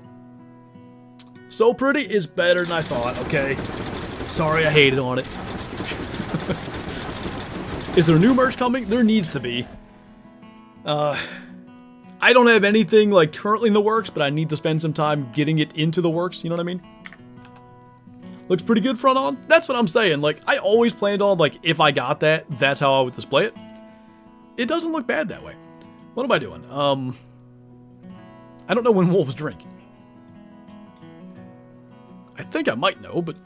So pretty is better than I thought, okay. Sorry I hated on it. Is there new merch coming? There needs to be. I don't have anything like currently in the works, but I need to spend some time getting it into the works, you know what I mean? Looks pretty good front on. That's what I'm saying. Like, I always planned on, like, if I got that, that's how I would display it. It doesn't look bad that way. What am I doing? I don't know when wolves drink. I think I might know, but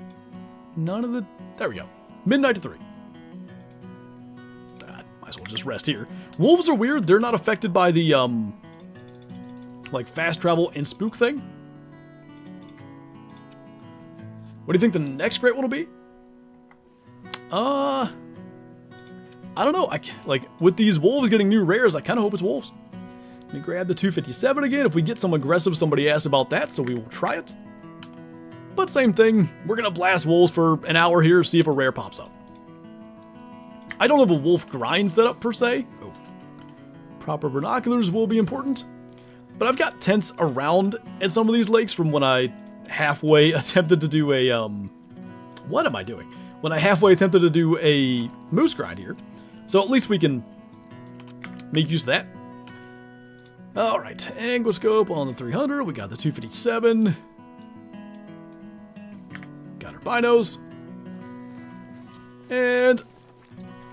none of the... There we go. Midnight to 3. Might as well just rest here. Wolves are weird. They're not affected by the, like, fast travel and spook thing. What do you think the next great one will be? I don't know. Like, with these wolves getting new rares, I kind of hope it's wolves. Let me grab the 257 again. If we get some aggressive, somebody asked about that, so we will try it. But same thing. We're going to blast wolves for an hour here, see if a rare pops up. I don't have a wolf grind set up per se. Oh. Proper binoculars will be important. But I've got tents around at some of these lakes from when I halfway attempted to do a, what am I doing? When I halfway attempted to do a moose grind here. So at least we can make use of that. Alright, angle scope on the 300. We got the 257. Got our binos. And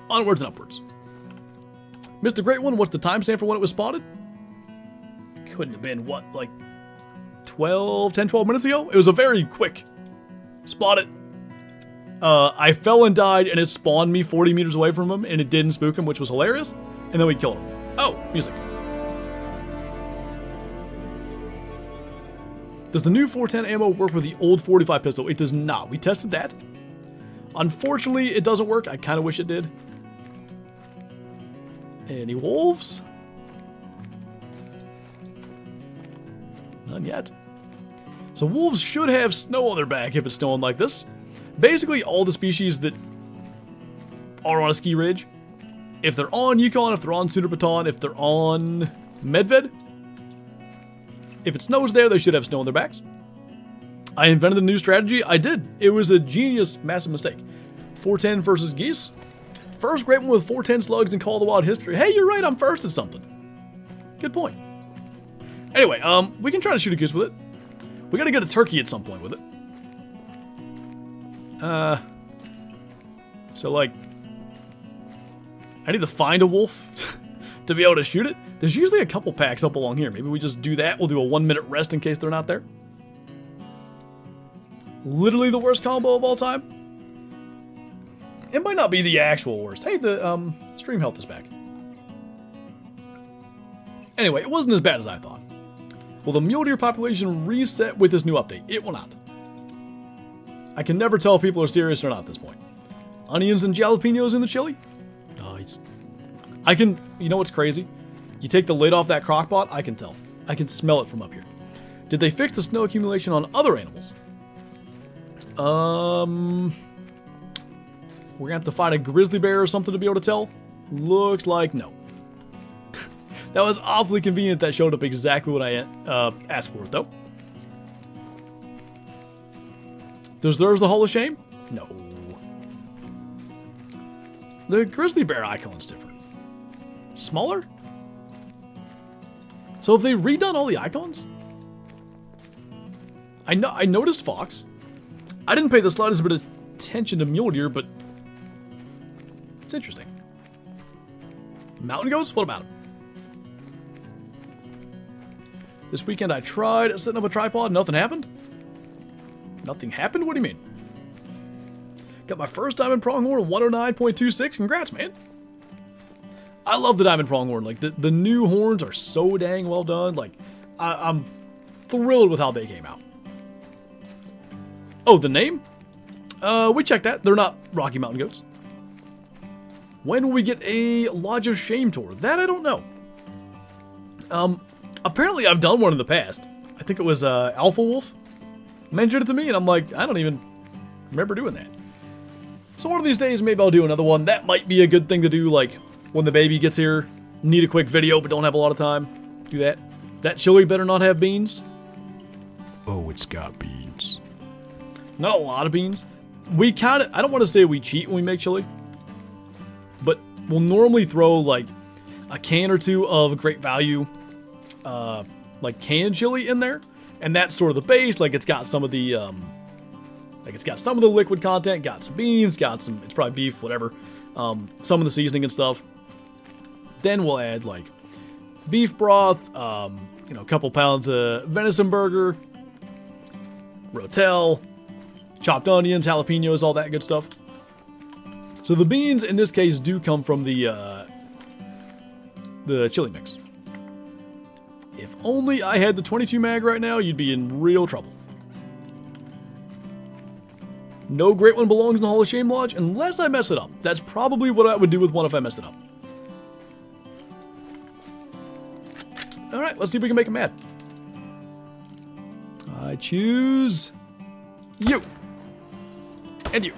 onwards and upwards. Missed a great one. What's the timestamp for when it was spotted? Couldn't have been, what, like 10, 12 minutes ago? It was a very quick spot it. I fell and died, and it spawned me 40 meters away from him, and it didn't spook him, which was hilarious. And then we killed him. Oh, music. Does the new 410 ammo work with the old 45 pistol? It does not. We tested that. Unfortunately, it doesn't work. I kind of wish it did. Any wolves? None yet. So wolves should have snow on their back if it's snowing like this. Basically, all the species that are on a ski ridge, if they're on Yukon, if they're on Sooner Baton, if they're on Medved, if it snows there, they should have snow on their backs. I invented a new strategy. I did. It was a genius, massive mistake. 410 versus geese. First great one with 410 slugs in Call of the Wild history. Hey, you're right. I'm first at something. Good point. Anyway, we can try to shoot a goose with it. We gotta get a turkey at some point with it. So like, I need to find a wolf to be able to shoot it. There's usually a couple packs up along here. Maybe we just do that. We'll do a 1 minute rest in case they're not there. Literally the worst combo of all time. It might not be the actual worst. Hey, the stream health is back. Anyway, it wasn't as bad as I thought. Will the mule deer population reset with this new update? It will not. I can never tell if people are serious or not at this point. Onions and jalapenos in the chili? Nice. I can, you know what's crazy? You take the lid off that crock pot, I can tell. I can smell it from up here. Did they fix the snow accumulation on other animals? We're gonna have to find a grizzly bear or something to be able to tell. Looks like no. That was awfully convenient. That showed up exactly what I asked for, though. Deserves the Hall of Shame? No. The grizzly bear icon's different. Smaller? So have they redone all the icons? I noticed fox. I didn't pay the slightest bit of attention to mule deer, but it's interesting. Mountain goats? What about them? This weekend I tried setting up a tripod. Nothing happened? Nothing happened? What do you mean? Got my first diamond pronghorn, 109.26. Congrats, man. I love the diamond pronghorn. Like, the new horns are so dang well done. Like, I'm thrilled with how they came out. Oh, the name? We checked that. They're not Rocky Mountain goats. When will we get a Lodge of Shame tour? That I don't know. Apparently I've done one in the past. I think it was Alpha Wolf mentioned it to me, and I'm like, I don't even remember doing that. So one of these days, maybe I'll do another one. That might be a good thing to do, like, when the baby gets here. Need a quick video, but don't have a lot of time. Do that. That chili better not have beans. Oh, it's got beans. Not a lot of beans. We kind of, I don't want to say we cheat when we make chili, but we'll normally throw, like, a can or two of great value, like, canned chili in there. And that's sort of the base. Like, it's got some of the, liquid content, got some beans, got some, it's probably beef, whatever, some of the seasoning and stuff. Then we'll add, like, beef broth, a couple pounds of venison burger, rotel, chopped onions, jalapenos, all that good stuff. So the beans, in this case, do come from the chili mix. If only I had the 22 mag right now, you'd be in real trouble. No great one belongs in the Hall of Shame Lodge unless I mess it up. That's probably what I would do with one if I messed it up. Alright, let's see if we can make him mad. I choose you. And you.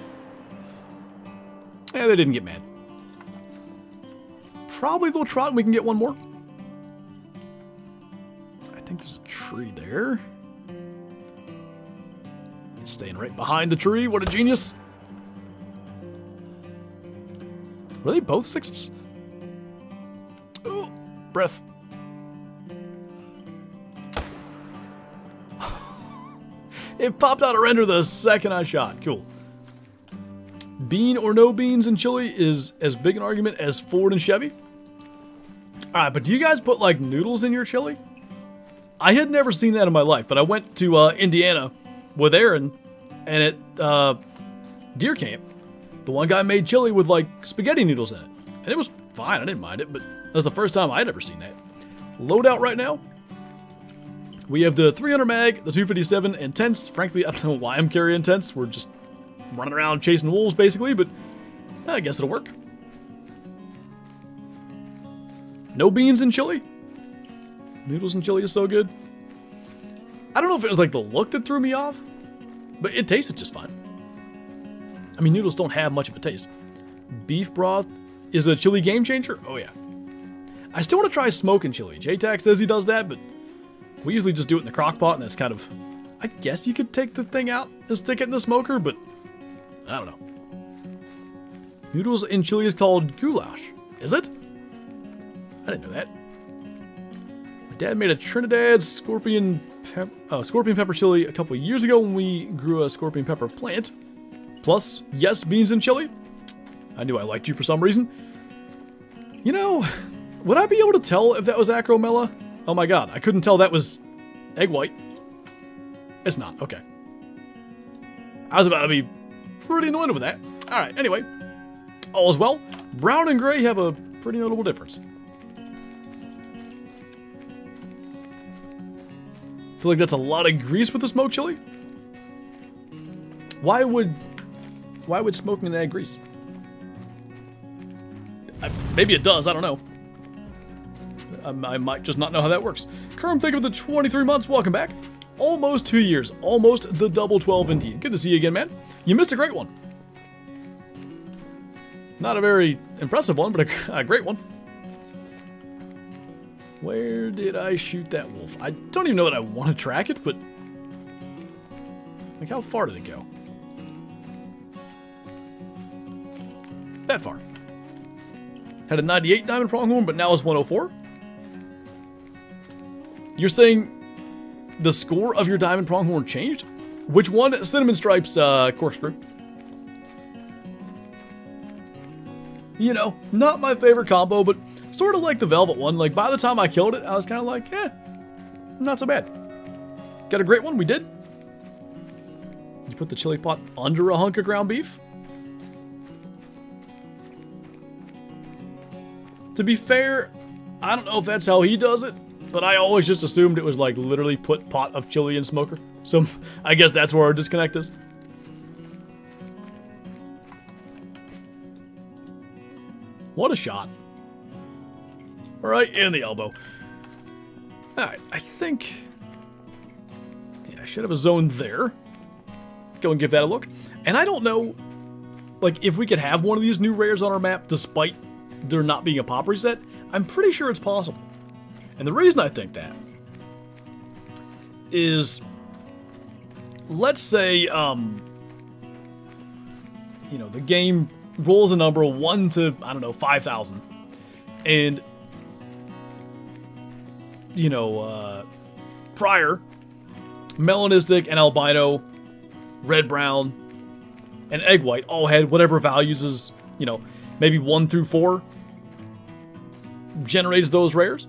Yeah, they didn't get mad. Probably they'll trot and we can get one more. I think there's a tree there. Staying right behind the tree. What a genius. Were they both sixes? Oh, breath. It popped out a render the second I shot. Cool. Bean or no beans in chili is as big an argument as Ford and Chevy. Alright, but do you guys put, like, noodles in your chili? I had never seen that in my life, but I went to Indiana with Aaron, and at deer camp, the one guy made chili with, like, spaghetti noodles in it. And it was fine, I didn't mind it, but that was the first time I'd ever seen that. Loadout right now. We have the 300 mag, the 257 intense. Frankly, I don't know why I'm carrying intense. We're just running around chasing wolves, basically, but I guess it'll work. No beans in chili? Noodles in chili is so good. I don't know if it was like the look that threw me off, but it tasted just fine. I mean, noodles don't have much of a taste. Beef broth is a chili game changer? Oh yeah. I still want to try smoking chili. JTAC says he does that, but we usually just do it in the crock pot, and it's kind of, I guess you could take the thing out and stick it in the smoker, but I don't know. Noodles in chili is called goulash. Is it? I didn't know that. My dad made a Trinidad scorpion pepper chili a couple years ago when we grew a scorpion pepper plant. Plus, yes, beans and chili. I knew I liked you for some reason. You know, would I be able to tell if that was acromella? Oh my god, I couldn't tell that was egg white. It's not, okay. I was about to be pretty annoyed with that. Alright, anyway. All is well. Brown and gray have a pretty notable difference. Feel like that's a lot of grease with the smoked chili. Why would smoking add grease? Maybe it does, I don't know. I might just not know how that works. Kerm, thank you for the 23 months. Welcome back. Almost 2 years. Almost the double 12 indeed. Good to see you again, man. You missed a great one. Not a very impressive one, but a great one. Where did I shoot that wolf? I don't even know that I want to track it, but... Like, how far did it go? That far. Had a 98 diamond pronghorn, but now it's 104? You're saying the score of your diamond pronghorn changed? Which one? Cinnamon Stripes corkscrew. You know, not my favorite combo, but sort of like the velvet one. Like, by the time I killed it, I was kind of like, eh, not so bad. Got a great one, we did. You put the chili pot under a hunk of ground beef? To be fair, I don't know if that's how he does it, but I always just assumed it was like literally put pot of chili in smoker. So I guess that's where our disconnect is. What a shot. Right in the elbow. Alright, I think... Yeah, I should have a zone there. Go and give that a look. And I don't know, like, if we could have one of these new rares on our map despite there not being a pop reset. I'm pretty sure it's possible. And the reason I think that is, let's say, you know, the game rolls a number 1 to, I don't know, 5,000. And, you know, prior, melanistic and albino, red, brown, and egg white all had whatever values is, you know, maybe 1 through 4 generates those rares.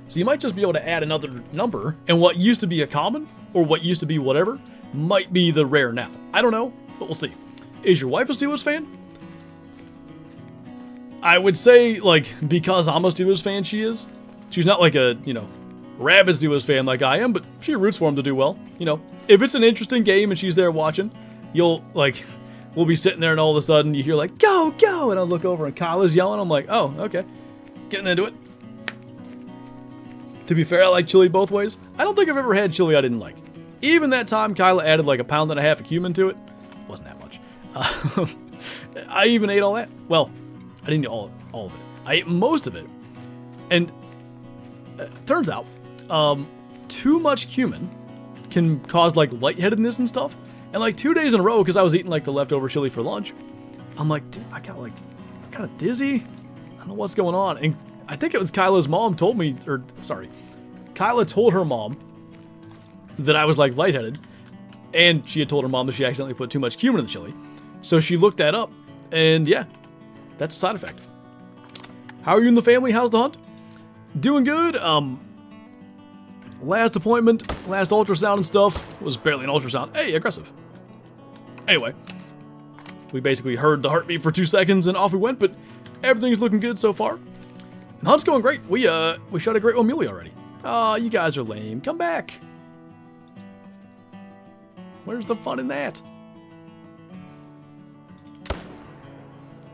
So you might just be able to add another number, and what used to be a common, or what used to be whatever, might be the rare now. I don't know, but we'll see. Is your wife a Steelers fan? I would say, like, because I'm a Steelers fan, she is. She's not like a, you know, rabid Steelers fan like I am, but she roots for him to do well. You know, if it's an interesting game and she's there watching, you'll, like, we'll be sitting there and all of a sudden you hear, like, go, go, and I'll look over and Kyle is yelling. I'm like, oh, okay. Getting into it. To be fair, I like chili both ways. I don't think I've ever had chili I didn't like. Even that time Kyla added like 1.5 pounds of cumin to it. Wasn't that much. I even ate all that. Well, I didn't eat all of it. I ate most of it. And turns out, too much cumin can cause like lightheadedness and stuff. And like 2 days in a row, because I was eating like the leftover chili for lunch, I'm like, dude, I got kind of dizzy. I don't know what's going on. And I think it was Kyla's mom told me, or sorry, Kyla told her mom that I was like lightheaded, and she had told her mom that she accidentally put too much cumin in the chili. So she looked that up, and yeah, that's a side effect. How are you in the family? How's the hunt? Doing good. Last appointment, last ultrasound and stuff was barely an ultrasound. Hey, aggressive. Anyway, we basically heard the heartbeat for 2 seconds and off we went, but everything's looking good so far. And hunt's going great. We shot a great one Muley already. Aw, you guys are lame. Come back. Where's the fun in that?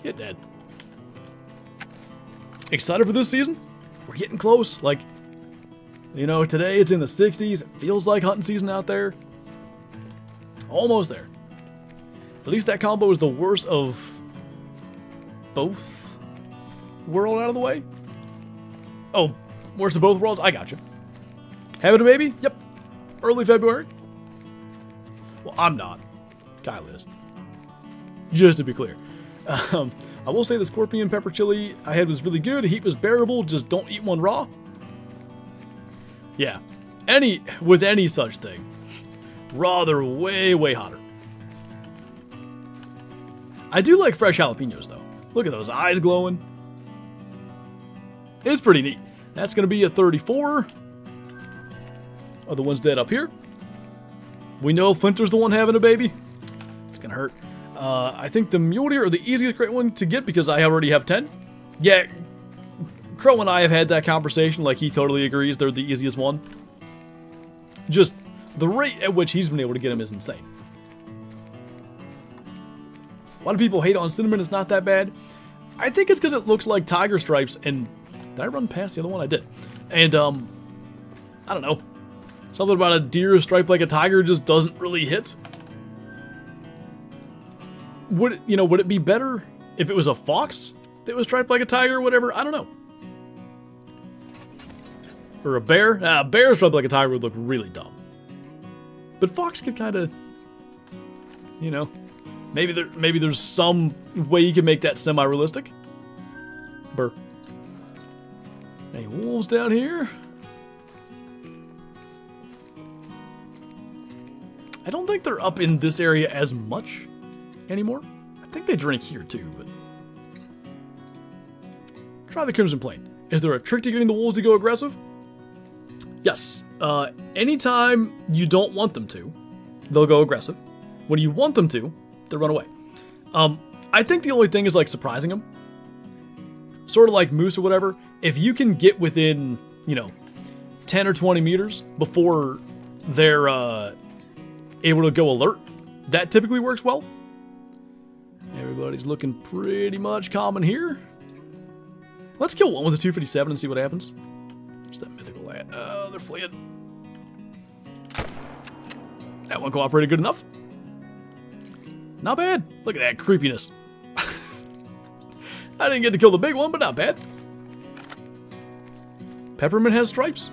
Get dead. Excited for this season? We're getting close. Like, you know, today it's in the 60s. It feels like hunting season out there. Almost there. At least that combo is the worst of both world out of the way. Oh, worst of both worlds? I got you. Having a baby? Yep. Early February. Well, I'm not. Kyle is. Just to be clear. I will say the scorpion pepper chili I had was really good. Heat was bearable. Just don't eat one raw. Yeah. With any such thing. Raw, they're way, way hotter. I do like fresh jalapenos, though. Look at those eyes glowing. It's pretty neat. That's going to be a 34. Other one's dead up here. We know Flinter's the one having a baby. It's going to hurt. I think the Mule Deer are the easiest great one to get because I already have 10. Yeah, Crow and I have had that conversation. Like, he totally agrees they're the easiest one. Just the rate at which he's been able to get them is insane. A lot of people hate on cinnamon. It's not that bad. I think it's because it looks like tiger stripes. And did I run past the other one? I did. And, I don't know. Something about a deer striped like a tiger just doesn't really hit. Would it be better if it was a fox that was striped like a tiger or whatever? I don't know. Or a bear? Bears shaped like a tiger would look really dumb. But fox could kind of, you know, maybe there's some way you can make that semi-realistic. Burr. Any wolves down here? I don't think they're up in this area as much anymore. I think they drink here too, but... Try the Crimson Plain. Is there a trick to getting the wolves to go aggressive? Yes. Anytime you don't want them to, they'll go aggressive. When you want them to, they'll run away. I think the only thing is like surprising them. Sort of like moose or whatever. If you can get within, you know, 10 or 20 meters before they're able to go alert, that typically works well. Everybody's looking pretty much common here. Let's kill one with a 257 and see what happens. Where's that mythical at? Oh, they're fleeing. That one cooperated good enough. Not bad. Look at that creepiness. I didn't get to kill the big one, but not bad. Peppermint has stripes.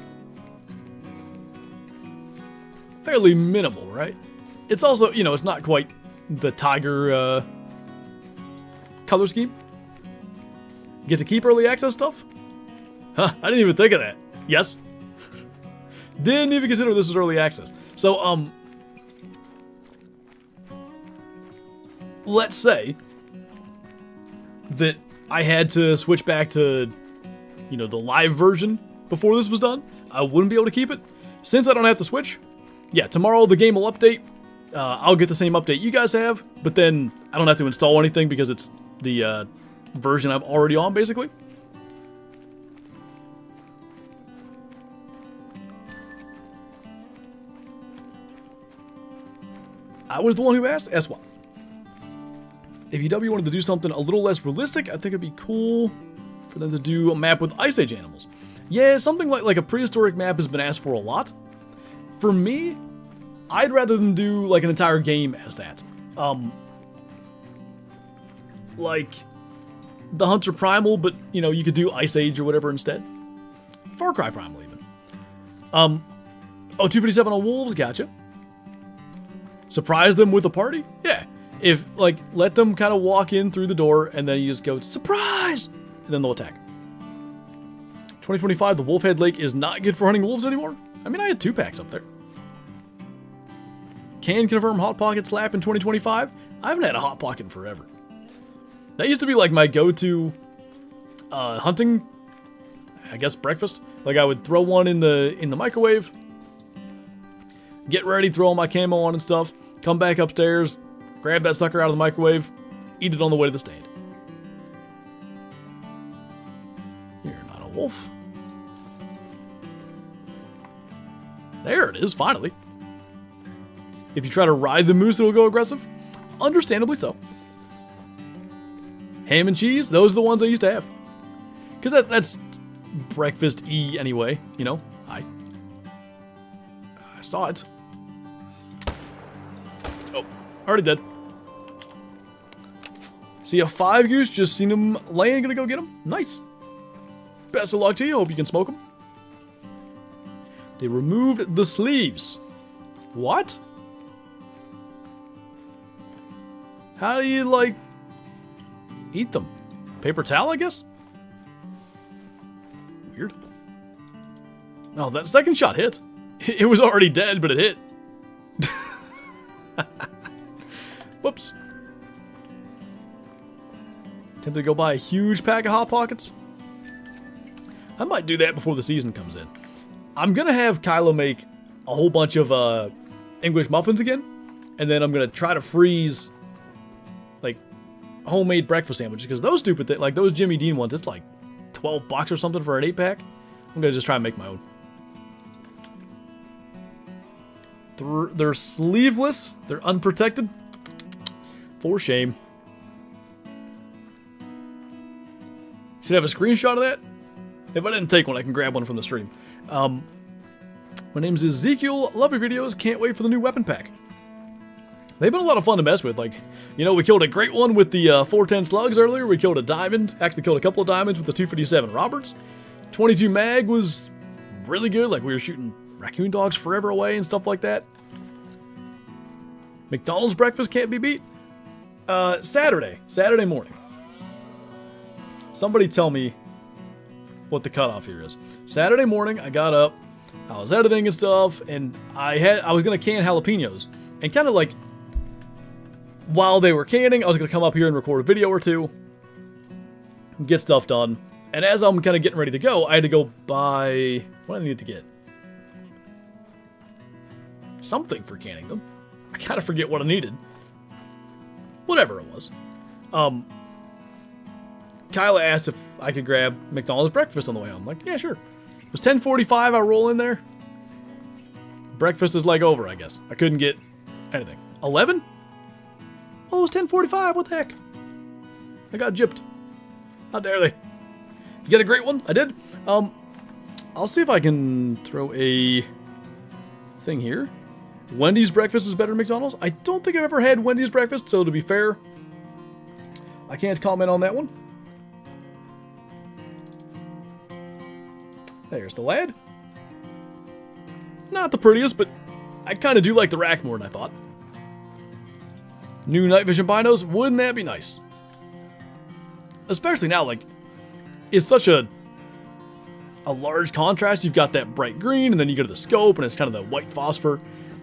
Fairly minimal, right? It's also, you know, it's not quite the tiger color scheme. Get to keep early access stuff? Huh, I didn't even think of that. Yes. Didn't even consider this was early access. So, let's say that I had to switch back to, you know, the live version before this was done. I wouldn't be able to keep it. Since I don't have to switch, yeah, tomorrow the game will update. I'll get the same update you guys have, but then I don't have to install anything because it's the version I'm already on, basically. I was the one who asked? Asked what? If UW wanted to do something a little less realistic, I think it'd be cool for them to do a map with Ice Age animals. Yeah, something like a prehistoric map has been asked for a lot. For me, I'd rather them do like an entire game as that. Like the Hunter Primal, but you know, you could do Ice Age or whatever instead. Far Cry Primal even. Oh, 257 on wolves, gotcha. Surprise them with a party? Yeah. If, like, let them kind of walk in through the door, and then you just go, surprise! And then they'll attack. 2025, the Wolfhead Lake is not good for hunting wolves anymore? I mean, I had 2 packs up there. Can confirm Hot Pocket slap in 2025? I haven't had a Hot Pocket in forever. That used to be, like, my go-to hunting, I guess, breakfast. Like, I would throw one in the microwave, get ready, throw all my camo on and stuff, come back upstairs, grab that sucker out of the microwave, eat it on the way to the stand. You're not a wolf. There it is, finally. If you try to ride the moose, it'll go aggressive. Understandably so. Ham and cheese, those are the ones I used to have. Because that's breakfast-y anyway, you know. I saw it. Oh, already dead. See a 5 goose, just seen him laying, gonna go get him. Nice. Best of luck to you, hope you can smoke him. They removed the sleeves. What? How do you, like, eat them? Paper towel, I guess? Weird. Oh, that second shot hit. It was already dead, but it hit. Whoops. Tempted to go buy a huge pack of Hot Pockets? I might do that before the season comes in. I'm gonna have Kylo make a whole bunch of English muffins again, and then I'm gonna try to freeze like homemade breakfast sandwiches, because those stupid things, like those Jimmy Dean ones, it's like $12 or something for an 8-pack. I'm gonna just try and make my own. They're sleeveless. They're unprotected. For shame. Should I have a screenshot of that? If I didn't take one, I can grab one from the stream. My name's Ezekiel. Love your videos. Can't wait for the new weapon pack. They've been a lot of fun to mess with. Like, you know, we killed a great one with the 410 slugs earlier. We killed a diamond. Actually killed a couple of diamonds with the 257 Roberts. 22 mag was really good. Like we were shooting raccoon dogs forever away and stuff like that. McDonald's breakfast can't be beat. Saturday morning. Somebody tell me what the cutoff here is. Saturday morning, I got up, I was editing and stuff, and I was gonna can jalapenos, and kind of like while they were canning, I was gonna come up here and record a video or two, get stuff done, and as I'm kind of getting ready to go, I had to go buy what I needed to get. Something for canning them. I kind of forget what I needed. Whatever it was. Kyla asked if I could grab McDonald's breakfast on the way home. I'm like, yeah, sure. It was 10:45, I roll in there. Breakfast is like over, I guess. I couldn't get anything. 11? Well, it was 10:45, what the heck? I got gypped. How dare they? You get a great one? I did. I'll see if I can throw a thing here. Wendy's breakfast is better than McDonald's? I don't think I've ever had Wendy's breakfast, so to be fair, I can't comment on that one. There's the lad. Not the prettiest, but I kind of do like the rack more than I thought. New night vision binos, wouldn't that be nice? Especially now, like, it's such a large contrast. You've got that bright green, and then you go to the scope, and it's kind of the white phosphor.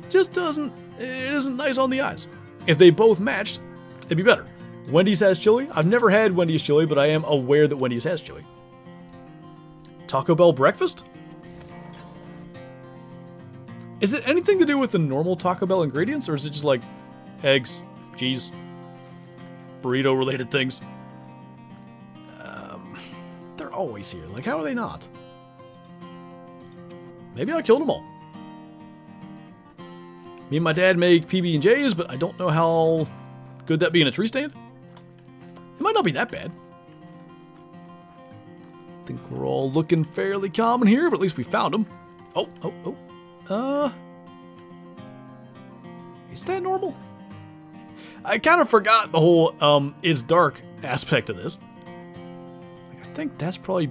It isn't nice on the eyes. If they both matched, it'd be better. Wendy's has chili. I've never had Wendy's chili, but I am aware that Wendy's has chili. Taco Bell breakfast? Is it anything to do with the normal Taco Bell ingredients, or is it just like eggs, cheese, burrito-related things? They're always here. Like, how are they not? Maybe I killed them all. Me and my dad make PB&Js, but I don't know how good that'd be in a tree stand. It might not be that bad. I think we're all looking fairly common here, but at least we found them. Is that normal? I kind of forgot the whole it's dark aspect of this. I think that's probably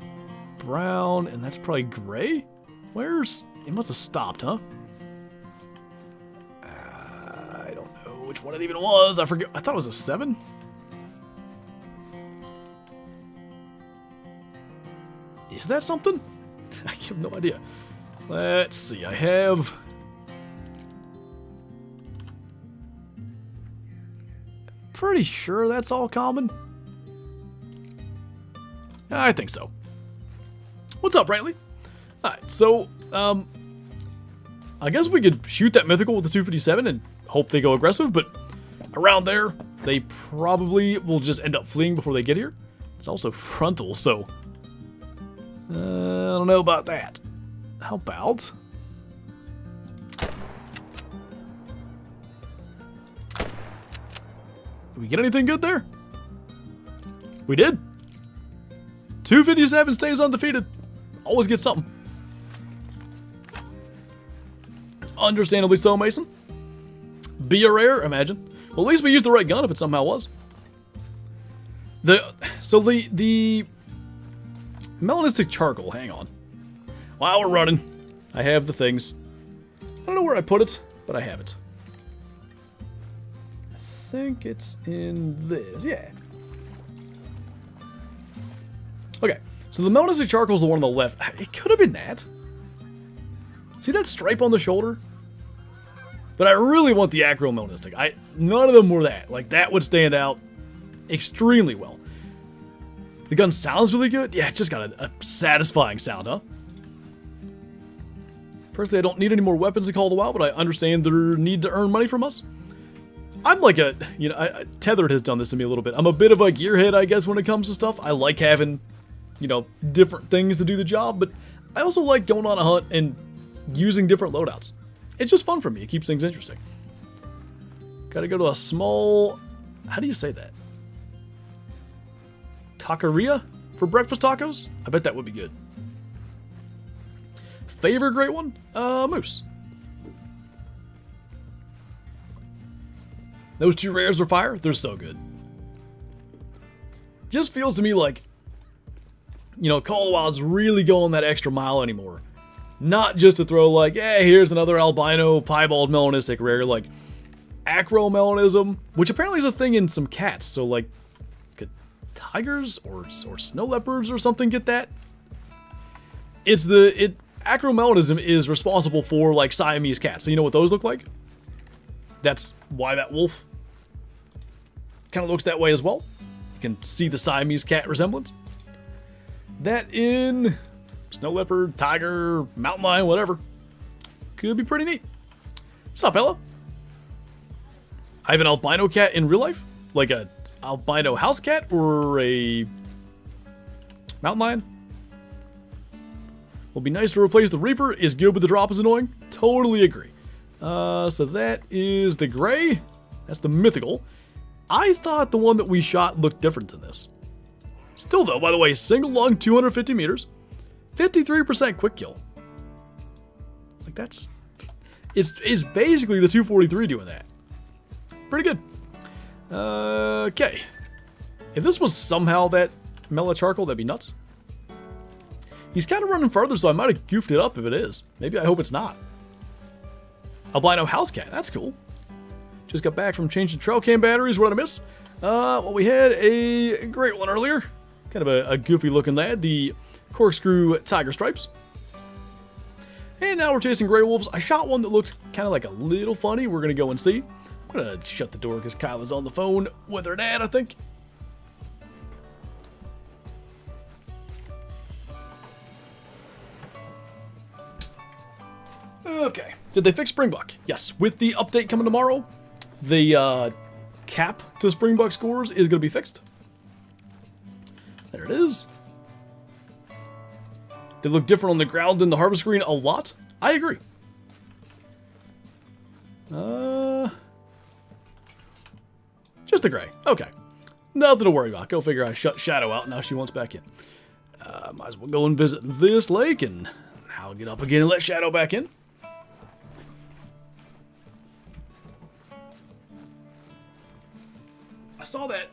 brown, and that's probably gray? It must have stopped, huh? I don't know which one it even was. I forget. I thought it was a 7. Is that something? I have no idea. Let's see. I have... Pretty sure that's all common. I think so. What's up, Brantley? Alright, so, I guess we could shoot that mythical with the 257 and hope they go aggressive, but around there, they probably will just end up fleeing before they get here. It's also frontal, so... I don't know about that. How about... Did we get anything good there? We did. 257 stays undefeated. Always get something. Understandably so, Mason. Be a rare, imagine. Well, at least we used the right gun if it somehow was. The melanistic charcoal, hang on. While we're running, I have the things. I don't know where I put it, but I have it. I think it's in this, yeah. Okay, so the melanistic charcoal is the one on the left. It could have been that. See that stripe on the shoulder? But I really want the acro melanistic. None of them were that. Like, that would stand out extremely well. The gun sounds really good. Yeah, it just got a satisfying sound, huh? Personally, I don't need any more weapons to Call of the Wild, but I understand their need to earn money from us. I'm like Tethered has done this to me a little bit. I'm a bit of a gearhead, I guess, when it comes to stuff. I like having, different things to do the job, but I also like going on a hunt and using different loadouts. It's just fun for me. It keeps things interesting. Gotta go to a small... How do you say that? Taqueria for breakfast tacos? I bet that would be good. Favorite great one? Moose. Those two rares are fire. They're so good. Just feels to me like, Call of the Wild's really going that extra mile anymore. Not just to throw like, hey, here's another albino piebald melanistic rare, like acromelanism, which apparently is a thing in some cats. So like, could tigers or snow leopards or something get that? Acromelanism is responsible for like Siamese cats. So you know what those look like? That's why that wolf kind of looks that way as well. You can see the Siamese cat resemblance. That in snow leopard, tiger, mountain lion, whatever. Could be pretty neat. What's up, Ella? I have an albino cat in real life? Like a albino house cat or a mountain lion? Will be nice to replace the Reaper. Is good, but the drop is annoying. Totally agree. So that is the gray. That's the mythical. I thought the one that we shot looked different than this. Still though, by the way, single lung, 250 meters, 53% quick kill. Like that's, it's basically the 243 doing that. Pretty good. Okay. If this was somehow that Mela Charcoal, that'd be nuts. He's kind of running further, so I might have goofed it up if it is. Maybe I hope it's not. Albino house cat, that's cool. Just got back from changing trail cam batteries. What did I miss? Well, we had a great one earlier. Kind of a goofy looking lad. The corkscrew tiger stripes. And now we're chasing gray wolves. I shot one that looked kind of like a little funny. We're going to go and see. I'm going to shut the door because Kyla's on the phone with her dad, I think. Okay. Did they fix Springbuck? Yes. With the update coming tomorrow, the cap to Springbuck scores is going to be fixed. There it is. They look different on the ground than the harvest screen a lot. I agree. Just the gray. Okay. Nothing to worry about. Go figure I shut Shadow out. Now she wants back in. Might as well go and visit this lake and I'll get up again and let Shadow back in. I saw that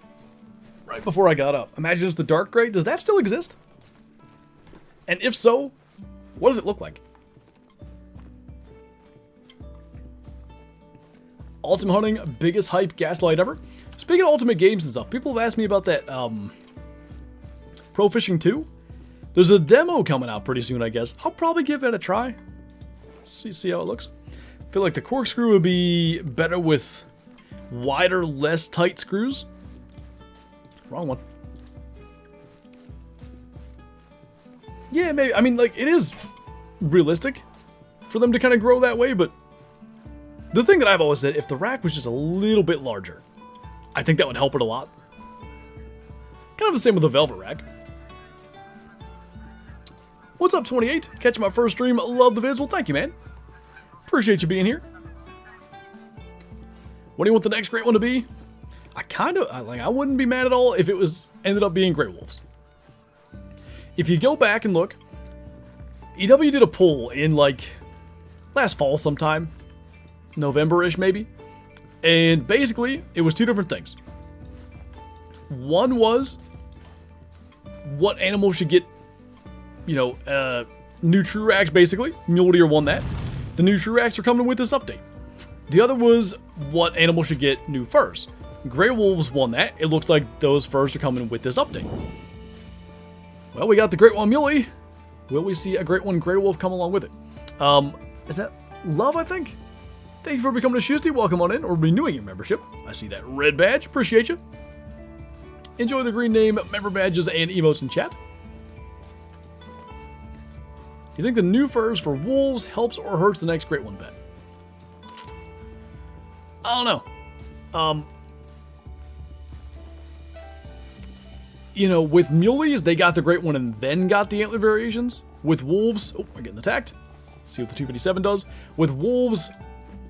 right before I got up. Imagine it's the dark gray. Does that still exist? And if so, what does it look like? Ultimate hunting, biggest hype gaslight ever. Speaking of ultimate games and stuff, people have asked me about that Pro Fishing 2. There's a demo coming out pretty soon, I guess. I'll probably give it a try. See how it looks. I feel like the corkscrew would be better with wider, less tight screws. Wrong one. Yeah, maybe. I mean, like, it is realistic for them to kind of grow that way, but the thing that I've always said, if the rack was just a little bit larger, I think that would help it a lot. Kind of the same with the velvet rack. What's up, 28? Catching my first stream. Love the vids. Well, thank you, man. Appreciate you being here. What do you want the next great one to be? I wouldn't be mad at all if it ended up being Grey Wolves. If you go back and look, EW did a poll in like last fall sometime, November-ish maybe, and basically it was two different things. One was what animal should get, new true racks basically. Mule Deer won that. The new true racks are coming with this update. The other was what animal should get new furs. Grey Wolves won that. It looks like those furs are coming with this update. Well, we got the Great One Muley. Will we see a Great One Grey Wolf come along with it? Is that Love, I think? Thank you for becoming a Shusty. Welcome on in, or renewing your membership. I see that red badge. Appreciate you. Enjoy the green name, member badges, and emotes in chat. Do you think the new furs for wolves helps or hurts the next Great One bet? I don't know. With Mulies, they got the Great One and then got the antler variations. With wolves, oh, we're getting attacked. See what the 257 does. With wolves,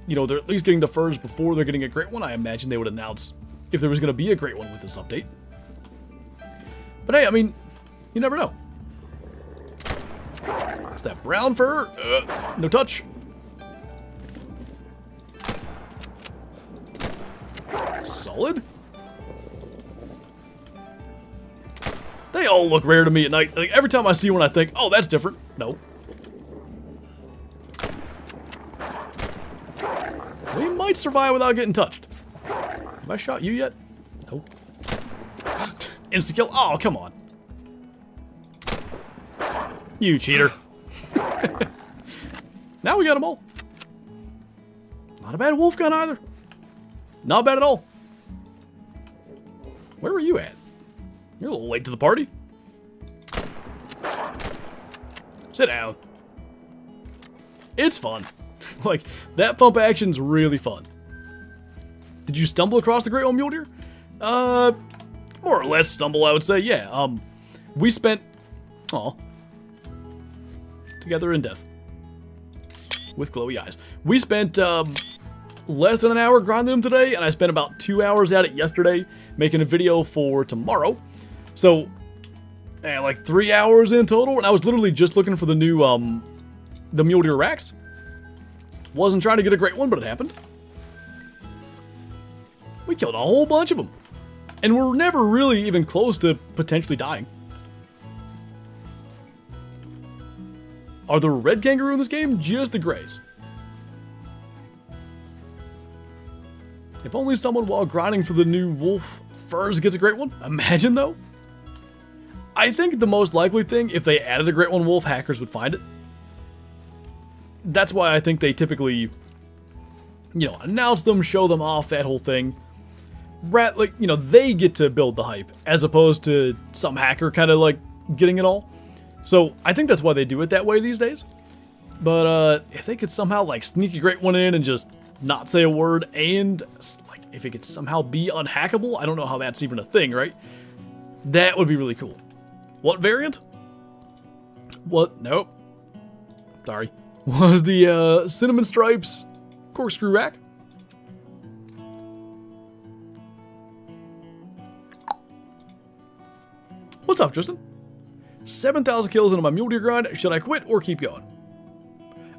they're at least getting the furs before they're getting a Great One. I imagine they would announce if there was going to be a Great One with this update. But hey, I mean, you never know. It's that brown fur. No touch. Solid. They all look rare to me at night. Like, every time I see one, I think, oh, that's different. No. might survive without getting touched. Have I shot you yet? Nope. Insta-kill. Oh, come on. You cheater. Now we got them all. Not a bad wolf gun either. Not bad at all. Where were you at? You're a little late to the party. Sit down. It's fun. Like, that pump action's really fun. Did you stumble across the Great One Mule Deer? More or less stumble, I would say, yeah. We spent... Aw. Together in death. With glowy eyes. We spent, less than an hour grinding them today, and I spent about 2 hours at it yesterday, making a video for tomorrow. So, like 3 hours in total, and I was literally just looking for the new, the Mule Deer racks. Wasn't trying to get a great one, but it happened. We killed a whole bunch of them. And we're never really even close to potentially dying. Are the red kangaroo in this game just the grays? If only someone while grinding for the new wolf furs gets a great one. Imagine though. I think the most likely thing, if they added a great one wolf, hackers would find it. That's why I think they typically, you know, announce them, show them off, that whole thing. Like, you know, they get to build the hype, as opposed to some hacker kind of like getting it all. So I think that's why they do it that way these days. But if they could somehow like sneak a great one in and just not say a word, and like if it could somehow be unhackable, I don't know how that's even a thing, right? That would be really cool. What variant? What? Nope. Sorry. Was the Cinnamon Stripes corkscrew rack? What's up, Tristan? 7,000 kills into my mule deer grind. Should I quit or keep going?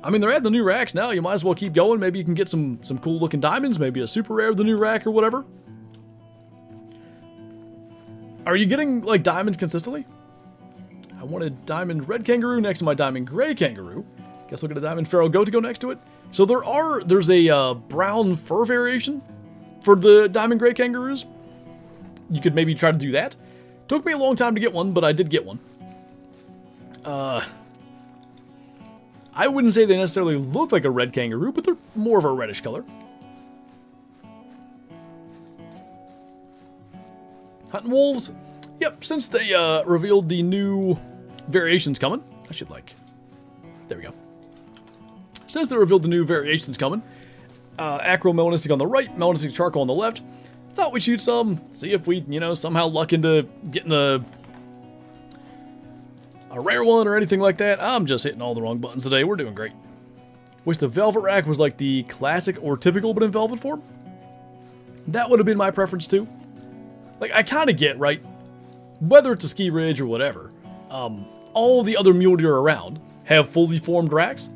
I mean, they're at the new racks now. You might as well keep going. Maybe you can get some cool looking diamonds. Maybe a super rare of the new rack or whatever. Are you getting like diamonds consistently? I wanted diamond red kangaroo next to my diamond gray kangaroo. Guess we'll get a diamond feral goat to go next to it. So there's a brown fur variation for the diamond gray kangaroos. You could maybe try to do that. Took me a long time to get one, but I did get one. I wouldn't say they necessarily look like a red kangaroo, but they're more of a reddish color. Hunting wolves. Yep, since they revealed the new variations coming. I should like... There we go. Since they revealed the new variations coming. Acro melanistic on the right, melanistic charcoal on the left. Thought we'd shoot some, see if we, you know, somehow luck into getting a rare one or anything like that. I'm just hitting all the wrong buttons today. We're doing great. Wish the velvet rack was like the classic or typical, but in velvet form. That would have been my preference too. Like, I kind of get, right? Whether it's a ski ridge or whatever, all the other mule deer around have fully formed racks.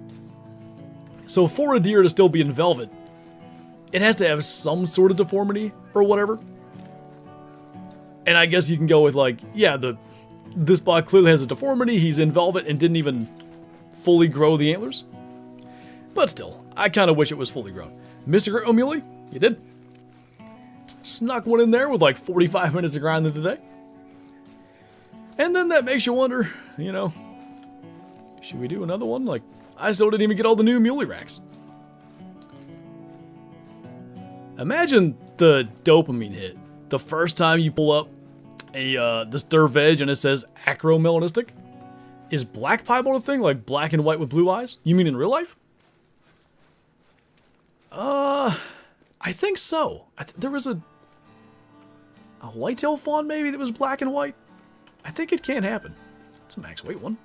So for a deer to still be in velvet, it has to have some sort of deformity or whatever. And I guess you can go with like, yeah, this block clearly has a deformity. He's in velvet and didn't even fully grow the antlers. But still, I kind of wish it was fully grown. Mr. Great Muley, you did. Snuck one in there with like 45 minutes of grinding today. And then that makes you wonder, you know, should we do another one? Like, I still didn't even get all the new muley racks. Imagine the dopamine hit the first time you pull up the stir veg and it says acro melanistic. Is black piebald a thing, like black and white with blue eyes? You mean in real life? I think so. There was a whitetail fawn maybe that was black and white. I think it can happen. It's a max weight one.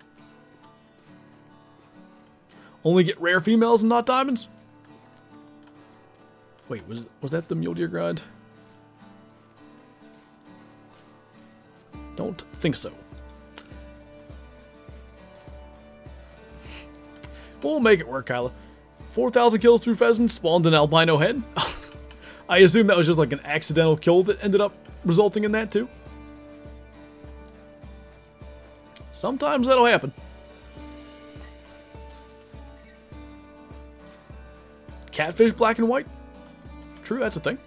Only get rare females and not diamonds? Wait, was that the mule deer grind? Don't think so. We'll make it work, Kyla. 4,000 kills through pheasants, spawned an albino hen. I assume that was just like an accidental kill that ended up resulting in that too. Sometimes that'll happen. Catfish black and white? true. That's a thing.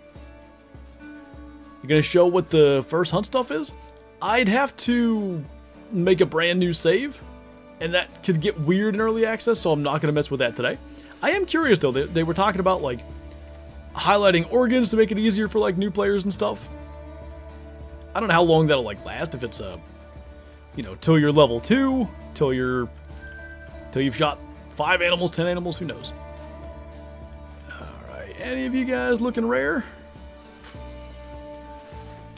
You're going to show what the first hunt stuff is? I'd have to make a brand new save, and that could get weird in early access, so I'm not going to mess with that today. I am curious, though. They were talking about, like, highlighting organs to make it easier for, like, new players and stuff. I don't know how long that'll, like, last. If it's, you know, till you're level 2, till you've shot 5 animals, 10 animals, who knows. Alright, any of you guys looking rare?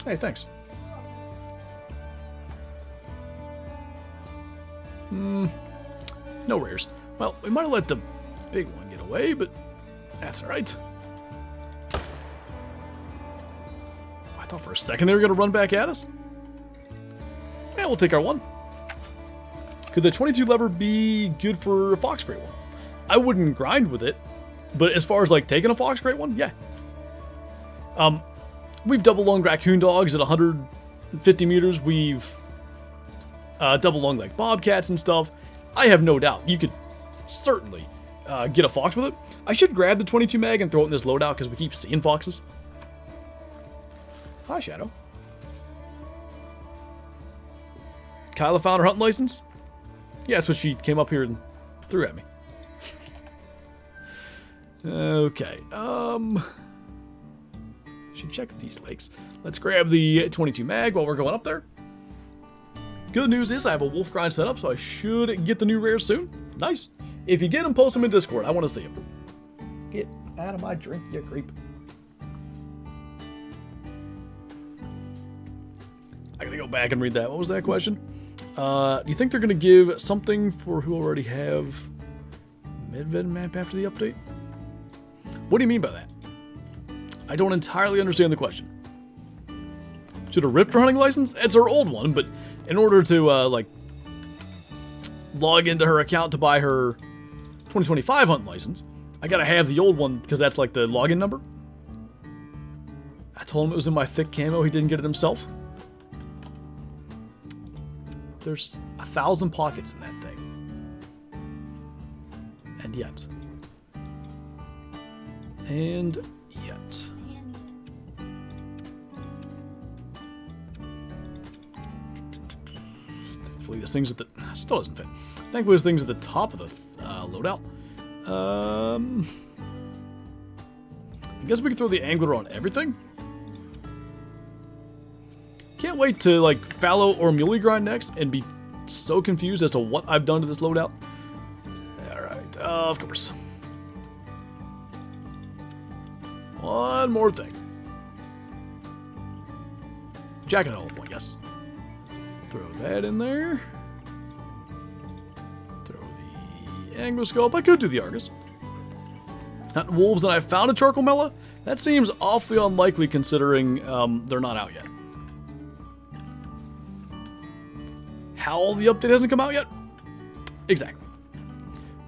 Hey, thanks. No rares. Well, we might have let the big one get away, but that's alright. I thought for a second they were going to run back at us. Yeah, we'll take our one. Could the 22 lever be good for a fox crate one? I wouldn't grind with it, but as far as like taking a fox crate one, yeah. We've double lunged raccoon dogs at 150 meters. We've double lunged like bobcats and stuff. I have no doubt you could certainly get a fox with it. I should grab the 22 mag and throw it in this loadout because we keep seeing foxes. Hi, Shadow. Kyla found her hunting license? Yeah, that's what she came up here and threw at me. Okay, should check these lakes. Let's grab the 22 mag while we're going up there. Good news is I have a wolf grind set up, so I should get the new rares soon. Nice. If you get them, post them in Discord. I want to see them. Get out of my drink, you creep. I gotta go back and read that. What was that question? Do you think they're gonna give something for who already have Medved map after the update? What do you mean by that? I don't entirely understand the question. Should have ripped her hunting license? It's her old one, but in order to, like, log into her account to buy her 2025 hunting license, I gotta have the old one because that's, like, the login number. I told him it was in my thick camo. He didn't get it himself. There's 1,000 pockets in that thing. And yet. Thankfully, this thing's at the... Still doesn't fit. Thankfully, this thing's at the top of the loadout. I guess we can throw the angler on everything. Can't wait to, like, fallow or muley grind next and be so confused as to what I've done to this loadout. Alright, of course. One more thing. Jacket hole, yes. Throw that in there. Throw the angloscope. I could do the Argus. Hunting wolves, and I found a charcoal mela? That seems awfully unlikely considering they're not out yet. How the update hasn't come out yet? Exactly.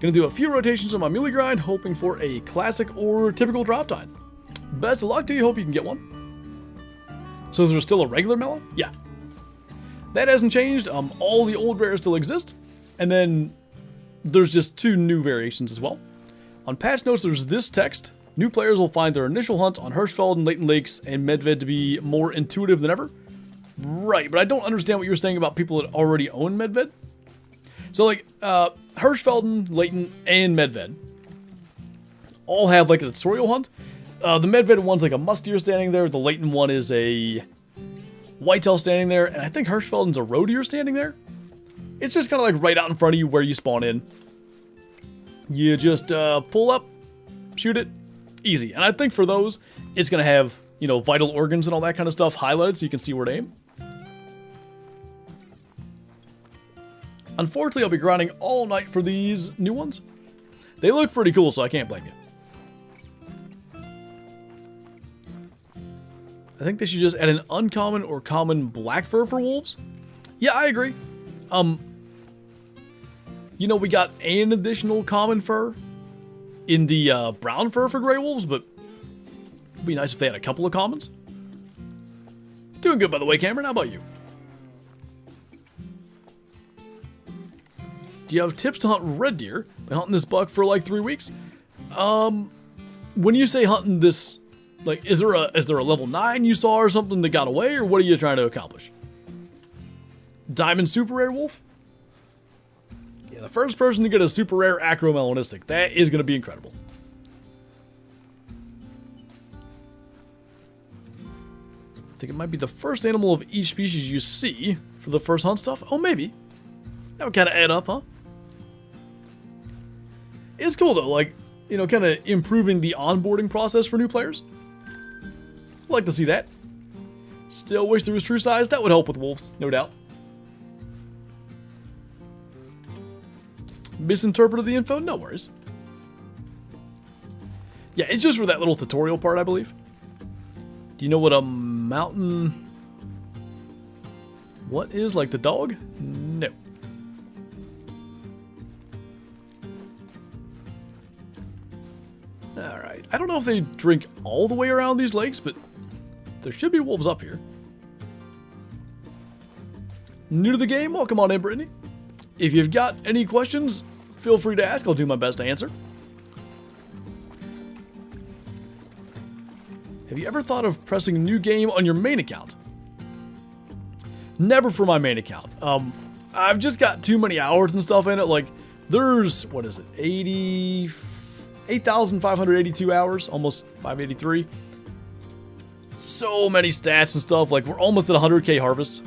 Gonna do a few rotations on my muley grind, hoping for a classic or typical drop tide. Best of luck to you, hope you can get one. So is there still a regular melon? Yeah. That hasn't changed, all the old rares still exist, and then there's just 2 new variations as well. On patch notes there's this text: new players will find their initial hunt on Hirschfeld and Leighton Lakes and Medved to be more intuitive than ever. Right, but I don't understand what you're saying about people that already own Medved. So, like, Hirschfelden, Leighton, and Medved all have, like, a tutorial hunt. The Medved one's, like, a musk deer standing there. The Leighton one is a whitetail standing there. And I think Hirschfelden's a roe deer standing there. It's just kind of, like, right out in front of you where you spawn in. You just pull up, shoot it, easy. And I think for those, it's going to have, you know, vital organs and all that kind of stuff highlighted so you can see where to aim. Unfortunately, I'll be grinding all night for these new ones. They look pretty cool, so I can't blame you. I think they should just add an uncommon or common black fur for wolves. Yeah, I agree. You know, we got an additional common fur in the brown fur for gray wolves, but it'd be nice if they had a couple of commons. Doing good, by the way, Cameron. How about you? Do you have tips to hunt red deer? Been hunting this buck for like 3 weeks. When you say hunting this Like, is there a level 9 you saw or something that got away, or what are you trying to accomplish? Diamond super rare wolf? Yeah, the first person to get a super rare acromelanistic. That is going to be incredible. I think it might be the first animal of each species you see for the first hunt stuff. Oh, maybe. That would kind of add up, huh? It's cool, though. Like, you know, kind of improving the onboarding process for new players. I'd like to see that. Still wish there was true size. That would help with wolves, no doubt. Misinterpreted the info? No worries. Yeah, it's just for that little tutorial part, I believe. Do you know what a mountain... What is, like the dog? No. Alright, I don't know if they drink all the way around these lakes, but there should be wolves up here. New to the game? Welcome on in, Brittany. If you've got any questions, feel free to ask. I'll do my best to answer. Have you ever thought of pressing a new game on your main account? Never for my main account. I've just got too many hours and stuff in it. Like, there's, what is it, 8,582 hours, almost 583. So many stats and stuff. Like, we're almost at 100k harvest.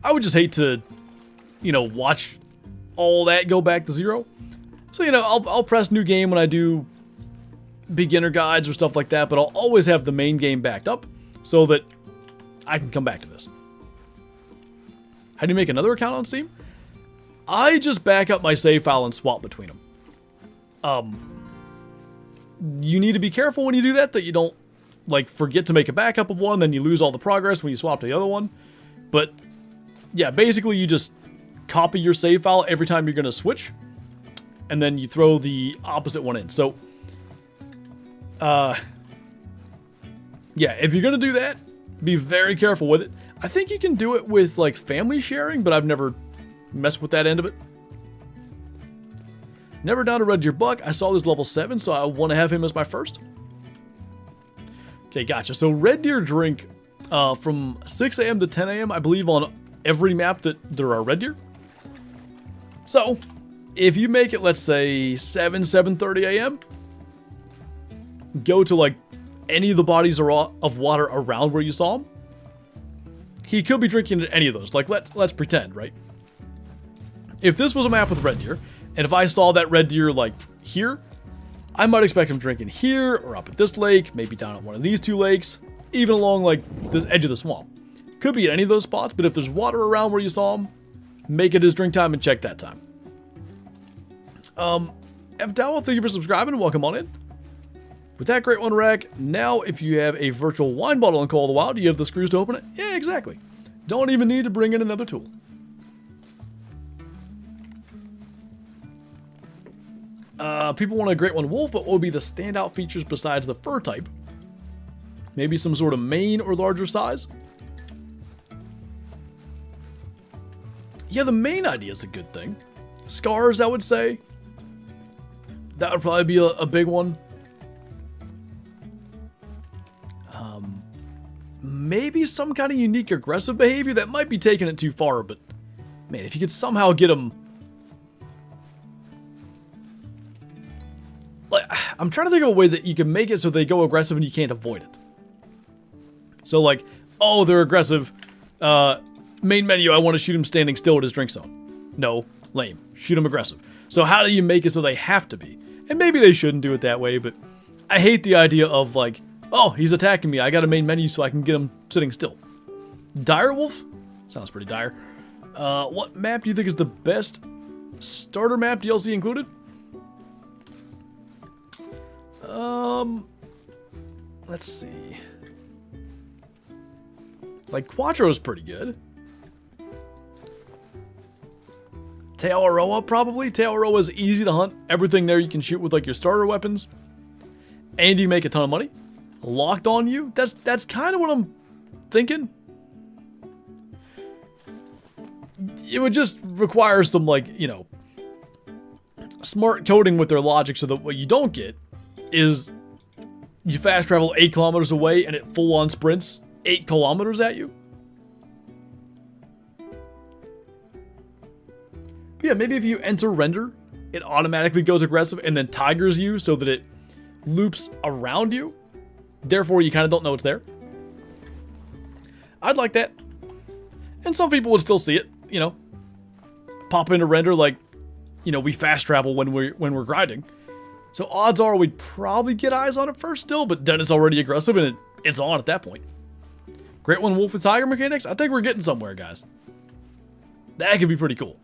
I would just hate to, you know, watch all that go back to zero. So, you know, I'll press new game when I do beginner guides or stuff like that, but I'll always have the main game backed up so that I can come back to this. How do you make another account on Steam? I just back up my save file and swap between them. You need to be careful when you do that you don't, like, forget to make a backup of one, then you lose all the progress when you swap to the other one. But, yeah, basically you just copy your save file every time you're going to switch, and then you throw the opposite one in. So, yeah, if you're going to do that, be very careful with it. I think you can do it with, like, family sharing, but I've never messed with that end of it. Never down to Red Deer Buck. I saw this level 7, so I want to have him as my first. Okay, gotcha. So Red Deer drink from 6 a.m. to 10 a.m., I believe, on every map that there are red deer. So, if you make it, let's say, 7:30 a.m., go to, like, any of the bodies of water around where you saw him. He could be drinking at any of those. Like, let's pretend, right? If this was a map with red deer, and if I saw that red deer, like, here, I might expect him drinking here, or up at this lake, maybe down at one of these two lakes, even along, like, this edge of the swamp. Could be at any of those spots, but if there's water around where you saw him, make it his drink time and check that time. F. Dowell, thank you for subscribing, and welcome on in. With that great one, Rack, now if you have a virtual wine bottle in Call of the Wild, do you have the screws to open it? Yeah, exactly. Don't even need to bring in another tool. People want a great one wolf, but what would be the standout features besides the fur type? Maybe some sort of mane or larger size? Yeah, the mane idea is a good thing. Scars, I would say. That would probably be a big one. Maybe some kind of unique aggressive behavior. That might be taking it too far, but man, if you could somehow get them... Like, I'm trying to think of a way that you can make it so they go aggressive and you can't avoid it. So, like, oh, they're aggressive. Main menu, I want to shoot him standing still at his drink zone. No, lame. Shoot him aggressive. So how do you make it so they have to be? And maybe they shouldn't do it that way, but I hate the idea of, like, oh, he's attacking me. I got a main menu so I can get him sitting still. Dire Wolf? Sounds pretty dire. What map do you think is the best starter map, DLC included? Let's see. Like, Quattro's pretty good. Teoaroa, probably. Teoaroa is easy to hunt. Everything there you can shoot with, like, your starter weapons. And you make a ton of money. Locked on you? That's kind of what I'm thinking. It would just require some, like, you know, smart coding with their logic so that what you don't get is you fast travel 8 kilometers away and it full on sprints 8 kilometers at you. But yeah, maybe if you enter render, it automatically goes aggressive and then tigers you so that it loops around you. Therefore, you kind of don't know it's there. I'd like that. And some people would still see it, you know. Pop into render like, you know, we fast travel when we're grinding. So odds are we'd probably get eyes on it first still, but then it's already aggressive and it's on at that point. Great one wolf with tiger mechanics? I think we're getting somewhere, guys. That could be pretty cool.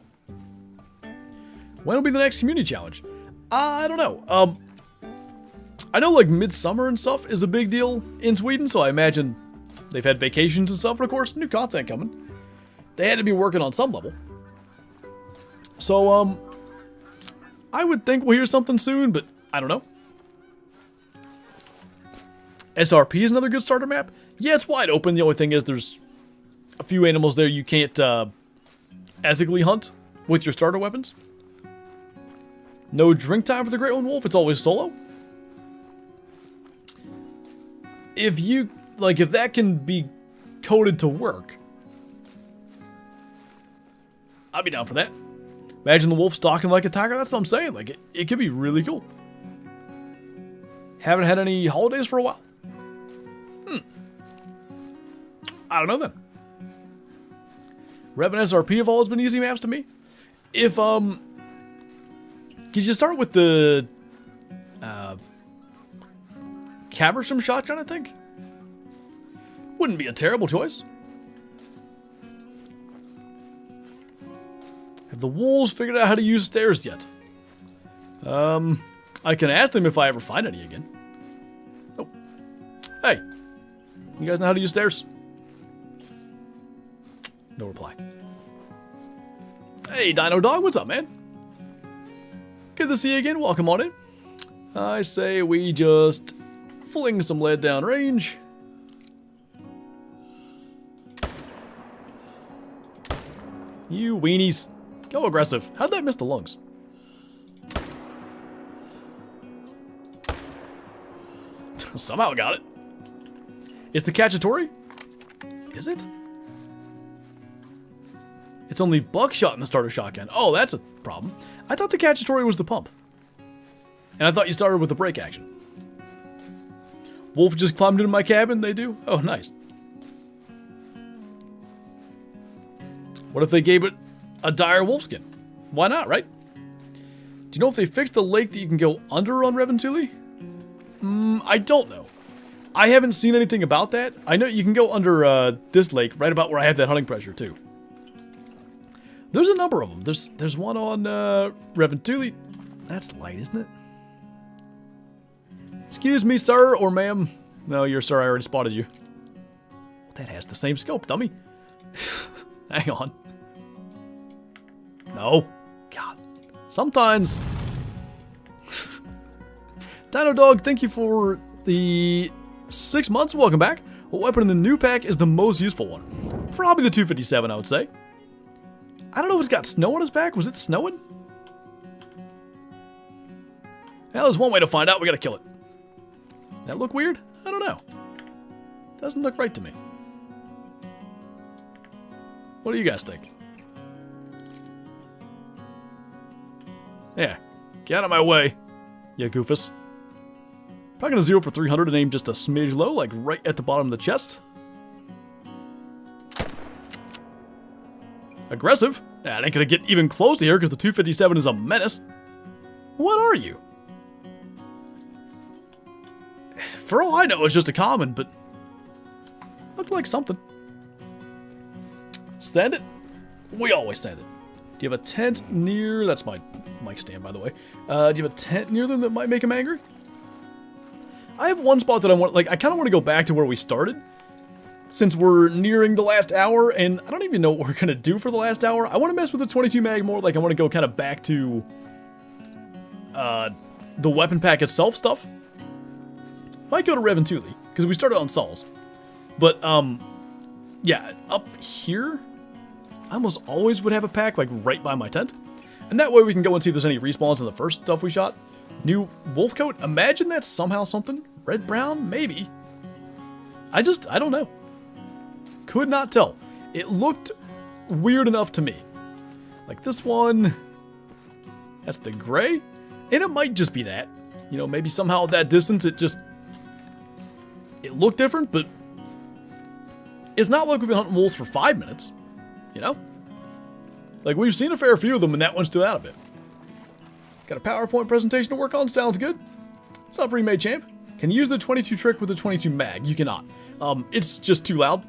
When will be the next community challenge? I don't know. I know like midsummer and stuff is a big deal in Sweden, so I imagine they've had vacations and stuff, but of course, new content coming. They had to be working on some level. So, I would think we'll hear something soon, but I don't know. SRP is another good starter map. Yeah, it's wide open. The only thing is there's a few animals there you can't ethically hunt with your starter weapons. No drink time for the Great One Wolf. It's always solo. If that can be coded to work, I'd be down for that. Imagine the wolf stalking like a tiger. That's what I'm saying. Like, it could be really cool. Haven't had any holidays for a while. I don't know then. Rev and SRP have always been easy maps to me. If, could you start with the, Caversham shotgun, I think? Wouldn't be a terrible choice. Have the wolves figured out how to use stairs yet? I can ask them if I ever find any again. Oh. Hey. You guys know how to use stairs? No reply. Hey, Dino Dog, what's up, man? Good to see you again. Welcome on in. I say we just fling some lead down range. You weenies. Go aggressive. How'd that miss the lungs? Somehow got it. It's the Cacciatore? Is it? It's only buckshot in the starter shotgun. Oh, that's a problem. I thought the Cacciatore was the pump. And I thought you started with the break action. Wolf just climbed into my cabin, they do? Oh, nice. What if they gave it a dire wolf skin? Why not, right? Do you know if they fixed the lake that you can go under on Revontuli? I don't know. I haven't seen anything about that. I know you can go under this lake, right about where I have that hunting pressure, too. There's a number of them. There's one on Revontuli. That's light, isn't it? Excuse me, sir or ma'am. No, you're sir. I already spotted you. That has the same scope, dummy. Hang on. No. God. Sometimes. Dino Dog, thank you for the 6 months. Welcome back. What weapon in the new pack is the most useful one? Probably the 257, I would say. I don't know if it's got snow on his back. Was it snowing? Well, there's one way to find out. We gotta kill it. That look weird? I don't know. Doesn't look right to me. What do you guys think? Yeah. Get out of my way, you goofus. Probably gonna 0 for 300 and aim just a smidge low, like right at the bottom of the chest. Aggressive? Yeah, it ain't gonna get even close to here because the 257 is a menace. What are you? For all I know, it's just a common, but looked like something. Send it. We always send it. Do you have a tent near... That's my mic stand, by the way. Do you have a tent near them that might make him angry? I have one spot that I want... Like, I kind of want to go back to where we started. Since we're nearing the last hour, and I don't even know what we're going to do for the last hour. I want to mess with the 22 mag more. Like, I want to go kind of back to... the weapon pack itself stuff. Might go to Revontuli, because we started on Saul's. But, yeah, up here, I almost always would have a pack, like, right by my tent. And that way we can go and see if there's any respawns in the first stuff we shot. New wolf coat, imagine that's somehow something Red-brown? Maybe. I don't know. Could not tell. It looked weird enough to me. Like this one, that's the gray. And it might just be that. You know, maybe somehow at that distance it looked different, but it's not like we've been hunting wolves for 5 minutes. You know? Like, we've seen a fair few of them, and that one stood out a bit. Got a PowerPoint presentation to work on? Sounds good. What's up, remade champ? Can you use the 22 trick with the 22 mag? You cannot. It's just too loud.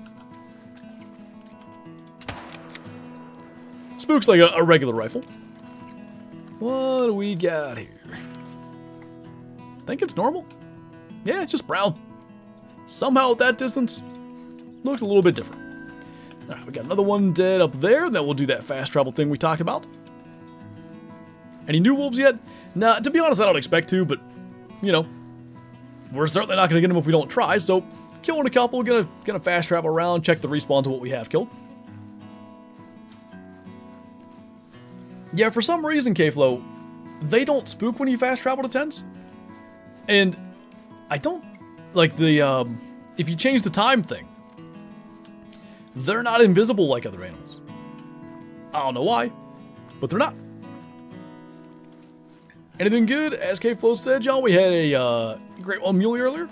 Spook's like a regular rifle. What do we got here? I think it's normal. Yeah, it's just brown. Somehow at that distance, looks a little bit different. Alright, we got another one dead up there. Then we'll do that fast travel thing we talked about. Any new wolves yet? Nah, to be honest, I don't expect to, but, you know, we're certainly not going to get them if we don't try, so killing a couple, gonna fast travel around, check the respawns of what we have killed. Yeah, for some reason, K-Flow, they don't spook when you fast travel to 10s. And I don't, like the, if you change the time thing, they're not invisible like other animals. I don't know why, but they're not. Anything good? As K-Flow said, John, we had a great one Mule earlier.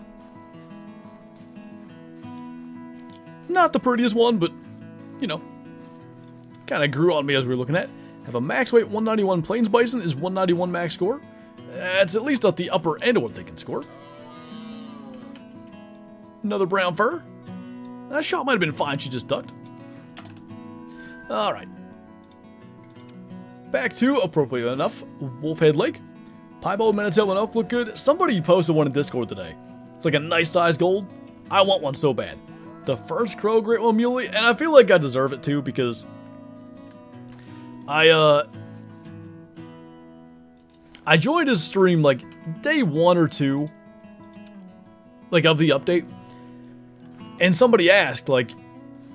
Not the prettiest one, but, you know, kind of grew on me as we were looking at. Have a max weight 191 Plains Bison is 191 max score. That's at least at the upper end of what they can score. Another brown fur. That shot might have been fine, she just ducked. Alright. Back to, appropriately enough, Wolfhead Lake. Piebald, Manitoba, and Oak look good. Somebody posted one in Discord today. It's like a nice size gold. I want one so bad. The first Crow Great One Muley, and I feel like I deserve it too because I joined his stream like day 1 or 2, like of the update, and somebody asked like,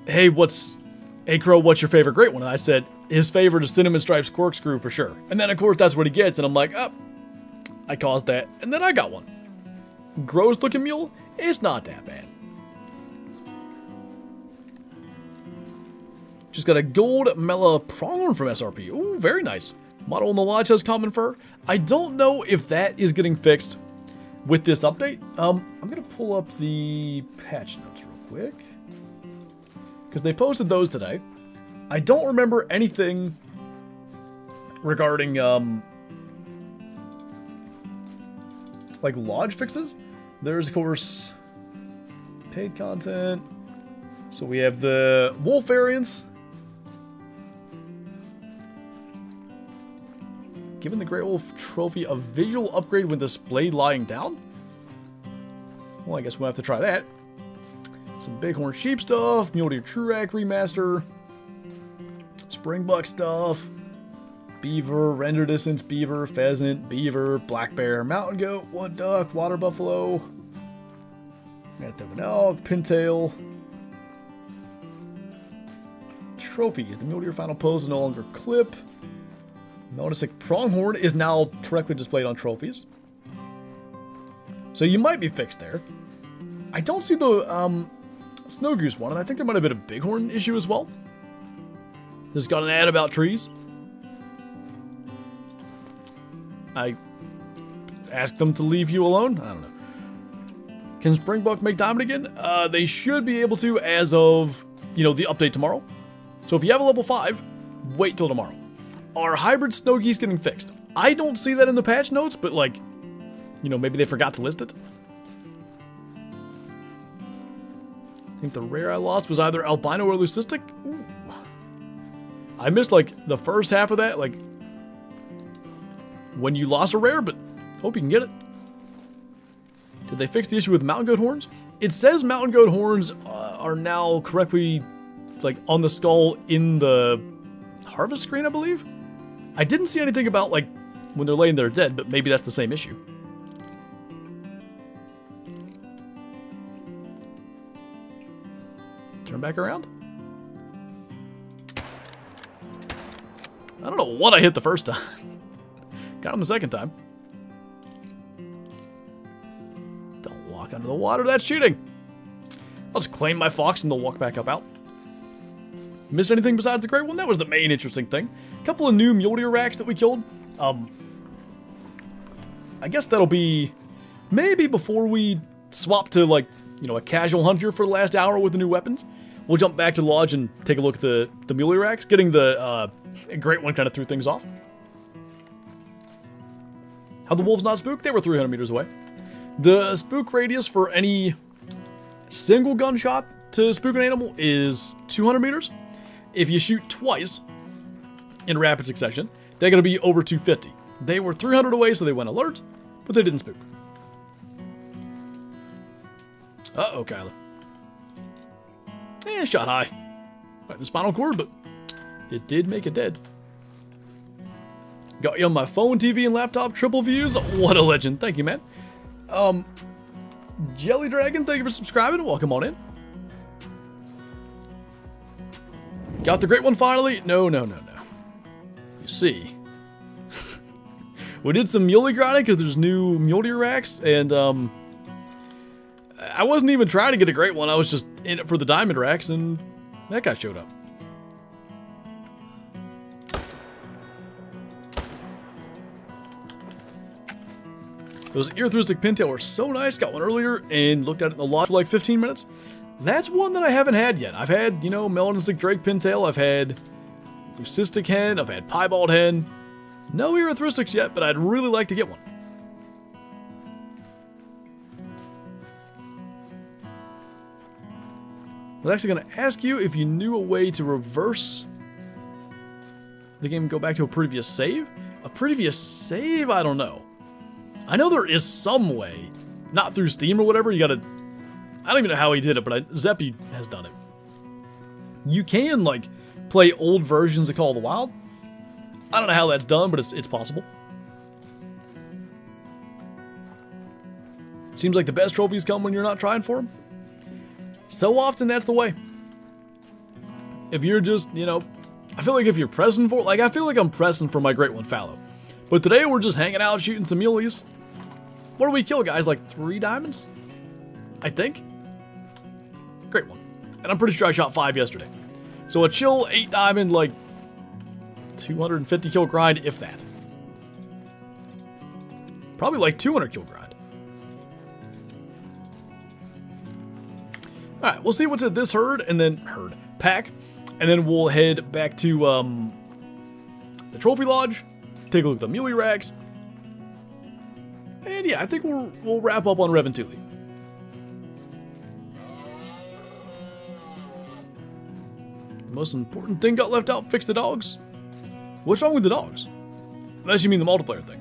"Hey, Crow, what's your favorite Great One?" And I said his favorite is Cinnamon Stripes Corkscrew for sure. And then of course that's what he gets, and I'm like, oh, I caused that, and then I got one. Gross looking mule, it's not that bad. Just got a gold Mela pronghorn from SRP. Ooh, very nice. Model in the Lodge has common fur. I don't know if that is getting fixed with this update. I'm going to pull up the patch notes real quick, because they posted those today. I don't remember anything regarding, like Lodge fixes. There's, of course, paid content. So we have the wolf variants. Given the Great Wolf Trophy a visual upgrade when displayed lying down? Well, I guess we'll have to try that. Some Bighorn Sheep stuff, Mule Deer Truac Remaster, Springbuck stuff, Beaver, Render Distance, Beaver, Pheasant, Beaver, Black Bear, Mountain Goat, Wood Duck, Water Buffalo, Manitoba Elk, Pintail. Trophies. The Mule Deer Final Pose is no longer clip. Notice Pronghorn is now correctly displayed on trophies. So you might be fixed there. I don't see the Snow Goose one, and I think there might have been a Bighorn issue as well. There's got an ad about trees. I asked them to leave you alone. I don't know. Can Springbuck make diamond again? They should be able to as of, you know, the update tomorrow. So if you have a level 5, wait till tomorrow. Are hybrid snow geese getting fixed? I don't see that in the patch notes, but like, you know, maybe they forgot to list it. I think the rare I lost was either albino or leucistic. Ooh. I missed like the first half of that, like when you lost a rare, but hope you can get it. Did they fix the issue with mountain goat horns? It says mountain goat horns are now correctly like on the skull in the harvest screen, I believe. I didn't see anything about like when they're laying there dead, but maybe that's the same issue. Turn back around. I don't know what I hit the first time. Got him the second time. Don't walk Under the water, that's cheating. I'll just claim my fox and they'll walk back up out. Missed anything besides the great one? That was the main interesting thing. A couple of new mule deer racks that we killed. I guess that'll be maybe before we swap to, like, you know, a casual hunt here for the last hour with the new weapons. We'll jump back to the lodge and take a look at the mule deer racks. Getting the great one kind of threw things off. How the wolves not spook? They were 300 meters away. The spook radius for any single gunshot to spook an animal is 200 meters. If you shoot twice in rapid succession, they're going to be over 250. They were 300 away, so they went alert, but they didn't spook. Uh-oh, Kyler. Shot high. Right in the spinal cord, but it did make it dead. Got you on my phone, TV, and laptop, triple views. What a legend. Thank you, man. Jelly Dragon, thank you for subscribing. Welcome on in. Got the great one finally? No. You see, we did some muley grinding because there's new mule deer racks, and I wasn't even trying to get a great one. I was just in it for the diamond racks, and that guy showed up. Those earthrustic pintail were so nice. Got one earlier and looked at it in the lodge for like 15 minutes. That's one that I haven't had yet. I've had, you know, melanistic drake pintail. I've had leucistic hen. I've had piebald hen. No erythristics yet, but I'd really like to get one. I was actually going to ask you if you knew a way to reverse the game and go back to a previous save. A previous save? I don't know. I know there is some way. Not through Steam or whatever. You gotta... I don't even know how he did it, but Zeppy has done it. You can, like, play old versions of Call of the Wild. I don't know how that's done, but it's possible. Seems like the best trophies come when you're not trying for them. So often, that's the way. If you're just, you know... I feel like if you're pressing for... Like, I feel like I'm pressing for my Great One fallow. But today, we're just hanging out, shooting some muleys. What do we kill, guys? Like 3 diamonds? I think. Great one. And I'm pretty sure I shot 5 yesterday. So a chill 8 diamond, like 250 kill grind, if that. Probably like 200 kill grind. Alright, we'll see what's at this herd, and then pack. And then we'll head back to the trophy lodge. Take a look at the muley racks. And yeah, I think we'll wrap up on Revontuli. The most important thing got left out, fix the dogs. What's wrong with the dogs? Unless you mean the multiplayer thing.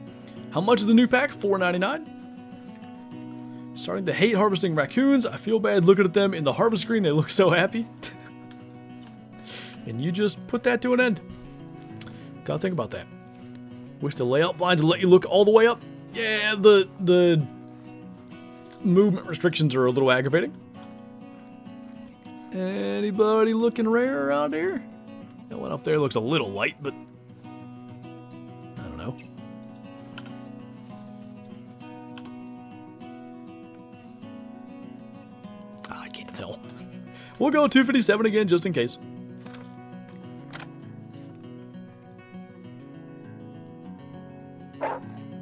How much is the new pack? $4.99. Starting to hate harvesting raccoons. I feel bad looking at them in the harvest screen. They look so happy. And you just put that to an end. Gotta think about that. Wish the layout blinds would let you look all the way up. Yeah, the movement restrictions are a little aggravating. Anybody looking rare around here? That one up there looks a little light, but I don't know. I can't tell. We'll go 257 again just in case.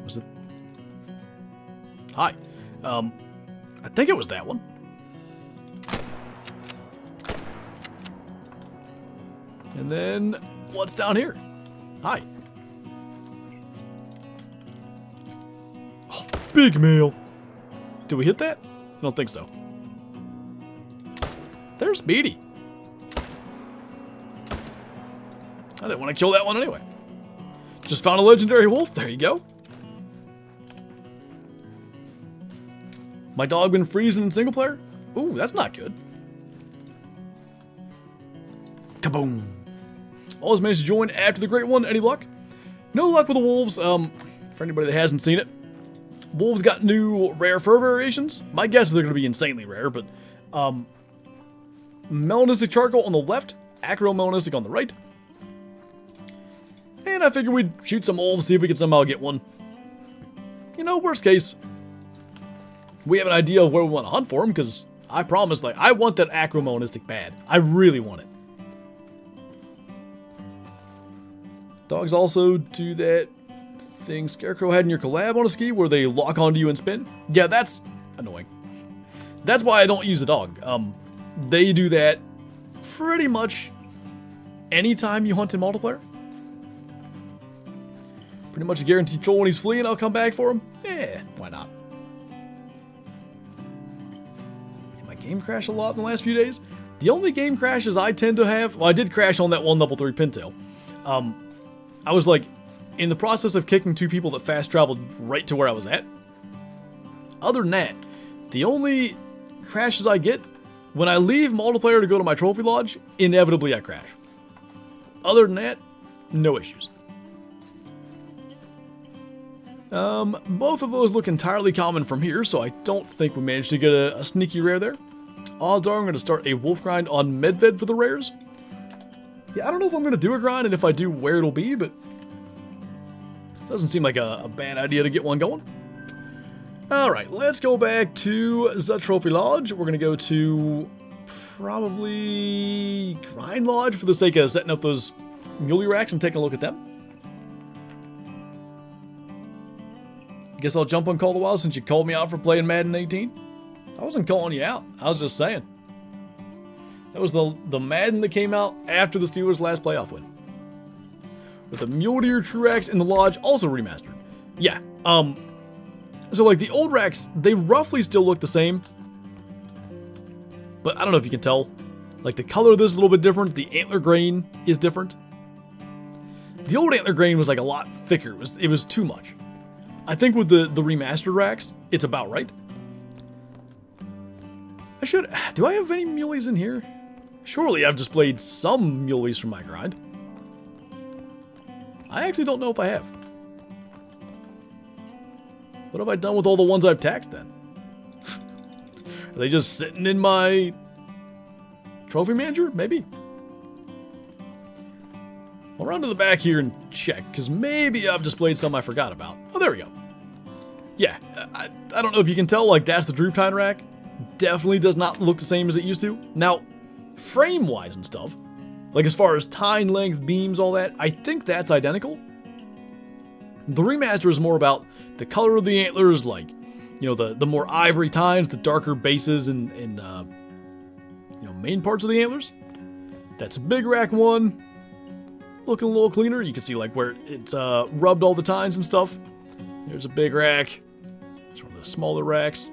Was it? Hi. I think it was that one. And then, what's down here? Hi. Oh, big male. Did we hit that? I don't think so. There's Speedy. I didn't want to kill that one anyway. Just found a legendary wolf. There you go. My dog been freezing in single player? Ooh, that's not good. Kaboom. Always managed to join after the great one. Any luck? No luck with the wolves. For anybody that hasn't seen it, wolves got new rare fur variations. My guess is they're going to be insanely rare, but melanistic charcoal on the left, acro melanistic on the right. And I figured we'd shoot some wolves, see if we could somehow get one. You know, worst case, we have an idea of where we want to hunt for them, because I promise, like, I want that acromonistic bad. I really want it. Dogs also do that thing Scarecrow had in your collab on a ski where they lock onto you and spin. Yeah, that's annoying. That's why I don't use a dog. They do that pretty much anytime you hunt in multiplayer. Pretty much a guaranteed troll when he's fleeing, I'll come back for him. Yeah, why not? Did my game crash a lot in the last few days? The only game crashes I tend to have, well, I did crash on that one level 3 pintail. I was like in the process of kicking 2 people that fast traveled right to where I was at. Other than that, the only crashes I get when I leave multiplayer to go to my trophy lodge, inevitably I crash. Other than that, no issues. Both of those look entirely common from here, so I don't think we managed to get a sneaky rare there. Odds are I'm going to start a wolf grind on Medved for the rares. Yeah, I don't know if I'm going to do a grind, and if I do, where it'll be, but doesn't seem like a bad idea to get one going. Alright, let's go back to the Trophy Lodge. We're going to go to probably Grind Lodge for the sake of setting up those muley racks and taking a look at them. Guess I'll jump on Call of the Wild since you called me out for playing Madden 18. I wasn't calling you out. I was just saying. That was the Madden that came out after the Steelers' last playoff win. With the Mule Deer True Racks in the Lodge also remastered. Yeah, so like the old racks, they roughly still look the same. But I don't know if you can tell. Like the color of this is a little bit different. The antler grain is different. The old antler grain was like a lot thicker. It was too much. I think with the remastered racks, it's about right. Do I have any muleys in here? Surely I've displayed some muleys from my grind. I actually don't know if I have. What have I done with all the ones I've taxed then? Are they just sitting in my trophy manager? Maybe. I'll run to the back here and check, because maybe I've displayed some I forgot about. Oh, there we go. Yeah, I don't know if you can tell, like, that's the Droop Tine rack. Definitely does not look the same as it used to. Now, frame-wise and stuff, like as far as tine length, beams, all that, I think that's identical. The remaster is more about the color of the antlers, like, you know, the more ivory tines, the darker bases, and you know, main parts of the antlers. That's a big rack one. Looking a little cleaner. You can see like where it's rubbed all the tines and stuff. There's a big rack. It's one of the smaller racks.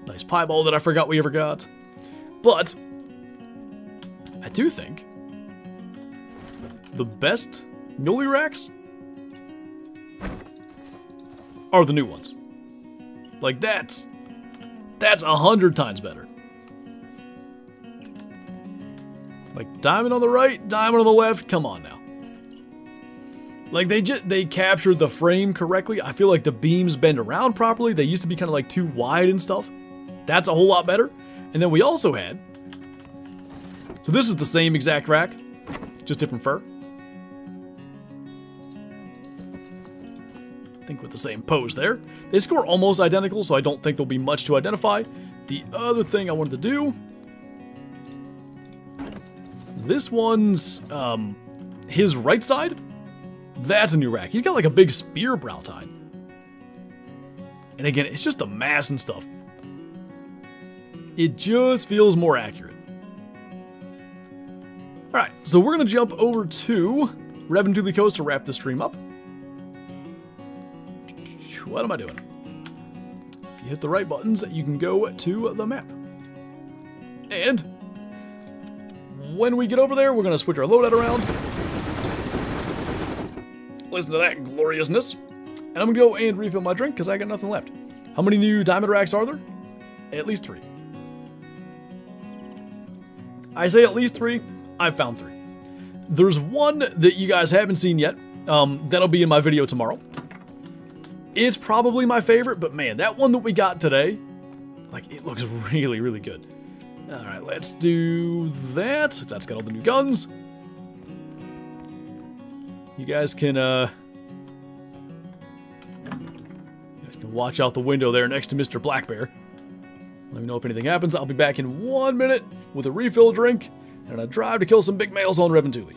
Nice pieball that I forgot we ever got. But I do think the best muley racks are the new ones. Like that's 100 times better. Like diamond on the right, diamond on the left. Come on now. Like they captured the frame correctly. I feel like the beams bend around properly. They used to be kind of like too wide and stuff. That's a whole lot better. And then we also had, so this is the same exact rack, just different fur. I think with the same pose there. They score almost identical, so I don't think there'll be much to identify. The other thing I wanted to do, this one's, his right side, that's a new rack. He's got like a big spear brow tine. And again, it's just the mass and stuff. It just feels more accurate. Alright, so we're going to jump over to Revontuli Coast to wrap the stream up. What am I doing? If you hit the right buttons, you can go to the map. And when we get over there, we're going to switch our loadout around. Listen to that gloriousness. And I'm going to go and refill my drink because I got nothing left. How many new diamond racks are there? At least 3. I say at least 3. I've found 3. There's one that you guys haven't seen yet. That'll be in my video tomorrow. It's probably my favorite, but man, that one that we got today, like, it looks really, really good. Alright, let's do that. That's got all the new guns. You guys can, Watch out the window there next to Mr. Black Bear. Let me know if anything happens. I'll be back in 1 minute with a refill drink and a drive to kill some big males on Revontuli.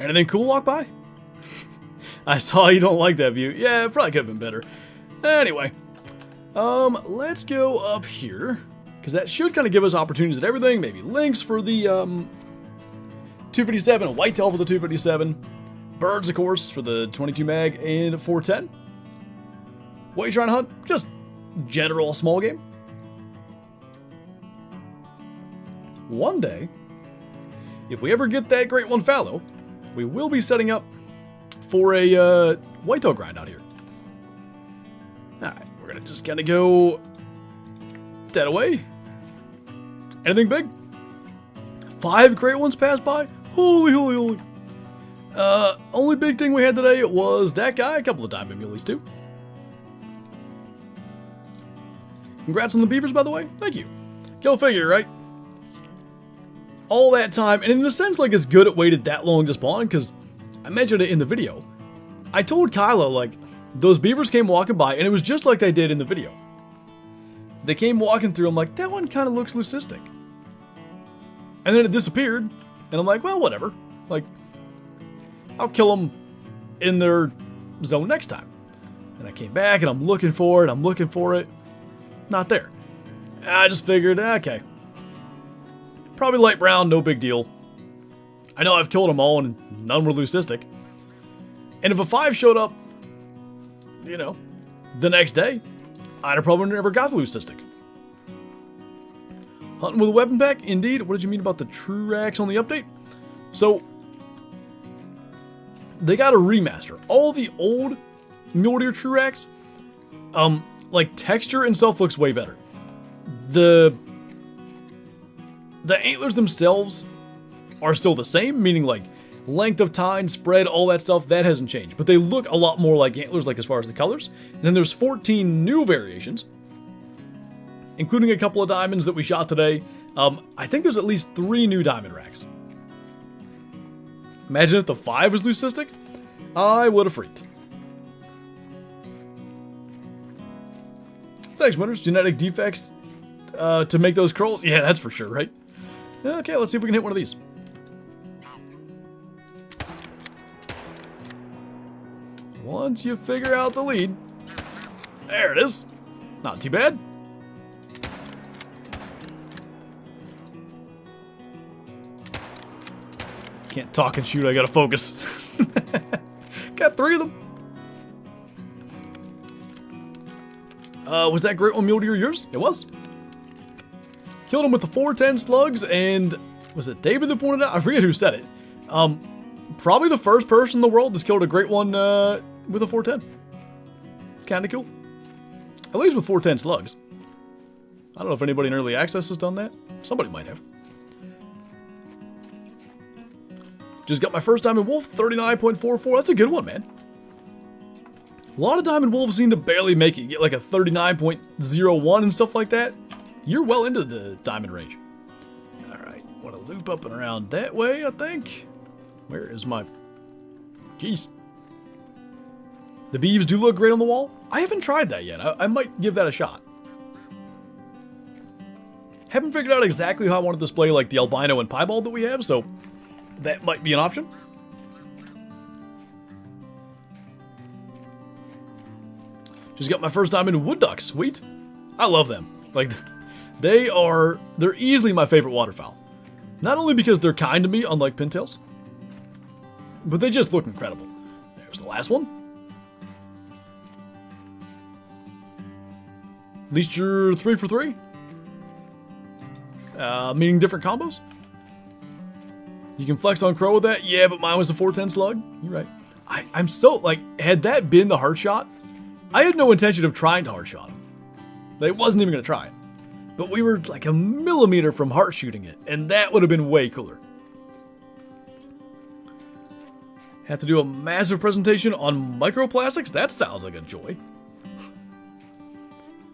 Anything cool walk by? I saw you don't like that view. Yeah, it probably could have been better. Anyway, let's go up here, because that should kind of give us opportunities at everything. Maybe links for the 257, a whitetail for the 257, birds, of course, for the 22 mag and 410. What are you trying to hunt? Just general small game. One day, if we ever get that great one fallow, we will be setting up for a whitetail grind out here. Alright, we're gonna just kind of go that away. Anything big? 5 great ones passed by? Holy, holy, holy. Only big thing we had today was that guy, a couple of diamond muleys too. Congrats on the beavers, by the way. Thank you. Go figure, right? All that time, and in a sense, like, it's good it waited that long to spawn, because I mentioned it in the video. I told Kylo, like, those beavers came walking by, and it was just like they did in the video. They came walking through, I'm like, that one kind of looks leucistic. And then it disappeared, and I'm like, well, whatever. Like, I'll kill them in their zone next time. And I came back, and I'm looking for it, not there. I just figured, okay. Probably light brown, no big deal. I know I've killed them all and none were leucistic. And if a 5 showed up, you know, the next day, I'd have probably never got the leucistic. Hunting with a weapon pack? Indeed. What did you mean about the true racks on the update? So, they got a remaster. All the old mule deer true racks, like, texture and stuff looks way better. The antlers themselves are still the same, meaning like length of tine, spread, all that stuff, that hasn't changed. But they look a lot more like antlers, like as far as the colors. And then there's 14 new variations, including a couple of diamonds that we shot today. I think there's at least 3 new diamond racks. Imagine if the 5 was leucistic. I would have freaked. Thanks, winners. Genetic defects to make those crawls. Yeah, that's for sure, right? Okay, let's see if we can hit one of these. Once you figure out the lead. There it is. Not too bad. Can't talk and shoot, I gotta focus. Got 3 of them. Was that great one, Mule, yours? It was. Killed him with the 410 slugs, and was it David that pointed out? I forget who said it. Probably the first person in the world that's killed a great one with a 410. Kinda cool. At least with 410 slugs. I don't know if anybody in early access has done that. Somebody might have. Just got my first Diamond Wolf, 39.44. That's a good one, man. A lot of Diamond Wolves seem to barely make it. You get like a 39.01 and stuff like that. You're well into the Diamond range. Alright, want to loop up and around that way, I think. Where is my... Jeez. The beeves do look great on the wall. I haven't tried that yet. I might give that a shot. Haven't figured out exactly how I want to display like the albino and piebald that we have, so that might be an option. Just got my first Diamond wood duck. Sweet. I love them. Like, they're easily my favorite waterfowl. Not only because they're kind to me, unlike pintails, but they just look incredible. There's the last one. At least you're 3 for 3. Meaning different combos. You can flex on crow with that? Yeah, but mine was a 410 slug. You're right. I'm so, like, had that been the heart shot, I had no intention of trying to heart shot him. I wasn't even going to try it. But we were like a millimeter from heart shooting it, and that would have been way cooler. Have to do a massive presentation on microplastics? That sounds like a joy.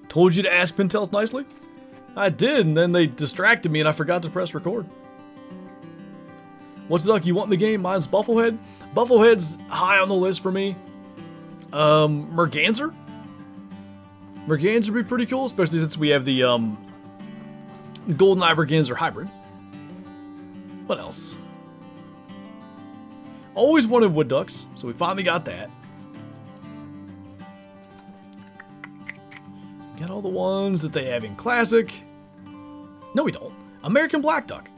Told you to ask Pintails nicely? I did, and then they distracted me and I forgot to press record. What's the duck you want in the game? Mine's Bufflehead. Bufflehead's high on the list for me. Merganser? Merganser would be pretty cool, especially since we have the Golden Eye Merganser hybrid. What else? Always wanted wood ducks, so we finally got that. Got all the ones that they have in Classic. No, we don't. American Black Duck.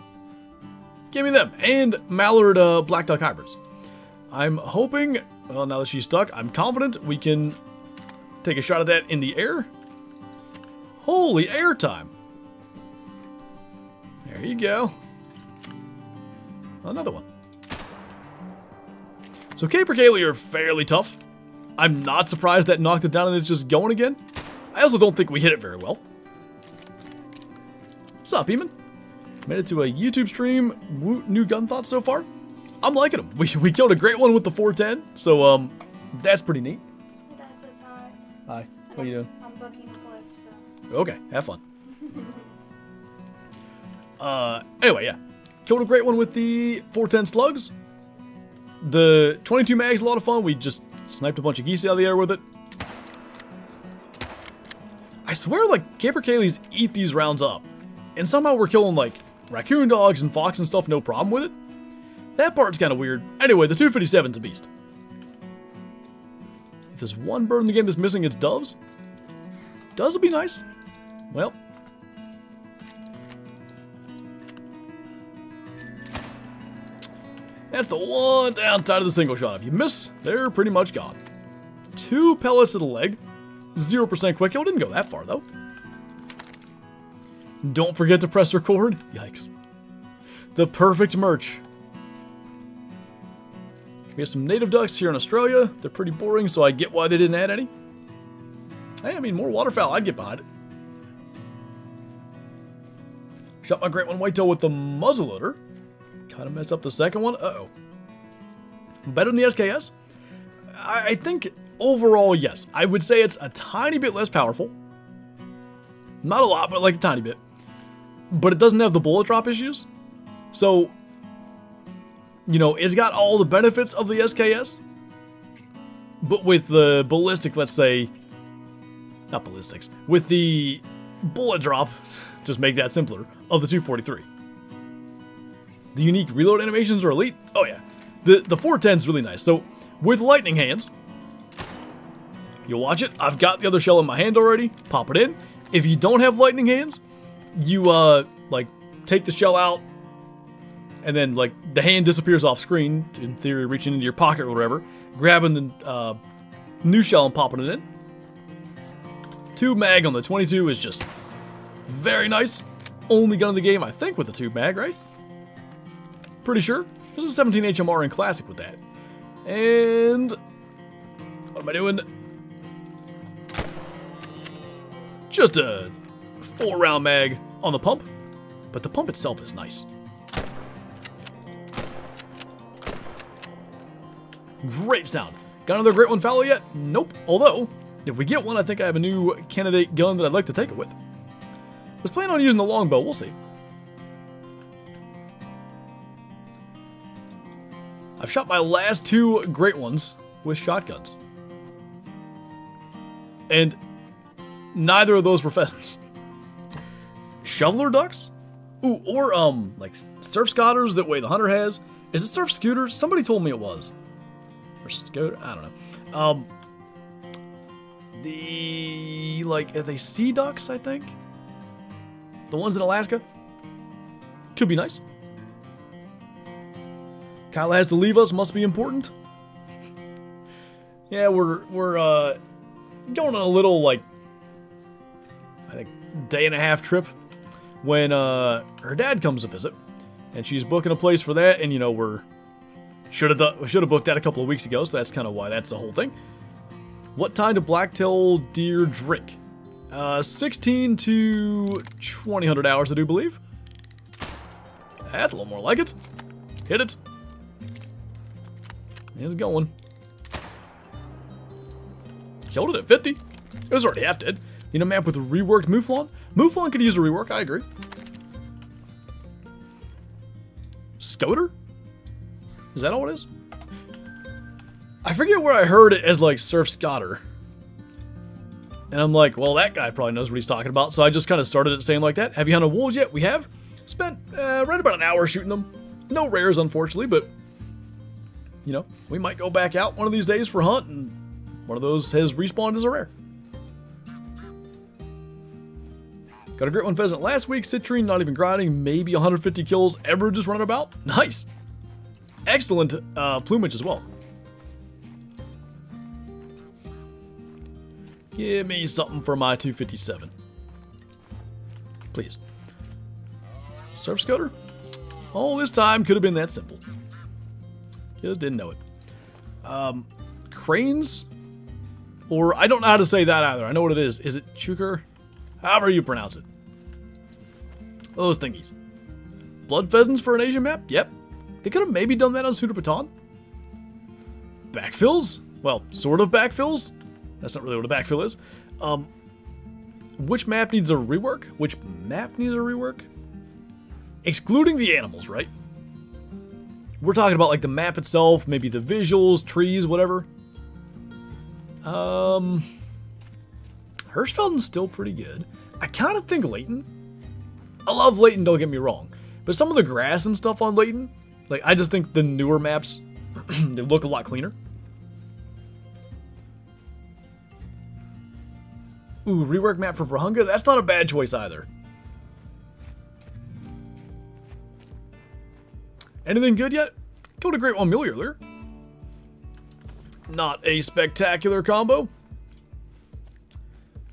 Give me them. And Mallard Black Duck hybrids. I'm hoping, well, now that she's stuck, I'm confident we can take a shot at that in the air. Holy air time. There you go. Another one. So Capercaillie are fairly tough. I'm not surprised that knocked it down and it's just going again. I also don't think we hit it very well. What's up, Eamon? Made it to a YouTube stream. New gun thoughts so far? I'm liking them. We killed a great one with the 410, so that's pretty neat.
Hey, Dad says hi.
Hi. What are you doing?
I'm booking a place, so.
Okay, have fun. Anyway, yeah. Killed a great one with the 410 slugs. The 22 mag's a lot of fun. We just sniped a bunch of geese out of the air with it. I swear, like, Capercaillies eat these rounds up. And somehow we're killing, like, raccoon dogs and fox and stuff, no problem with it. That part's kind of weird. Anyway, the 257's a beast. If there's one bird in the game that's missing, it's doves. Doves would be nice. Well. That's the one downside of the single shot. If you miss, they're pretty much gone. 2 pellets to the leg. 0% quick kill. Didn't go that far, though. Don't forget to press record. Yikes. The perfect merch. We have some native ducks here in Australia. They're pretty boring, so I get why they didn't add any. Hey, I mean, more waterfowl. I'd get behind it. Shot my great one whitetail with the muzzleloader. Kind of messed up the second one. Uh-oh. Better than the SKS? I think overall, yes. I would say it's a tiny bit less powerful. Not a lot, but like a tiny bit. But it doesn't have the bullet drop issues. So, you know, it's got all the benefits of the SKS. But with the ballistic, let's say... Not ballistics. With the bullet drop, just make that simpler, of the 243. The unique reload animations are elite. Oh yeah. The 410 is really nice. So with lightning hands, you'll watch it. I've got the other shell in my hand already. Pop it in. If you don't have lightning hands, you like take the shell out, and then like the hand disappears off screen. In theory, reaching into your pocket or whatever, grabbing the new shell and popping it in. Tube mag on the 22 is just very nice. Only gun in the game, I think, with the tube mag, right? Pretty sure. There's a 17 HMR in classic with that. And what am I doing? Just a 4-round mag on the pump, but the pump itself is nice. Great sound. Got another great one fallow yet? Nope. Although, if we get one, I think I have a new candidate gun that I'd like to take it with. Was planning on using the longbow. We'll see. I've shot my last 2 great ones with shotguns. And neither of those were pheasants. Shoveler ducks? Ooh, or like surf scooters that way the hunter has. Is it surf scooters? Somebody told me it was. Or scooter? I don't know. The like are they sea ducks, I think? The ones in Alaska? Could be nice. Kyle has to leave us, must be important. Yeah, we're going on a little, like, I think, day-and-a-half trip when her dad comes to visit, and she's booking a place for that, and, you know, we should have booked that a couple of weeks ago, so that's kind of why that's the whole thing. What time do blacktail deer drink? 16 to 2000 hours, I do believe. That's a little more like it. Hit it. It's going. Killed it at 50. It was already half dead. You know, map with a reworked Mouflon? Mouflon could use a rework, I agree. Scoter? Is that all it is? I forget where I heard it as, like, Surf Scotter. And I'm like, well, that guy probably knows what he's talking about. So I just kind of started it saying like that. Have you hunted wolves yet? We have. Spent right about an hour shooting them. No rares, unfortunately, but, you know, we might go back out one of these days for a hunt, and one of those has respawned as a rare. Got a great one pheasant last week. Citrine, not even grinding. Maybe 150 kills ever just running about. Nice. Excellent plumage as well. Give me something for my 257. Please. Surf Scoter? Oh, this time could have been that simple. Just didn't know it. Cranes? Or, I don't know how to say that either. I know what it is. Is it Chukur? However you pronounce it. Those thingies. Blood pheasants for an Asian map? Yep. They could have maybe done that on Sudapaton. Backfills? Well, sort of backfills. That's not really what a backfill is. Which map needs a rework? Which map needs a rework? Excluding the animals, right? We're talking about like the map itself, maybe the visuals, trees, whatever. Hirschfelden's still pretty good. I kind of think Layton. I love Layton, don't get me wrong. But some of the grass and stuff on Layton, like I just think the newer maps, they look a lot cleaner. Ooh, rework map for Verhunga? That's not a bad choice either. Anything good yet? Killed a great one Mule earlier. Not a spectacular combo,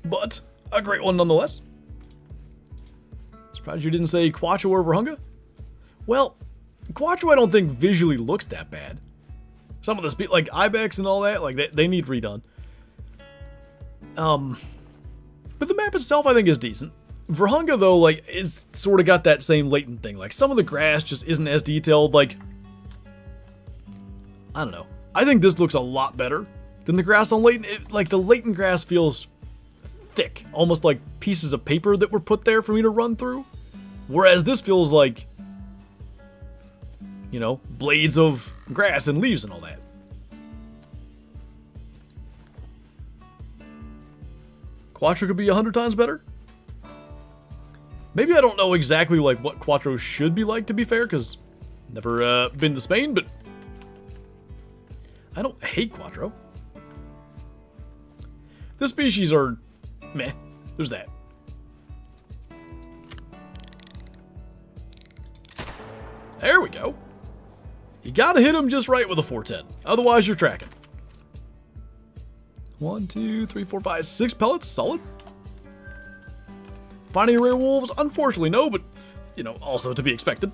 but a great one nonetheless. Surprised you didn't say Quattro or Verhunga? Well, Quattro I don't think visually looks that bad. Some of the speed, like Ibex and all that, like they need redone. But the map itself I think is decent. Verhunga though, like, is sort of got that same latent thing. Like some of the grass just isn't as detailed. Like, I don't know. I think this looks a lot better than the grass on Layton. Like, the Layton grass feels thick. Almost like pieces of paper that were put there for me to run through. Whereas this feels like, you know, blades of grass and leaves and all that. Quattro could be 100 times better. Maybe I don't know exactly like what Quattro should be like, to be fair, because never been to Spain, but I don't hate Quattro. The species are meh. There's that. There we go. You gotta hit him just right with a 410. Otherwise, you're tracking. 1, 2, 3, 4, 5, 6 pellets. Solid. Finding rare wolves? Unfortunately, no, but, you know, also to be expected.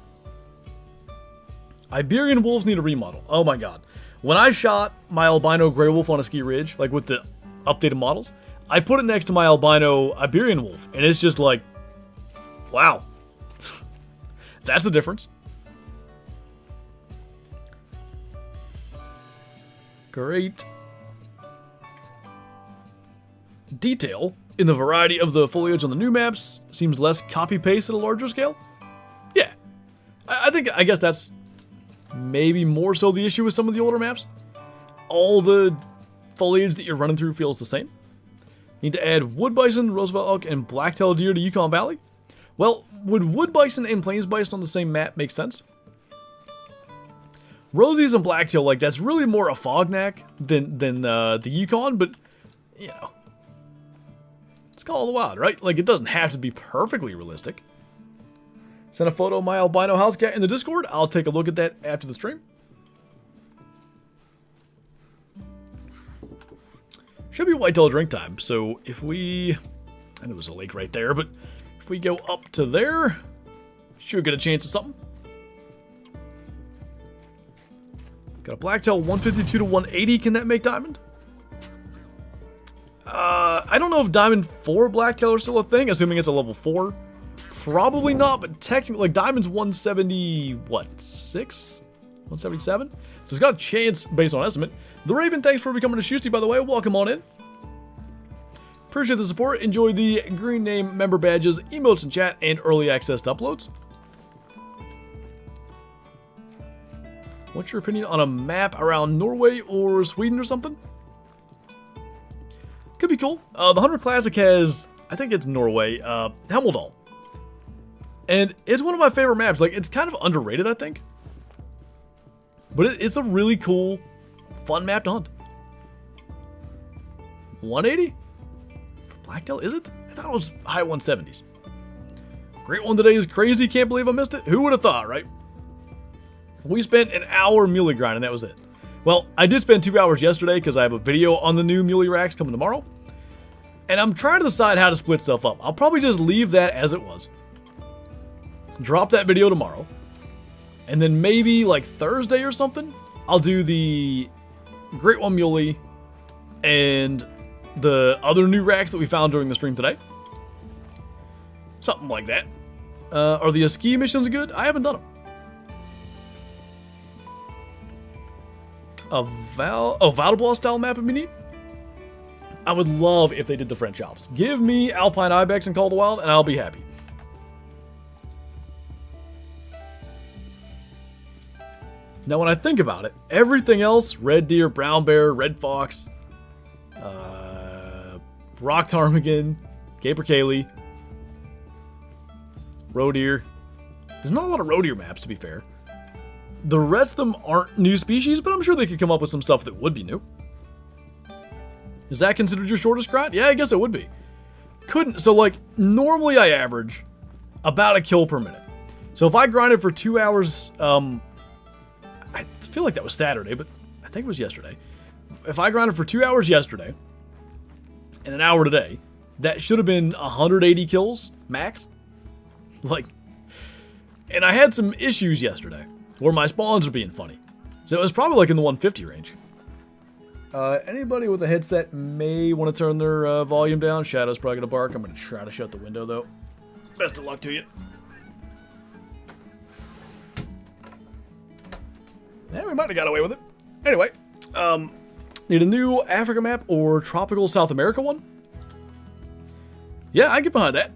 Iberian wolves need a remodel. Oh my god. When I shot my albino gray wolf on a ski ridge, like with the updated models, I put it next to my albino Iberian wolf, and it's just like, wow. That's the difference. Great detail in the variety of the foliage on the new maps. Seems less copy-paste at a larger scale. Yeah. I guess that's maybe more so the issue with some of the older maps. All the foliage that you're running through feels the same. Need to add wood bison, Roosevelt elk, and black-tailed deer to Yukon Valley. Well, would wood bison and plains bison on the same map make sense? Rosies and blacktail, like, that's really more a Fognak than the Yukon, but, you know, it's Call of the Wild, right? Like, it doesn't have to be perfectly realistic. Send a photo of my albino house cat in the Discord. I'll take a look at that after the stream. Should be whitetail drink time, so if we... I know there's a lake right there, but if we go up to there, should get a chance at something. Got a blacktail 152 to 180. Can that make diamond? I don't know if diamond 4 blacktail are still a thing, assuming it's a level 4. Probably not, but technically, like, diamond's 170, what, 6? 177? So it's got a chance based on estimate. The Raven, thanks for becoming a Shusty, by the way. Welcome on in. Appreciate the support. Enjoy the green name member badges, emotes in chat, and early access to uploads. What's your opinion on a map around Norway or Sweden or something? Could be cool. The 100 Classic has, I think it's Norway, Hemeldal. And it's one of my favorite maps. Like, it's kind of underrated, I think. But it's a really cool, fun map to hunt. 180? For Blacktail, is it? I thought it was high 170s. Great one today is crazy. Can't believe I missed it. Who would have thought, right? We spent an hour muley grinding, that was it. Well, I did spend 2 hours yesterday because I have a video on the new muley racks coming tomorrow. And I'm trying to decide how to split stuff up. I'll probably just leave that as it was. Drop that video tomorrow. And then maybe like Thursday or something, I'll do the Great One Muley and the other new racks that we found during the stream today. Something like that. Are the ski missions good? I haven't done them. A Valdebois style map would be neat. I would love if they did the French Alps. Give me Alpine Ibex and Call of the Wild, and I'll be happy. Now, when I think about it, everything else, red deer, brown bear, red fox, rock ptarmigan, capercaillie, roe deer. There's not a lot of roe deer maps, to be fair. The rest of them aren't new species, but I'm sure they could come up with some stuff that would be new. Is that considered your shortest grind? Yeah, I guess it would be. So like, normally I average about a kill per minute. So if I grinded for 2 hours, I feel like that was Saturday, but I think it was yesterday. If I grinded for 2 hours yesterday, and an hour today, that should have been 180 kills, max. Like, and I had some issues yesterday, where my spawns are being funny. So it was probably like in the 150 range. Anybody with a headset may want to turn their volume down. Shadow's probably going to bark. I'm going to try to shut the window, though. Best of luck to you. Yeah, we might have got away with it. Anyway, need a new Africa map or tropical South America one? Yeah, I get behind that.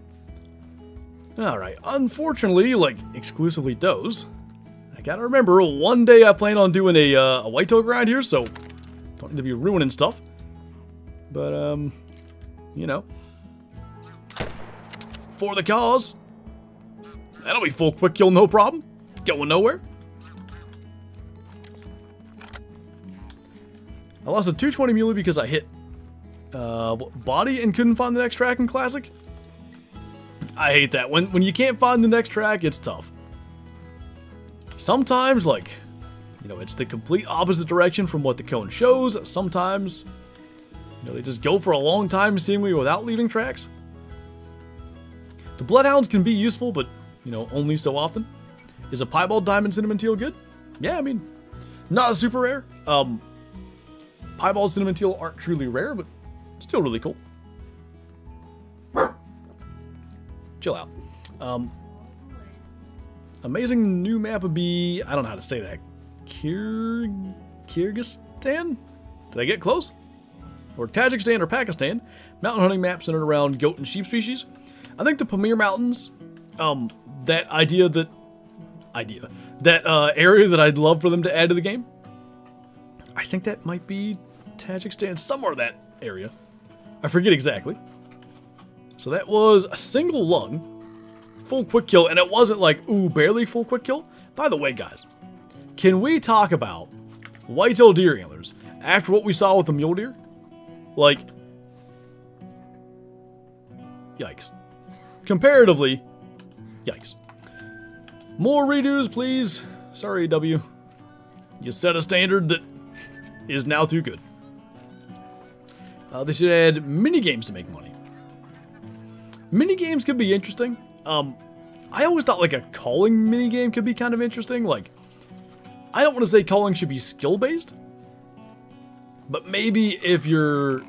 Alright, unfortunately, like, exclusively does. I gotta remember, one day I plan on doing a whitetail grind here, so don't need to be ruining stuff. But, you know, for the cause. That'll be full quick kill, no problem. Going nowhere. I lost a 220 Muley because I hit body and couldn't find the next track in Classic. I hate that. When you can't find the next track, it's tough. Sometimes, like, you know, it's the complete opposite direction from what the cone shows. Sometimes, you know, they just go for a long time seemingly without leaving tracks. The Bloodhounds can be useful, but, you know, only so often. Is a Piebald Diamond Cinnamon Teal good? Yeah, I mean, not a super rare. Piebald Cinnamon Teal aren't truly rare, but still really cool. Chill out. Amazing new map would be, I don't know how to say that. Kyrgyzstan? Did I get close? Or Tajikistan or Pakistan. Mountain hunting map centered around goat and sheep species. I think the Pamir Mountains, that area that I'd love for them to add to the game. I think that might be Tajikistan, somewhere in that area. I forget exactly. So that was a single lung, full quick kill, and it wasn't like, ooh, barely full quick kill. By the way, guys, can we talk about whitetail deer antlers after what we saw with the mule deer? Like, yikes. Comparatively, yikes. More redos, please. Sorry, W. You set a standard that is now too good. They should add mini games to make money. Mini games could be interesting. I always thought like a calling mini game could be kind of interesting. Like, I don't want to say calling should be skill based, but maybe if you're,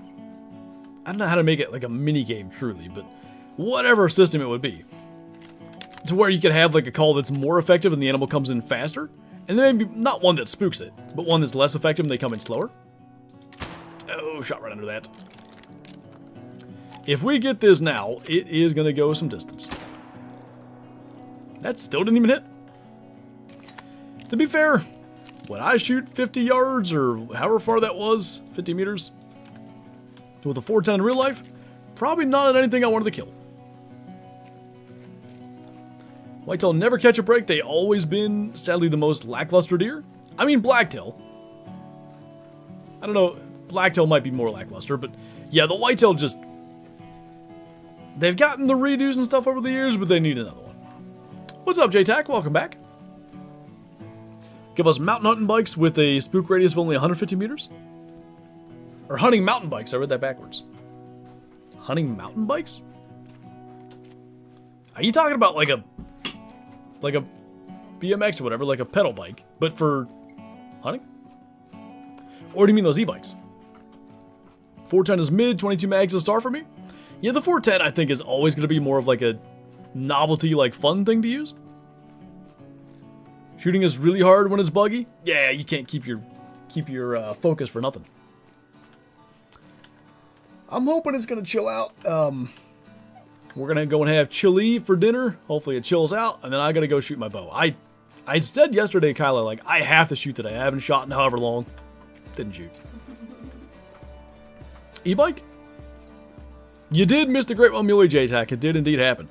I don't know how to make it like a mini game truly, but whatever system it would be, to where you could have like a call that's more effective and the animal comes in faster, and then maybe not one that spooks it, but one that's less effective and they come in slower. Oh, shot right under that. If we get this now, it is going to go some distance. That still didn't even hit. To be fair, when I shoot 50 yards or however far that was, 50 meters, with a 410 in real life, probably not at anything I wanted to kill. Whitetail never catch a break. They always been, sadly, the most lackluster deer. I mean, blacktail. I don't know. Blacktail might be more lackluster, but yeah, the whitetail just, they've gotten the redos and stuff over the years, but they need another one. What's up, JTAC? Welcome back. Give us mountain hunting bikes with a spook radius of only 150 meters. Or hunting mountain bikes. I read that backwards. Hunting mountain bikes? Are you talking about like a BMX or whatever, like a pedal bike, but for hunting? Or do you mean those e-bikes? 410 is mid, 22 mags is a star for me. Yeah, the 410 I think is always going to be more of like a novelty, like fun thing to use. Shooting is really hard when it's buggy. Yeah, you can't keep your focus for nothing. I'm hoping it's going to chill out. We're going to go and have chili for dinner. Hopefully it chills out, and then I got to go shoot my bow. I said yesterday, Kyla, like, I have to shoot today. I haven't shot in however long. Didn't shoot. E-bike? You did miss the Great One Muley, J-Tac. It did indeed happen.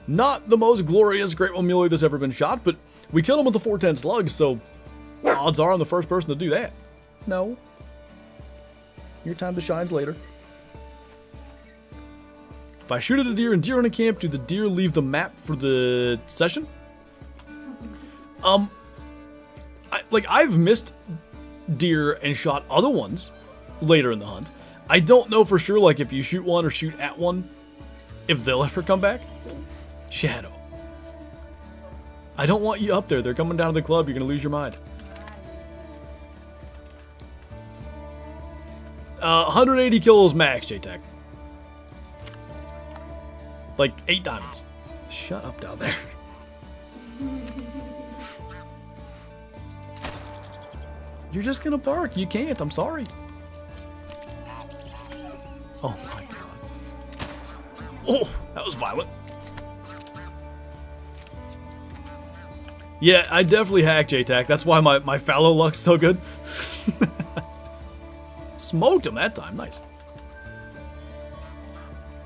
Not the most glorious Great One Muley that's ever been shot, but we killed him with the 410 slugs, so odds are I'm the first person to do that. No. Your time to shine's later. If I shoot at a deer in deer hunting camp, do the deer leave the map for the session? I've missed deer and shot other ones later in the hunt. I don't know for sure, like, if you shoot one or shoot at one, if they'll ever come back. Shadow. I don't want you up there. They're coming down to the club. You're going to lose your mind. 180 kills max, J-Tech. Like 8 diamonds. Shut up down there. You're just gonna bark. You can't. I'm sorry. Oh my god. Oh, that was violent. Yeah, I definitely hacked J-Tac. That's why my fallow luck's so good. Smoked him that time. Nice.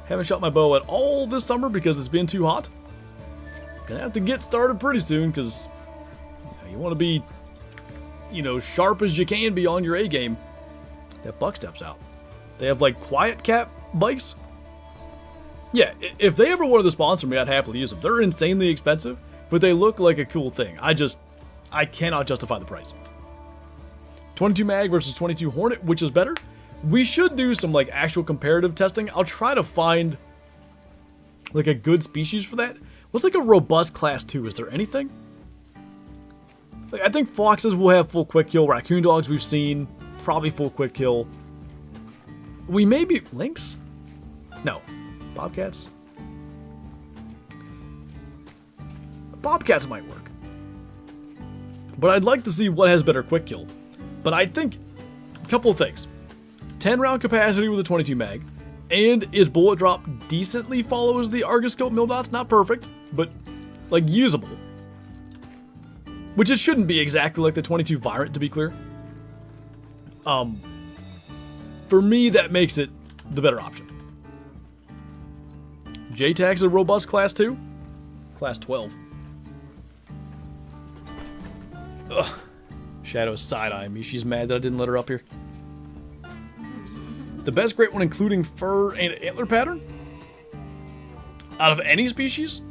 Haven't shot my bow at all this summer because it's been too hot. Gonna have to get started pretty soon because you want to be, sharp as you can be on your A game. That buck steps out. They have like quiet cap bikes. Yeah, if they ever wanted to sponsor me, I'd happily use them. They're insanely expensive, but they look like a cool thing. I cannot justify the price. 22 mag versus 22 Hornet, which is better? We should do some like actual comparative testing. I'll try to find like a good species for that. What's like a robust class 2? Is there anything? Like, I think foxes will have full quick kill. Raccoon dogs we've seen probably full quick kill. We may be lynx? No. Bobcats? Bobcats might work. But I'd like to see what has better quick kill. But I think a couple of things. 10 round capacity with a 22 mag. And is bullet drop decently follows the Argoscope mill dots? Not perfect, but like usable. Which it shouldn't be exactly like the 22 Virant, to be clear. For me, that makes it the better option. J-Tag's a robust class 2. Class 12. Ugh. Shadow's side-eyeing me. She's mad that I didn't let her up here. The best great one including fur and antler pattern? Out of any species?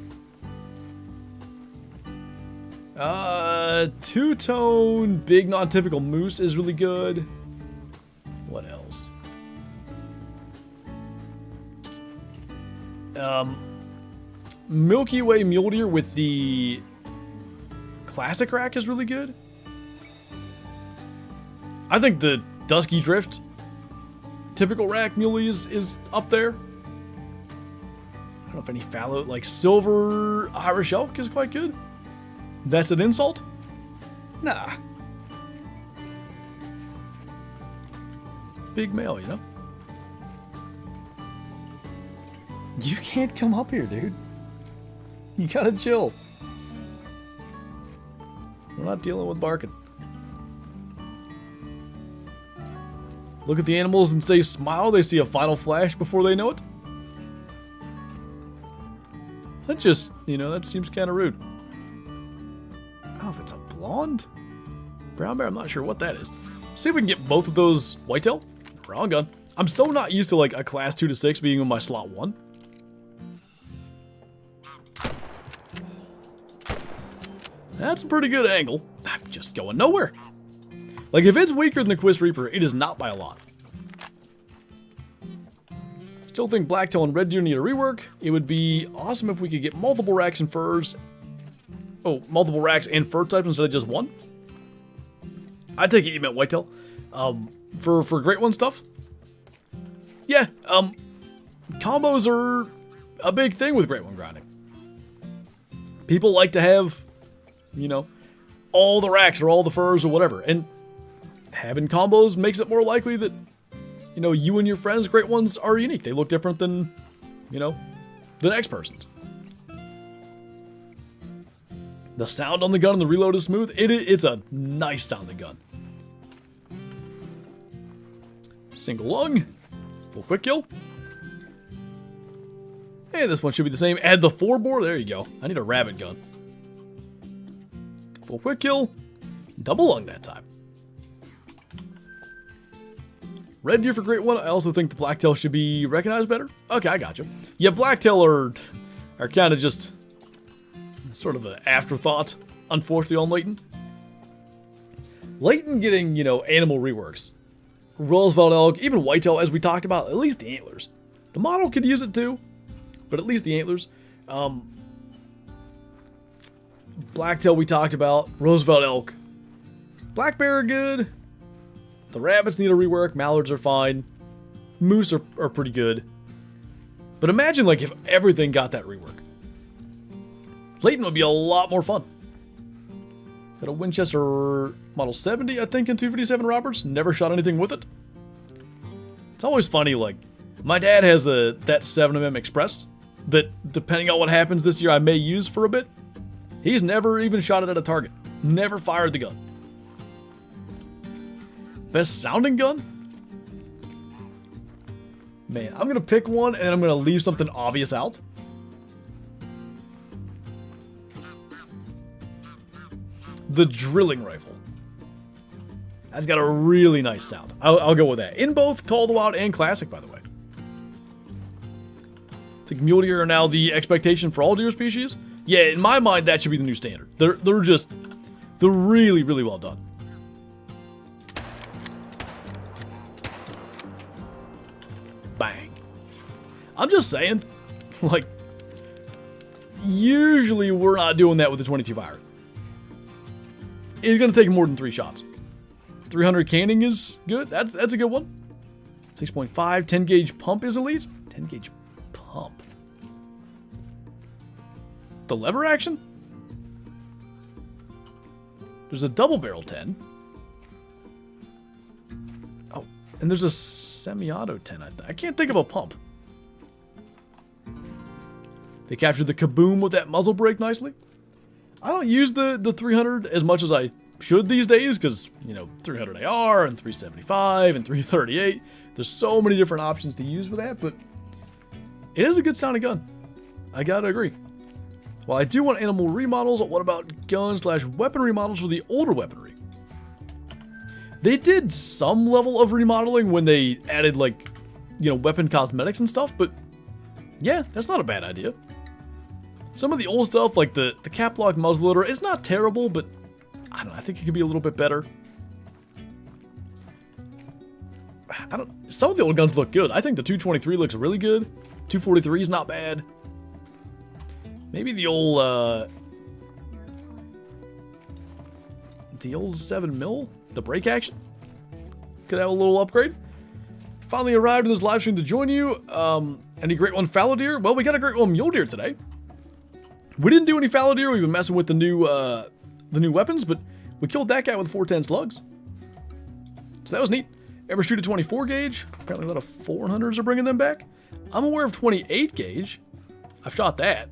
Two-tone big non-typical moose is really good. What else? Milky Way mule deer with the classic rack is really good. I think the Dusky Drift typical rack Mulies is up there. I don't know if any fallow, like silver Irish elk is quite good. That's an insult? Nah. Big male, you know? You can't come up here, dude. You gotta chill. We're not dealing with barking. Look at the animals and say smile. They see a final flash before they know it. That just, that seems kind of rude. I don't know if it's a blonde brown bear. I'm not sure what that is. See if we can get both of those whitetail. Wrong gun. I'm so not used to like a class 2 to 6 being on my slot 1. That's a pretty good angle. I'm just going nowhere. Like, if it's weaker than the Quist Reaper, it is not by a lot. Still think blacktail and red deer need a rework. It would be awesome if we could get multiple racks and furs. Oh, multiple racks and fur types instead of just one. I take it you meant whitetail. For great one stuff. Yeah, combos are a big thing with great one grinding. People like to have, all the racks or all the furs or whatever. And having combos makes it more likely that, you and your friends' great ones are unique. They look different than, the next person's. The sound on the gun and the reload is smooth. It's a nice sounding gun. Single lung. Full quick kill. Hey, this one should be the same. Add the 4-bore. There you go. I need a rabbit gun. Full quick kill. Double lung that time. Red deer for great one. I also think the blacktail should be recognized better. Okay, I got you. Yeah, blacktail are kind of just sort of an afterthought, unfortunately, on Leighton. Leighton getting, animal reworks. Roosevelt elk, even whitetail, as we talked about, at least the antlers. The model could use it too, but at least the antlers. Blacktail we talked about. Roosevelt elk. Black bear are good. The rabbits need a rework. Mallards are fine. Moose are pretty good. But imagine like if everything got that rework. Leighton would be a lot more fun. Got a Winchester Model 70, I think, in 257 Roberts. Never shot anything with it. It's always funny, like, my dad has that 7mm Express that, depending on what happens this year, I may use for a bit. He's never even shot it at a target. Never fired the gun. Best sounding gun? Man, I'm gonna pick one and I'm gonna leave something obvious out. the drilling rifle. That's got a really nice sound. I'll go with that. In both Call of the Wild and Classic, by the way. I think mule deer are now the expectation for all deer species. Yeah, in my mind, that should be the new standard. They're really, really well done. Bang. I'm just saying, like, usually we're not doing that with the 22 fire. It's going to take more than 3 shots. 300 canning is good. That's a good one. 6.5, 10 gauge pump is elite. 10 gauge pump. The lever action? There's a double barrel 10. Oh, and there's a semi-auto 10. I can't think of a pump. They captured the kaboom with that muzzle brake nicely. I don't use the 300 as much as I should these days because, you know, 300 AR and 375 and 338. There's so many different options to use for that, but it is a good sounding gun. I gotta agree. Well, I do want animal remodels. What about gun/weapon remodels for the older weaponry? They did some level of remodeling when they added, like, you know, weapon cosmetics and stuff, but yeah, that's not a bad idea. Some of the old stuff, like the cap lock muzzleloader, is not terrible, but I don't know, I think it could be a little bit better. Some of the old guns look good. I think the 223 looks really good. 243 is not bad. Maybe the old 7mm, the break action, could have a little upgrade. Finally arrived in this live stream to join you. Any great one fallow deer? Well, we got a great one mule deer today. We didn't do any fallow deer. We've been messing with the new weapons, but we killed that guy with 410 slugs. So that was neat. Ever shoot a 24 gauge? Apparently a lot of 400s are bringing them back. I'm aware of 28 gauge. I've shot that.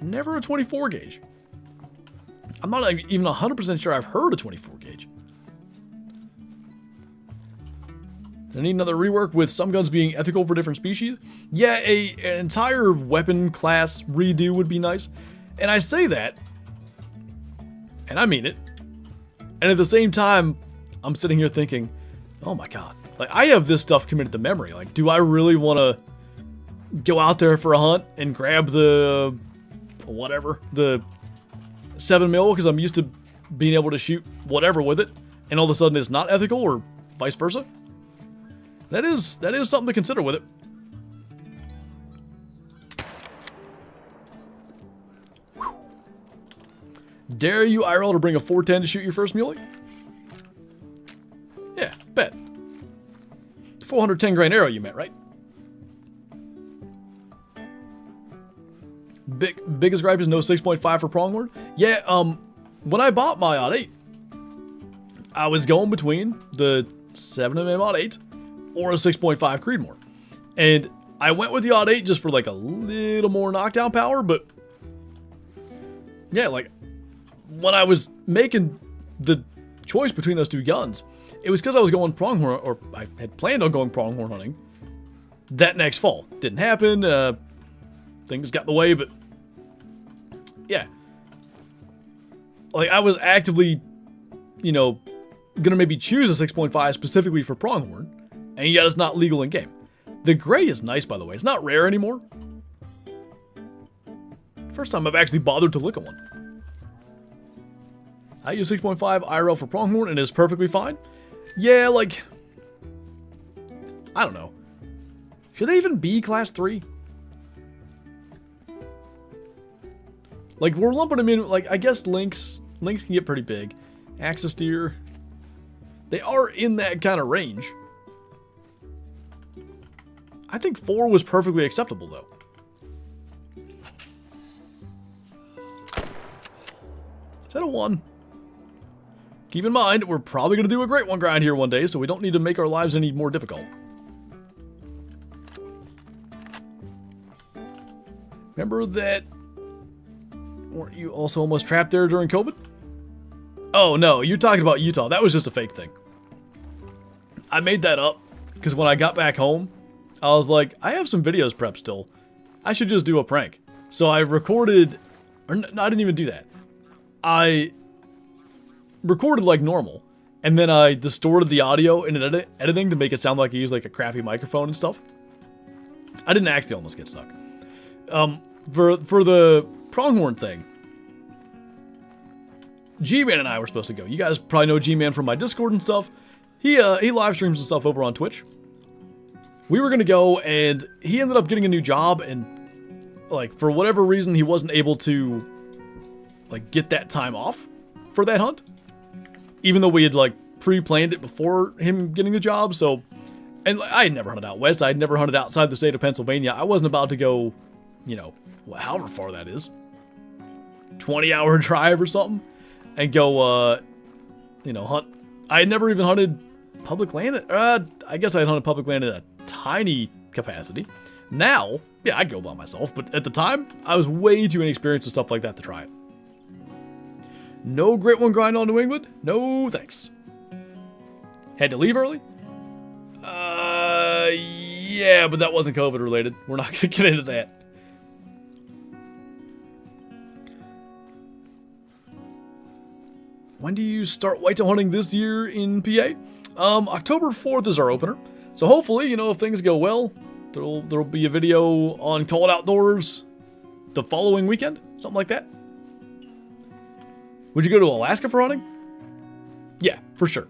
Never a 24 gauge. I'm not even 100% sure I've heard a 24 gauge. I need another rework with some guns being ethical for different species. Yeah, an entire weapon class redo would be nice. And I say that, and I mean it. And at the same time, I'm sitting here thinking, oh my god. Like, I have this stuff committed to memory. Like, do I really want to go out there for a hunt and grab the 7mm because I'm used to being able to shoot whatever with it, and all of a sudden it's not ethical, or vice versa? That is something to consider with it. Whew. Dare you, IRL, to bring a 410 to shoot your first muley? Yeah, bet. 410 grain arrow you meant, right? Biggest gripe is no 6.5 for pronghorn. Yeah, when I bought my odd 8, I was going between the 7mm odd 8 or a 6.5 Creedmoor. And I went with the odd 8 just for like a little more knockdown power, but yeah, like when I was making the choice between those two guns, it was because I was going pronghorn, or I had planned on going pronghorn hunting that next fall. Didn't happen, things got in the way, but yeah. Like, I was actively, you know, gonna maybe choose a 6.5 specifically for pronghorn, and yet it's not legal in game. The gray is nice, by the way. It's not rare anymore. First time I've actually bothered to look at one. I use 6.5 IRL for pronghorn, and it's perfectly fine. Yeah, like, I don't know. Should they even be class 3? Like, we're lumping them in, like, I guess lynx can get pretty big. Axis deer, they are in that kind of range. I think 4 was perfectly acceptable, though. Is that a 1? Keep in mind, we're probably going to do a great one grind here one day, so we don't need to make our lives any more difficult. Remember that... Weren't you also almost trapped there during COVID? Oh, no, you're talking about Utah. That was just a fake thing. I made that up because when I got back home, I was like, I have some videos prepped still. I should just do a prank. So I recorded... Or no, I didn't even do that. I recorded like normal, and then I distorted the audio in editing to make it sound like I used like a crappy microphone and stuff. I didn't actually almost get stuck. For the pronghorn thing, G-Man and I were supposed to go. You guys probably know G-Man from my Discord and stuff. He live streams and stuff over on Twitch. We were gonna go, and he ended up getting a new job, and like for whatever reason, he wasn't able to like get that time off for that hunt, even though we had like pre-planned it before him getting the job. So, and I had never hunted out west. I had never hunted outside the state of Pennsylvania. I wasn't about to go, you know, however far that is, 20-hour drive or something, and go, you know, hunt. I had never even hunted public land. I guess I had hunted public land in a tiny capacity. Now, yeah, I'd go by myself, but at the time, I was way too inexperienced with stuff like that to try it. No Great One grind on New England? No thanks. Had to leave early? Yeah, but that wasn't COVID related. We're not gonna get into that. When do you start whitetail hunting this year in PA? October 4th is our opener. So hopefully, you know, if things go well, there'll be a video on Call It Outdoors the following weekend, something like that. Would you go to Alaska for hunting? Yeah, for sure.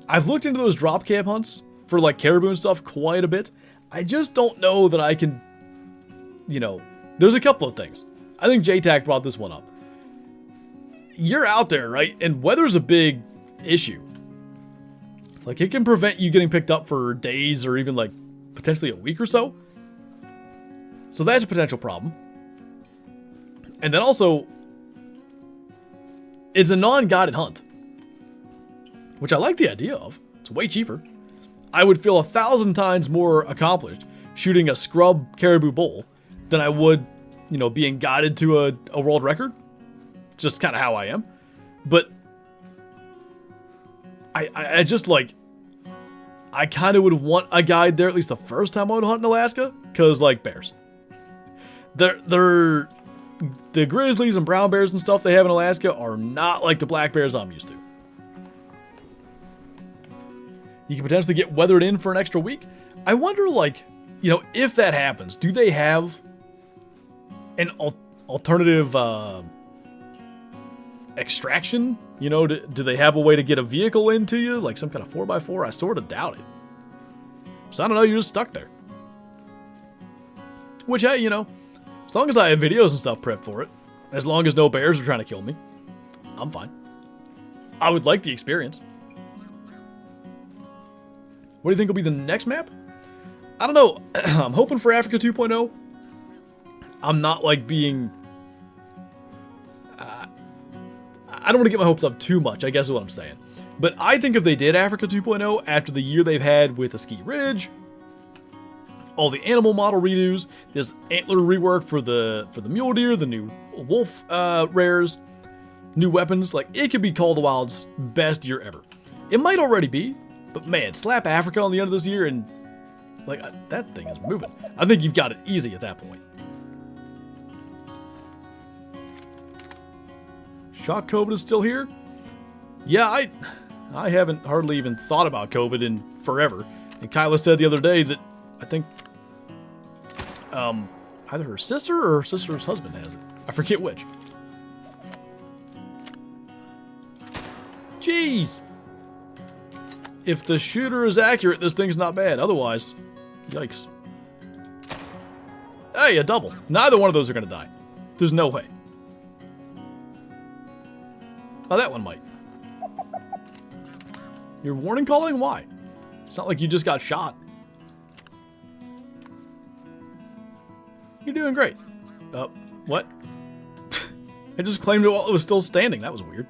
I've looked into those drop camp hunts for like caribou and stuff quite a bit. I just don't know that I can, you know, there's a couple of things. I think JTAC brought this one up. You're out there, right? And weather's a big issue. Like, it can prevent you getting picked up for days or even like potentially a week or so. So that's a potential problem. And then also, it's a non-guided hunt, which I like the idea of. It's way cheaper. I would feel 1,000 times more accomplished shooting a scrub caribou bull than I would, you know, being guided to a world record. It's just kind of how I am. But I just like, I kind of would want a guide there at least the first time I would hunt in Alaska, because like bears. The grizzlies and brown bears and stuff they have in Alaska are not like the black bears I'm used to. You can potentially get weathered in for an extra week. I wonder, like, you know, if that happens, do they have an alternative extraction? You know, do they have a way to get a vehicle into you, like some kind of 4x4? I sort of doubt it. So I don't know, you're just stuck there. Which, hey, you know, as long as I have videos and stuff prepped for it, as long as no bears are trying to kill me, I'm fine. I would like the experience. What do you think will be the next map? I don't know. I'm hoping for Africa 2.0. I'm not like being... I don't want to get my hopes up too much, I guess is what I'm saying. But I think if they did Africa 2.0 after the year they've had with the Ski Ridge, all the animal model redos, this antler rework for the mule deer, the new wolf rares, new weapons, like it could be Call of the Wild's best year ever. It might already be, but man, slap Africa on the end of this year and like that thing is moving. I think you've got it easy at that point. Shock COVID is still here? Yeah, I haven't hardly even thought about COVID in forever. And Kyla said the other day that I think either her sister or her sister's husband has it. I forget which. Jeez! If the shooter is accurate, this thing's not bad. Otherwise, yikes. Hey, a double. Neither one of those are gonna die. There's no way. Oh, that one might. You're warning calling? Why? It's not like you just got shot. You're doing great. What? I just claimed it while it was still standing. That was weird.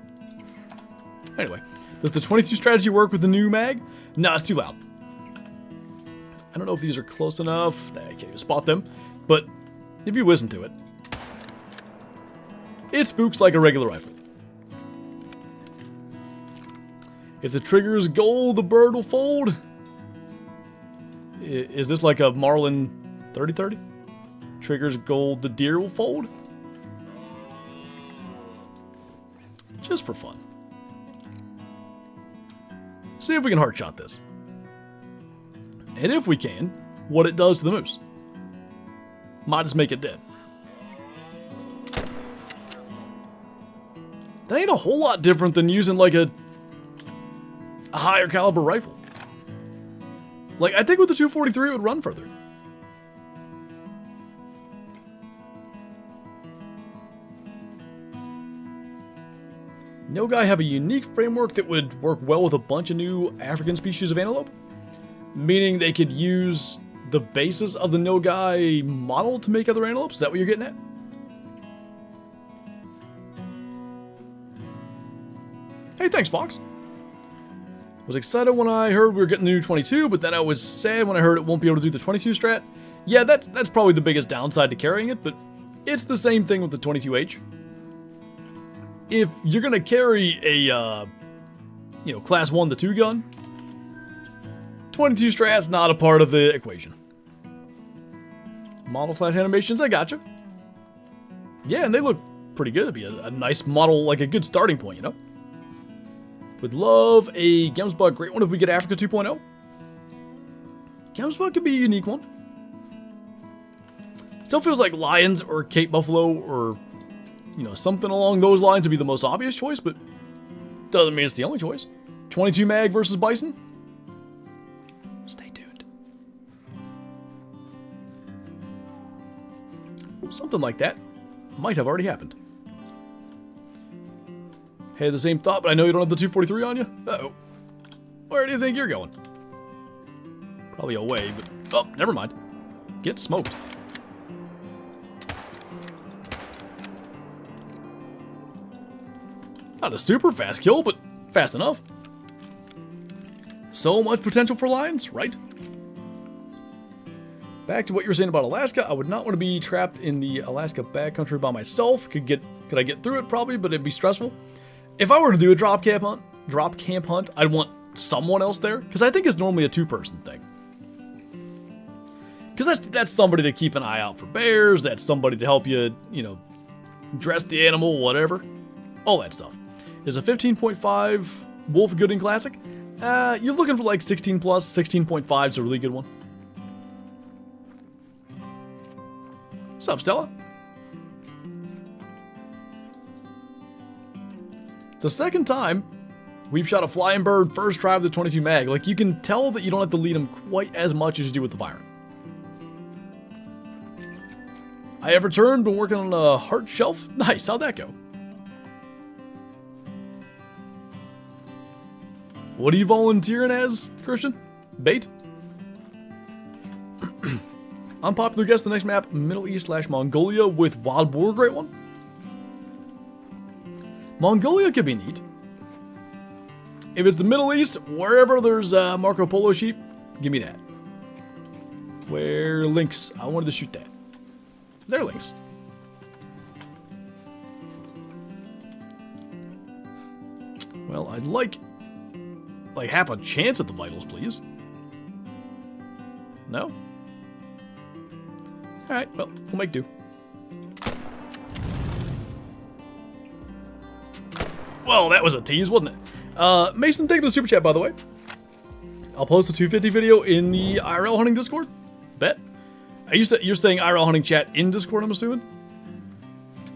Anyway, does the 22 strategy work with the new mag? No, it's too loud. I don't know if these are close enough. Nah, I can't even spot them. But if you listen to it, it spooks like a regular rifle. If the trigger is gold, the bird will fold. Is this like a Marlin 30-30? Triggers gold, the deer will fold? Just for fun. See if we can hard shot this. And if we can, what it does to the moose. Might just make it dead. That ain't a whole lot different than using like a higher caliber rifle. Like, I think with the 243 it would run further. Nilgai have a unique framework that would work well with a bunch of new African species of antelope. Meaning they could use the basis of the Nilgai model to make other antelopes? Is that what you're getting at? Hey, thanks, Fox. Was excited when I heard we were getting the new 22, but then I was sad when I heard it won't be able to do the 22 strat. Yeah, that's probably the biggest downside to carrying it, but it's the same thing with the 22H. If you're gonna carry a, class 1 to 2 gun, 22 strat's not a part of the equation. Model / animations, I gotcha. Yeah, and they look pretty good. It'd be a nice model, like a good starting point, you know? Would love a Gemsbug, great one if we get Africa 2.0. Gemsbug could be a unique one. Still feels like Lions or Cape Buffalo or, something along those lines would be the most obvious choice, but doesn't mean it's the only choice. 22 mag versus Bison? Stay tuned. Something like that might have already happened. Hey, the same thought, but I know you don't have the 243 on you. Uh-oh. Where do you think you're going? Probably away, but... Oh, never mind. Get smoked. Not a super fast kill, but fast enough. So much potential for lions, right? Back to what you were saying about Alaska, I would not want to be trapped in the Alaska backcountry by myself. Could I get through it? Probably, but it'd be stressful. If I were to do a drop camp hunt, I'd want someone else there, because I think it's normally a 2-person thing. Because that's somebody to keep an eye out for bears, that's somebody to help you, dress the animal, whatever. All that stuff. Is a 15.5 Wolf Gooding Classic? You're looking for like 16 plus, 16.5 is a really good one. What's up, Stella? It's the second time we've shot a flying bird first try with the 22 mag. Like, you can tell that you don't have to lead them quite as much as you do with the Byron. I have returned, been working on a heart shelf. Nice, how'd that go? What are you volunteering as, Christian? Bait? Unpopular guess, the next map, Middle East / Mongolia with wild boar, great one. Mongolia could be neat. If it's the Middle East, wherever there's Marco Polo sheep, give me that. Where lynx? I wanted to shoot that. They're lynx. Well, I'd like half a chance at the vitals, please. No? Alright, well, we'll make do. Well, that was a tease, wasn't it? Mason, thank you for the super chat, by the way. I'll post the 250 video in the IRL hunting Discord. Bet. You're saying IRL hunting chat in Discord, I'm assuming?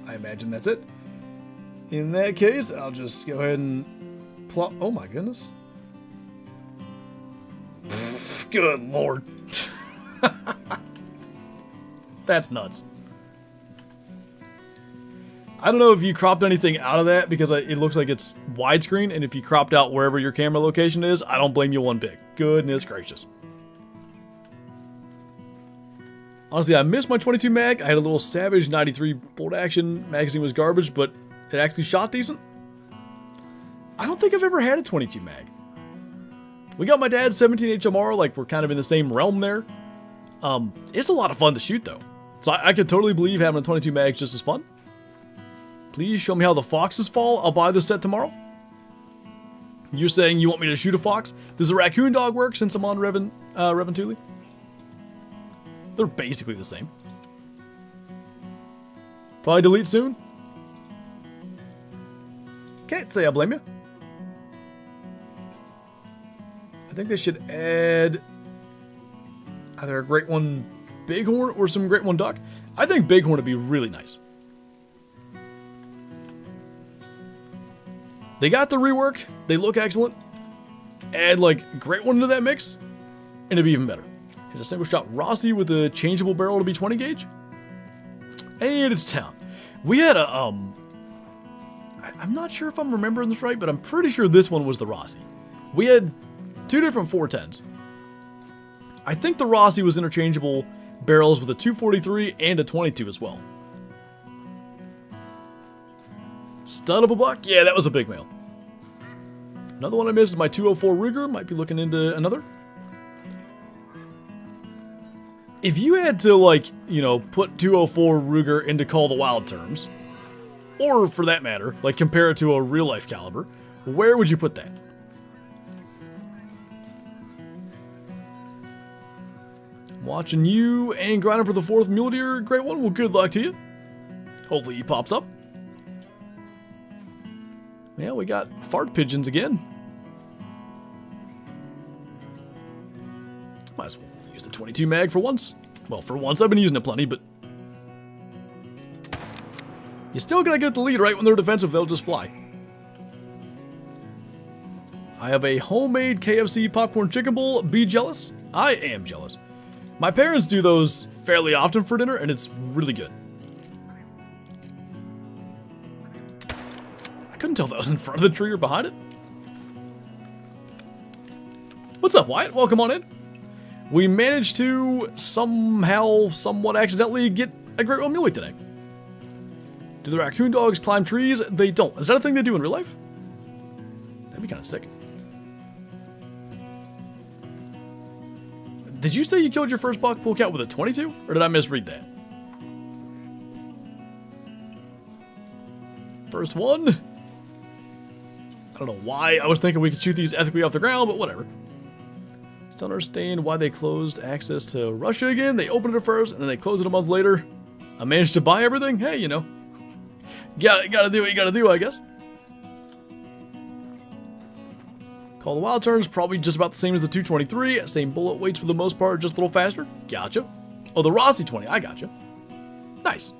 I imagine that's it. In that case, I'll just go ahead and plop. Oh my goodness. Good lord. That's nuts. I don't know if you cropped anything out of that because it looks like it's widescreen, and if you cropped out wherever your camera location is, I don't blame you one bit. Goodness gracious. Honestly, I missed my 22 mag. I had a little Savage 93 bolt action. Magazine was garbage, but it actually shot decent. I don't think I've ever had a 22 mag. We got my dad's 17 HMR, like we're kind of in the same realm there. It's a lot of fun to shoot though. So I could totally believe having a 22 mag just as fun. Please show me how the foxes fall. I'll buy this set tomorrow. You're saying you want me to shoot a fox? Does a raccoon dog work since I'm on Revontuli? They're basically the same. Probably delete soon. Can't say I blame you. I think they should add either a Great One Bighorn or some Great One Duck. I think Bighorn would be really nice. They got the rework. They look excellent. Add like Great One into that mix, and it'd be even better. Here's a single shot Rossi with a changeable barrel to be 20 gauge. And it's down. We had a I'm not sure if I'm remembering this right, but I'm pretty sure this one was the Rossi. We had two different 410s. I think the Rossi was interchangeable barrels with a 243 and a 22 as well. Stud of a buck? Yeah, that was a big male. Another one I missed is my 204 Ruger. Might be looking into another. If you had to, like, you know, put 204 Ruger into Call the Wild terms, or for that matter, like compare it to a real life caliber, where would you put that? Watching you and grinding for the 4th mule deer, Great One. Well, good luck to you. Hopefully he pops up. Yeah, we got fart pigeons again. Might as well use the 22 mag for once. Well, for once, I've been using it plenty, but you still gotta get the lead right when they're defensive, they'll just fly. I have a homemade KFC popcorn chicken bowl. Be jealous? I am jealous. My parents do those fairly often for dinner, and it's really good. I couldn't tell if that was in front of the tree or behind it. What's up, Wyatt? Welcome on in. We managed to somehow, somewhat accidentally get a Great One Muley today. Do the raccoon dogs climb trees? They don't. Is that a thing they do in real life? That'd be kind of sick. Did you say you killed your first buck pull count with a 22? Or did I misread that? First one. I don't know why I was thinking we could shoot these ethically off the ground, but whatever. Still don't understand why they closed access to Russia again. They opened it first, and then they closed it a month later. I managed to buy everything. Hey, you know. Gotta do what you gotta do, I guess. Call the Wild turns, probably just about the same as the 223. Same bullet weights for the most part, just a little faster. Gotcha. Oh, the Rossi 20, I gotcha. Nice.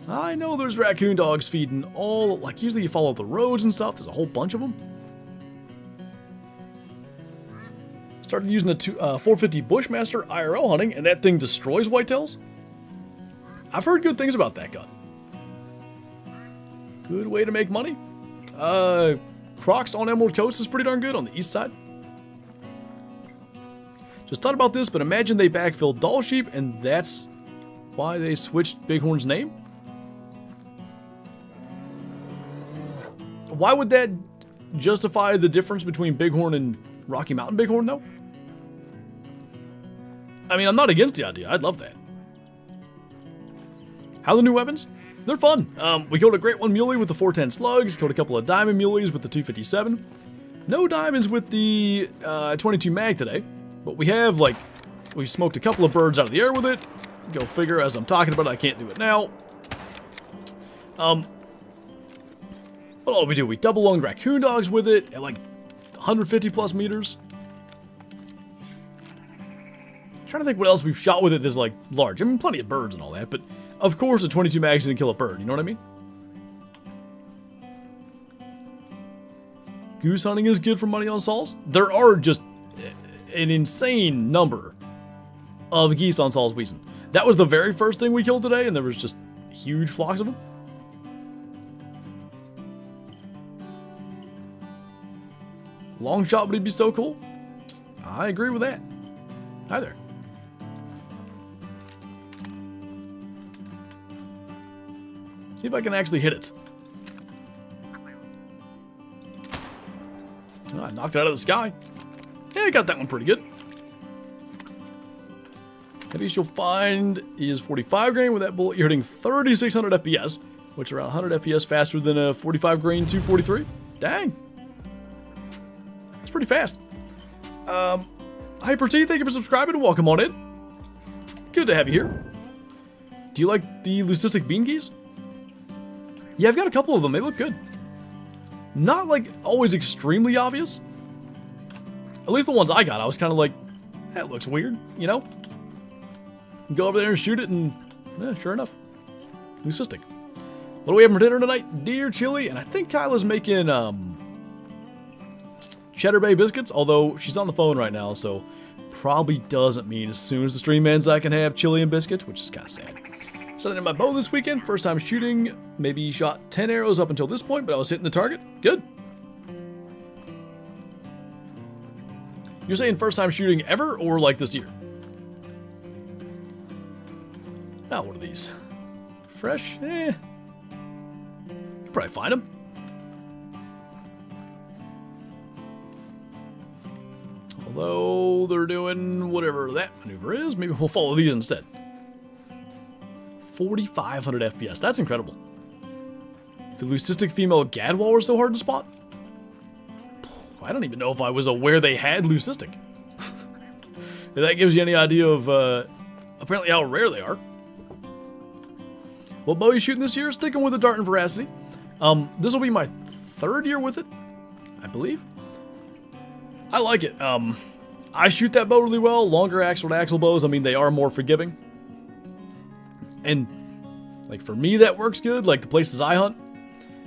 I know there's raccoon dogs feeding all, like usually you follow the roads and stuff. There's a whole bunch of them. Started using the 450 Bushmaster IRL hunting, and that thing destroys whitetails. I've heard good things about that gun. Good way to make money. Crocs on Emerald Coast is pretty darn good on the east side. Just thought about this, but imagine they backfilled Doll Sheep, and that's why they switched Bighorn's name. Why would that justify the difference between Bighorn and Rocky Mountain Bighorn, though? I mean, I'm not against the idea. I'd love that. How are the new weapons? They're fun. We killed a Great One Muley with the 410 slugs, killed a couple of Diamond Muleys with the 257. No diamonds with the 22 mag today, but we have, like, we've smoked a couple of birds out of the air with it. Go figure, as I'm talking about it, I can't do it now. What all do we do? We double lunged raccoon dogs with it at like 150 plus meters. Trying to think what else we've shot with it that's like large. I mean, plenty of birds and all that, but of course a 22 mags didn't kill a bird, you know what I mean? Goose hunting is good for money on Sauls. There are just an insane number of geese on Sauls Wiesen. That was the very first thing we killed today, and there was just huge flocks of them. Long shot would be so cool. I agree with that. Hi there. See if I can actually hit it. Oh, I knocked it out of the sky. Yeah, I got that one pretty good. Heaviest you'll find is 45 grain. With that bullet, you're hitting 3,600 FPS, which is around 100 FPS faster than a 45 grain 243. Dang. That's pretty fast. Hyper T, thank you for subscribing and welcome on in. Good to have you here. Do you like the leucistic bean geese? Yeah, I've got a couple of them. They look good. Not like always extremely obvious. At least the ones I got, I was kind of like, that looks weird, you know? Go over there and shoot it, and sure enough, leucistic. What do we have for dinner tonight? Deer chili, and I think Kyla's making Cheddar Bay biscuits, although she's on the phone right now, so probably doesn't mean as soon as the stream ends I can have chili and biscuits, which is kind of sad. Setting in my bow this weekend, first time shooting, maybe shot 10 arrows up until this point, but I was hitting the target. Good. You're saying first time shooting ever, or like this year? Now, what are these? Fresh? Could probably find them. Although they're doing whatever that maneuver is, maybe we'll follow these instead. 4,500 FPS. That's incredible. The leucistic female gadwall were so hard to spot? I don't even know if I was aware they had leucistic. If that gives you any idea of apparently how rare they are. What bow are you shooting this year? Sticking with the dart and veracity. This will be my 3rd year with it, I believe. I like it. I shoot that bow really well. Longer axle-to-axle bows, I mean, they are more forgiving. And, like, for me, that works good. Like, the places I hunt.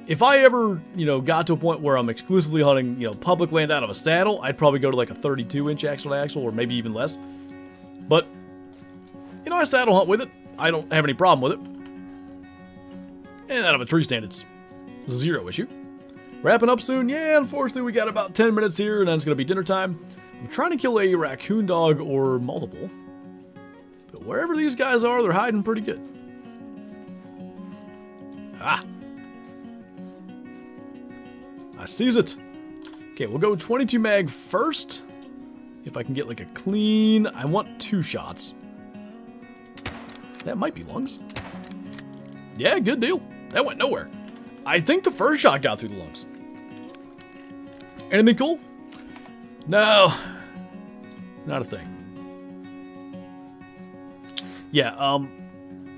If I ever, got to a point where I'm exclusively hunting, public land out of a saddle, I'd probably go to, like, a 32-inch axle-to-axle, or maybe even less. But, I saddle hunt with it. I don't have any problem with it. And out of a tree stand, it's 0 issue. Wrapping up soon? Yeah, unfortunately, we got about 10 minutes here, and then it's going to be dinner time. I'm trying to kill a raccoon dog or multiple. But wherever these guys are, they're hiding pretty good. Ah. I sees it. Okay, we'll go 22 mag first. If I can get like a clean... I want 2 shots. That might be lungs. Yeah, good deal. That went nowhere. I think the first shot got through the lungs. Anything cool? No. Not a thing. Yeah,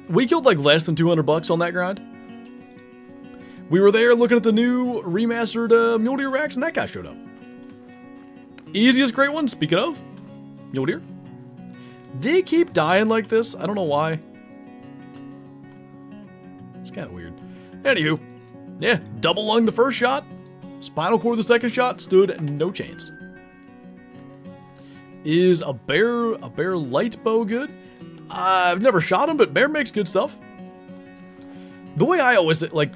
we killed like less than 200 bucks on that grind. We were there looking at the new remastered mule deer racks, and that guy showed up. Easiest great one, speaking of mule deer. Did he keep dying like this? I don't know why. It's kind of weird. Anywho, yeah, double lung the first shot, spinal cord the second shot, stood no chance. Is a bear light bow good? I've never shot him, but bear makes good stuff. The way I always say, like,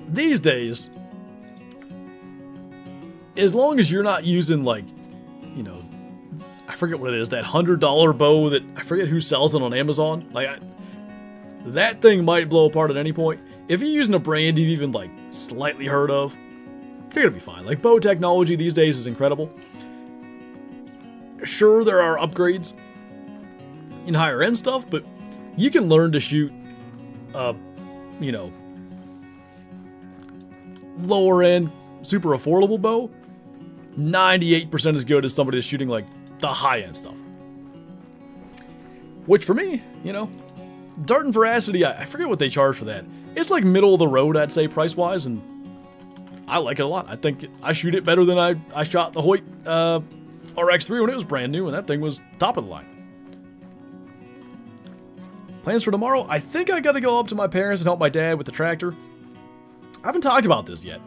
these days, as long as you're not using, like, I forget what it is, that $100 bow that, I forget who sells it on Amazon. Like, that thing might blow apart at any point. If you're using a brand you've even, like, slightly heard of, you're gonna be fine. Like, bow technology these days is incredible. Sure, there are upgrades in higher end stuff, but you can learn to shoot lower end, super affordable bow 98% as good as somebody that's shooting like the high end stuff. Which for me, dart and veracity, I forget what they charge for that. It's like middle of the road, I'd say, price wise, and I like it a lot. I think I shoot it better than I shot the Hoyt RX3 when it was brand new, and that thing was top of the line. Plans for tomorrow? I think I gotta go up to my parents and help my dad with the tractor. I haven't talked about this yet.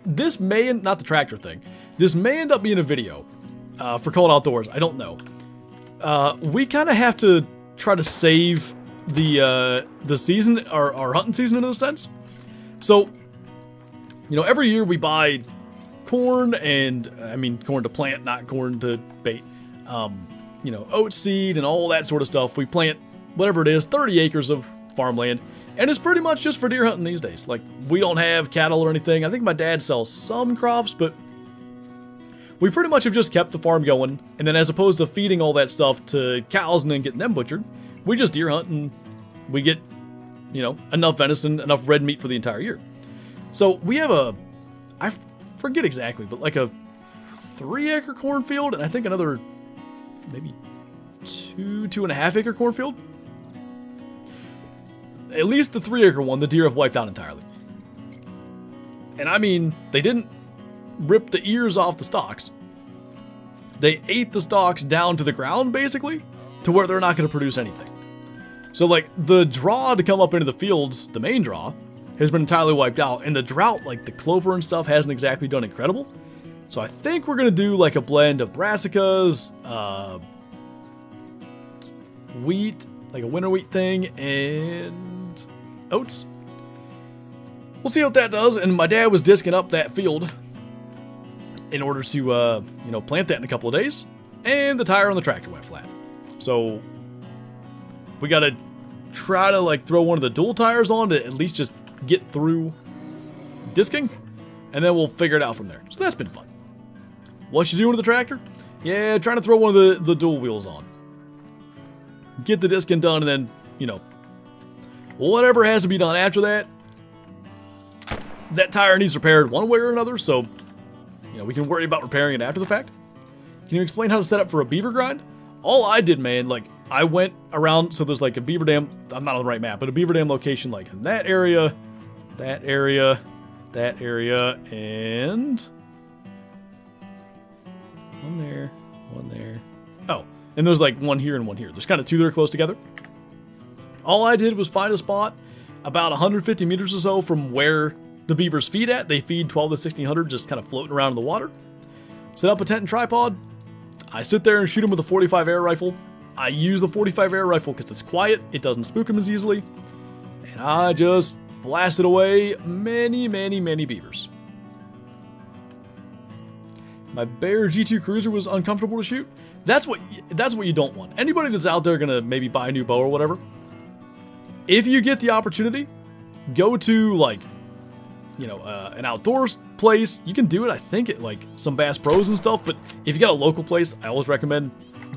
This may, not the tractor thing, this may end up being a video for Cold Outdoors. I don't know. We kind of have to try to save the season, our hunting season in a sense. So, every year we buy corn and, corn to plant, not corn to bait. Oat seed and all that sort of stuff. We plant whatever it is, 30 acres of farmland. And it's pretty much just for deer hunting these days. Like, we don't have cattle or anything. I think my dad sells some crops, but we pretty much have just kept the farm going. And then as opposed to feeding all that stuff to cows and then getting them butchered, we just deer hunt and we get, enough venison, enough red meat for the entire year. So we have I forget exactly, but like a 3-acre cornfield, and I think another maybe 2.5 acre cornfield. At least the 3-acre one, the deer have wiped out entirely. And I mean, they didn't rip the ears off the stalks. They ate the stalks down to the ground, basically, to where they're not going to produce anything. So, like, the draw to come up into the fields, the main draw, has been entirely wiped out. And the drought, like the clover and stuff, hasn't exactly done incredible. So I think we're going to do, like, a blend of brassicas, wheat, like a winter wheat thing, and oats. We'll see what that does. And my dad was disking up that field in order to, you know, plant that in a couple of days. And the tire on the tractor went flat. So we got to try to, like, throw one of the dual tires on to at least just get through disking. And then we'll figure it out from there. So that's been fun. What you doing with the tractor? Yeah, trying to throw one of the dual wheels on. Get the disking done, and then, you know, whatever has to be done after that. That tire needs repaired one way or another, so, you know, we can worry about repairing it after the fact. Can you explain how to set up for a beaver grind? All I did, man, like, I went around, so there's like a beaver dam, I'm not on the right map, but a beaver dam location, like in that area, that area, that area, and one there, one there. Oh, and there's like one here and one here. There's kind of two that are close together. All I did was find a spot about 150 meters or so from where the beavers feed at. They feed 12 to 1600, just kind of floating around in the water. Set up a tent and tripod. I sit there and shoot them with a 45 air rifle. I use the 45 air rifle because it's quiet. It doesn't spook them as easily. And I just blasted away many, many, many beavers. My Bear G2 Cruiser was uncomfortable to shoot. That's what you don't want. Anybody that's out there gonna maybe buy a new bow or whatever, if you get the opportunity, go to, like, you know, an outdoors place. You can do it, I think, at like some Bass Pros and stuff. But if you got a local place, I always recommend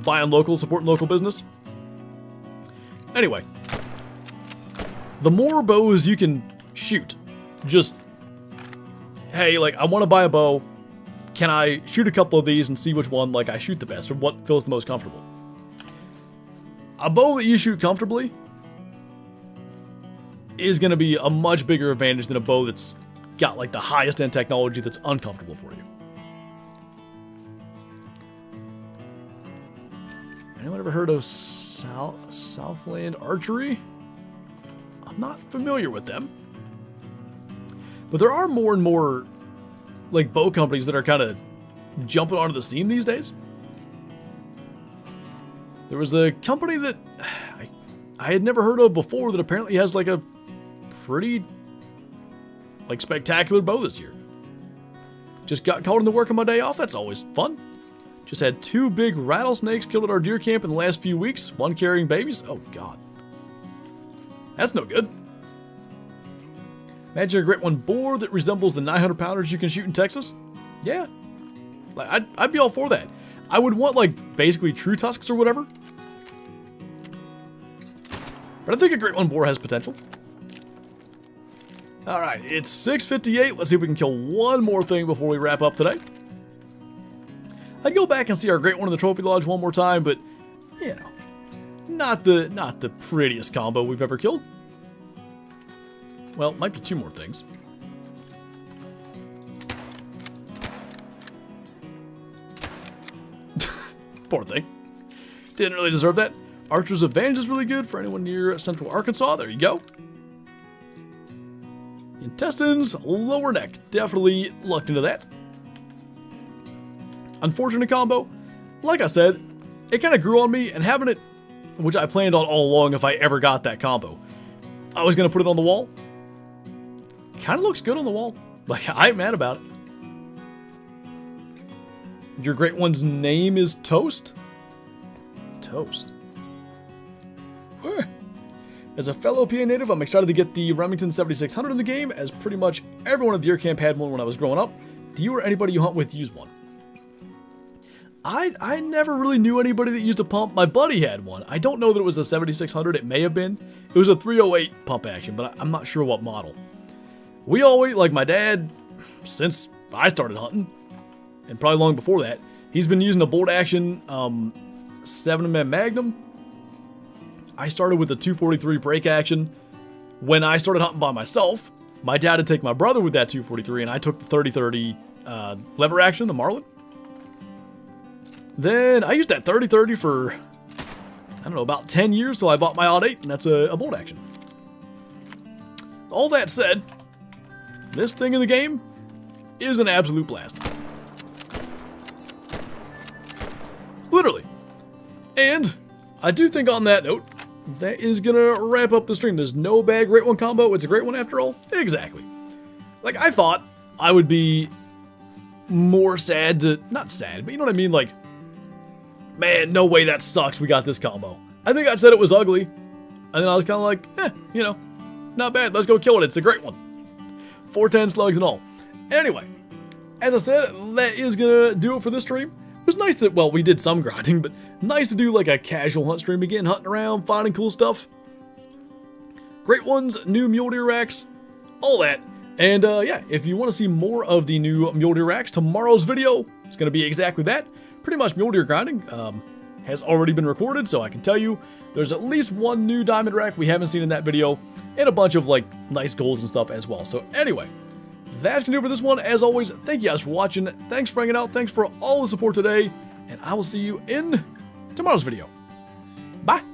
buying local, supporting local business. Anyway, the more bows you can shoot, just, hey, like, I want to buy a bow. Can I shoot a couple of these and see which one, like, I shoot the best or what feels the most comfortable? A bow that you shoot comfortably is going to be a much bigger advantage than a bow that's got, like, the highest end technology that's uncomfortable for you. Anyone ever heard of Southland Archery? I'm not familiar with them. But there are more and more, like, bow companies that are kind of jumping onto the scene these days. There was a company that I had never heard of before that apparently has, like, a pretty, like, spectacular bow this year. Just got caught in the work on my day off. That's always fun. Just had 2 big rattlesnakes killed at our deer camp in the last few weeks. One carrying babies. Oh, God. That's no good. Imagine a great one boar that resembles the 900 pounders you can shoot in Texas. Yeah. Like, I'd be all for that. I would want, like, basically true tusks or whatever. But I think a great one boar has potential. Alright, it's 6:58. Let's see if we can kill one more thing before we wrap up today. I'd go back and see our great one in the trophy lodge one more time, but, you know, not the prettiest combo we've ever killed. Well, might be 2 more things. Poor thing. Didn't really deserve that. Archer's Advantage is really good for anyone near central Arkansas. There you go. Intestines, lower neck. Definitely lucked into that. Unfortunate combo. Like I said, it kind of grew on me, and having it, which I planned on all along if I ever got that combo, I was going to put it on the wall. Kind of looks good on the wall. Like, I ain't mad about it. Your great one's name is Toast? Toast. As a fellow PA native, I'm excited to get the Remington 7600 in the game, as pretty much everyone at deer camp had one when I was growing up. Do you or anybody you hunt with use one? I never really knew anybody that used a pump. My buddy had one. I don't know that it was a 7600. It may have been. It was a 308 pump action, but I'm not sure what model. We always, like my dad, since I started hunting, and probably long before that, he's been using a bolt action 7mm Magnum. I started with a 243 break action when I started hunting by myself. My dad had taken my brother with that 243, and I took the 30-30 lever action, the Marlin. Then I used that 30-30 for, I don't know, about 10 years till I bought my odd 8, and that's a bolt action. All that said, this thing in the game is an absolute blast. Literally. And I do think on that note, that is gonna wrap up the stream. There's no bad great one combo. It's a great one after all. Exactly. Like, I thought I would be more sad to, not sad, but you know what I mean? Like, man, no way, that sucks. We got this combo. I think I said it was ugly. And then I was kind of like, you know, not bad. Let's go kill it. It's a great one. 410 slugs and all. Anyway, as I said, that is gonna do it for this stream. It was nice to, well, we did some grinding, but nice to do like a casual hunt stream again, hunting around, finding cool stuff. Great ones, new mule deer racks, all that. And yeah, if you want to see more of the new mule deer racks, tomorrow's video is going to be exactly that. Pretty much mule deer grinding has already been recorded, so I can tell you there's at least one new diamond rack we haven't seen in that video, and a bunch of like nice golds and stuff as well. So anyway, that's going to do it for this one. As always, thank you guys for watching. Thanks for hanging out. Thanks for all the support today. And I will see you in tomorrow's video. Bye.